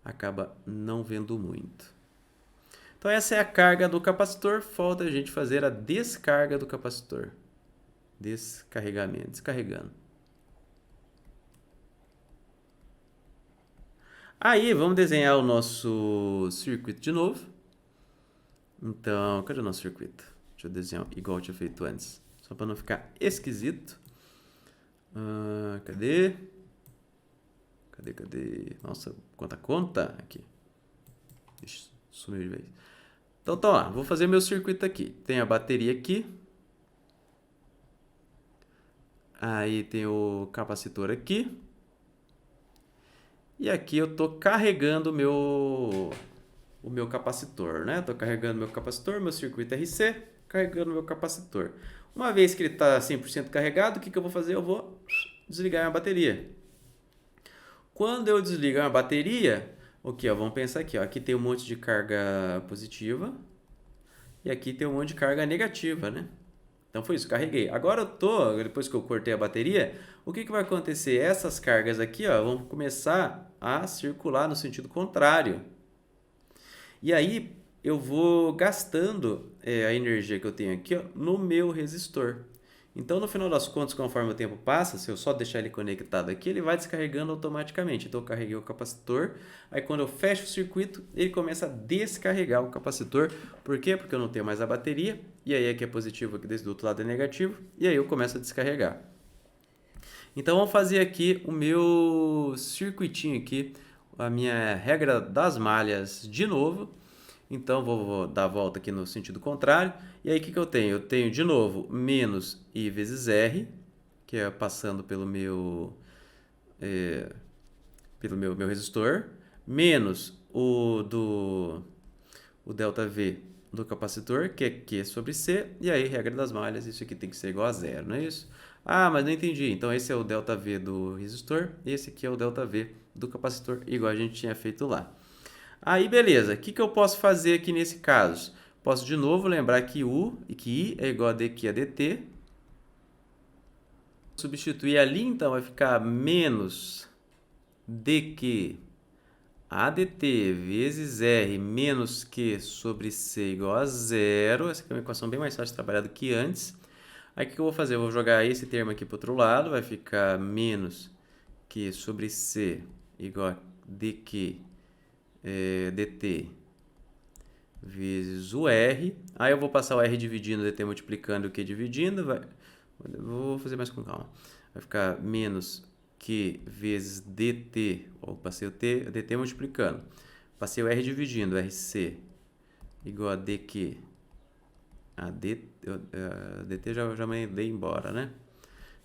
acaba não vendo muito. Então, essa é a carga do capacitor. Falta a gente fazer a descarga do capacitor. Descarregamento, descarregando. Aí, vamos desenhar o nosso circuito de novo. Então, cadê o nosso circuito? Deixa eu desenhar igual eu tinha feito antes, só para não ficar esquisito. Cadê? Nossa, quanta conta aqui. Ixi, sumiu de vez. Então, tá lá, vou fazer meu circuito aqui. Tem a bateria aqui. Aí tem o capacitor aqui. E aqui eu estou carregando o meu capacitor, né? Estou carregando meu capacitor, meu circuito RC, carregando meu capacitor. Uma vez que ele está 100% carregado, o que eu vou fazer? Eu vou desligar a bateria. Quando eu desligar a bateria, ok, ó, vamos pensar aqui, ó, aqui tem um monte de carga positiva e aqui tem um monte de carga negativa, né? Então foi isso, carreguei. Agora depois que eu cortei a bateria, o que vai acontecer? Essas cargas aqui, ó, vão começar a circular no sentido contrário. E aí eu vou gastando a energia que eu tenho aqui, ó, no meu resistor. Então, no final das contas, conforme o tempo passa, se eu só deixar ele conectado aqui, ele vai descarregando automaticamente. Então, eu carreguei o capacitor, aí quando eu fecho o circuito, ele começa a descarregar o capacitor. Por quê? Porque eu não tenho mais a bateria, e aí aqui é positivo, aqui desse outro lado é negativo, e aí eu começo a descarregar. Então, vamos fazer aqui o meu circuitinho aqui, a minha regra das malhas de novo. Então, vou dar a volta aqui no sentido contrário. E aí, o que eu tenho? Eu tenho, de novo, menos I vezes R, que é passando pelo meu resistor, menos o ΔV do capacitor, que é Q sobre C, e aí, regra das malhas, isso aqui tem que ser igual a zero, não é isso? Ah, mas não entendi. Então, esse é o ΔV do resistor, e esse aqui é o ΔV do capacitor, igual a gente tinha feito lá. Aí, beleza. O que eu posso fazer aqui nesse caso? Posso, de novo, lembrar que I é igual a dq a dt. Substituir ali, então, vai ficar menos dq ADT vezes R menos Q sobre C igual a zero. Essa aqui é uma equação bem mais fácil de trabalhar do que antes. Aí o que eu vou fazer? Eu vou jogar esse termo aqui para o outro lado. Vai ficar menos Q sobre C igual a dQ dt vezes o R. Aí eu vou passar o R dividindo, dt multiplicando, o Q dividindo. Vou fazer mais com calma. Vai ficar menos Q vezes dt. Passei o dt multiplicando. Passei o R dividindo, RC igual a dQ. A dt já mandei embora, né?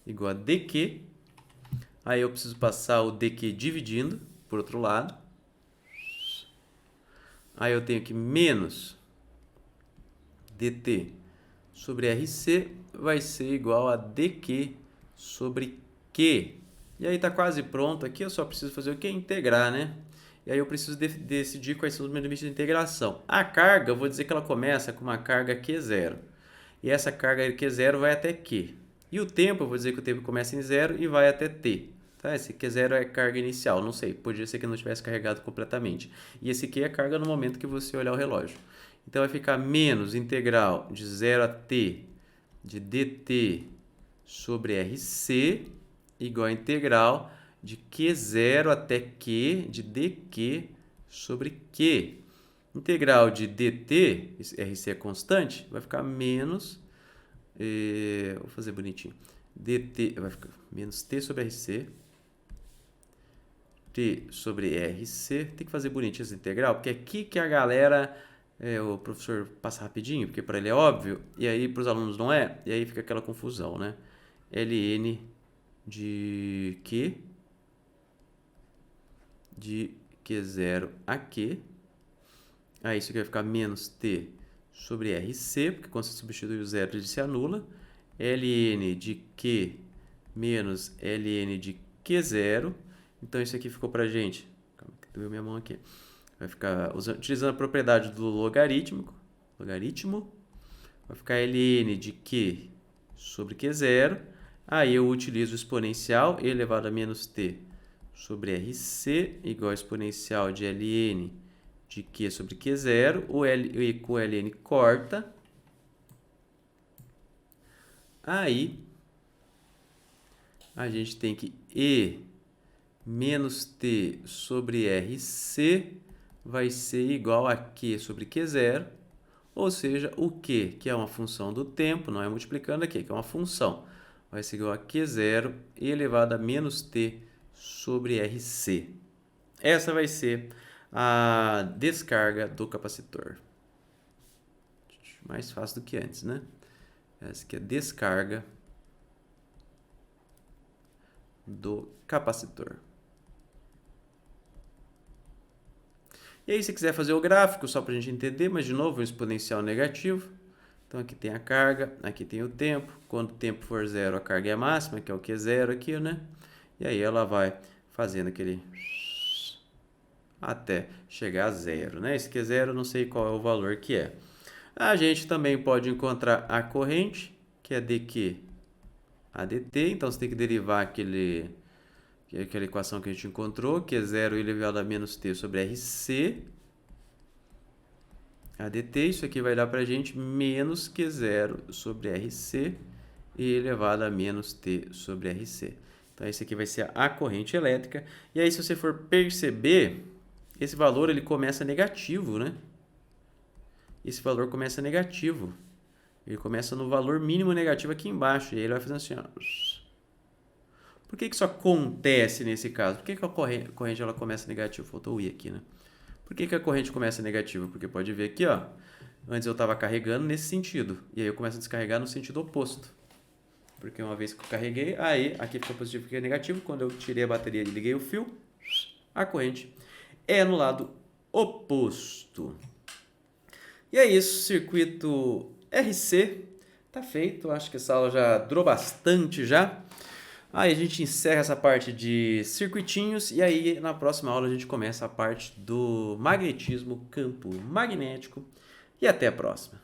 Igual a dQ. Aí eu preciso passar o dQ dividindo por outro lado. Aí eu tenho que menos dt sobre RC vai ser igual a dQ sobre Q. E aí tá quase pronto. Aqui eu só preciso fazer o quê? Integrar, né? E aí eu preciso decidir quais são os meus limites de integração. A carga, eu vou dizer que ela começa com uma carga Q0. E essa carga Q0 vai até Q. E o tempo, eu vou dizer que o tempo começa em 0 e vai até T. Tá? Esse Q0 é carga inicial, não sei, podia ser que não tivesse carregado completamente. E esse Q é carga no momento que você olhar o relógio. Então vai ficar menos integral de 0 a T de dt sobre RC igual a integral de Q0 até Q de dQ sobre Q. Integral de dt, RC é constante, vai ficar menos, vou fazer bonitinho, dt, vai ficar menos T sobre RC, T sobre RC, tem que fazer bonitinho essa integral, porque é aqui que a galera, o professor passa rapidinho, porque para ele é óbvio, e aí para os alunos não é, e aí fica aquela confusão, né? ln de Q, de Q0 a Q, aí isso aqui vai ficar menos T sobre RC, porque quando você substitui o zero ele se anula, ln de Q menos ln de Q0, então isso aqui ficou pra gente, calma que doeu minha mão aqui, vai ficar utilizando a propriedade do logaritmo, vai ficar ln de Q sobre Q0, aí eu utilizo o exponencial e elevado a menos T sobre RC igual a exponencial de ln de Q sobre Q0, o E com ln corta, aí a gente tem que E menos T sobre RC vai ser igual a Q sobre Q0, ou seja, o Q, que é uma função do tempo, não é multiplicando aqui, que é uma função, vai ser igual a Q0 elevado a menos T sobre RC. Essa vai ser a descarga do capacitor. Mais fácil do que antes, né? Essa aqui é a descarga do capacitor. E aí, se quiser fazer o gráfico, só para a gente entender, mas de novo, um exponencial negativo. Então, aqui tem a carga, aqui tem o tempo. Quando o tempo for zero, a carga é a máxima, que é o Q0 aqui, né? E aí ela vai fazendo aquele até chegar a zero, né? Esse Q0, não sei qual é o valor que é. A gente também pode encontrar a corrente, que é dQ a dt. Então, você tem que derivar aquela equação que a gente encontrou, que é 0 elevado a menos t sobre RC. A dt, isso aqui vai dar para a gente menos Q0 sobre RC e elevado a menos t sobre RC. Então, esse aqui vai ser a corrente elétrica. E aí, se você for perceber, esse valor ele começa negativo, né? Esse valor começa negativo. Ele começa no valor mínimo negativo aqui embaixo. E aí ele vai fazendo assim, ó. Por que isso acontece nesse caso? Por que a corrente ela começa negativa? Faltou o I aqui, né? Por que a corrente começa negativa? Porque pode ver aqui, ó. Antes eu estava carregando nesse sentido. E aí eu começo a descarregar no sentido oposto. Porque uma vez que eu carreguei, aí aqui ficou positivo e aqui é negativo. Quando eu tirei a bateria e liguei o fio, a corrente é no lado oposto. E é isso, circuito RC tá feito. Acho que essa aula já durou bastante já. Aí a gente encerra essa parte de circuitinhos e aí na próxima aula a gente começa a parte do magnetismo, campo magnético. E até a próxima.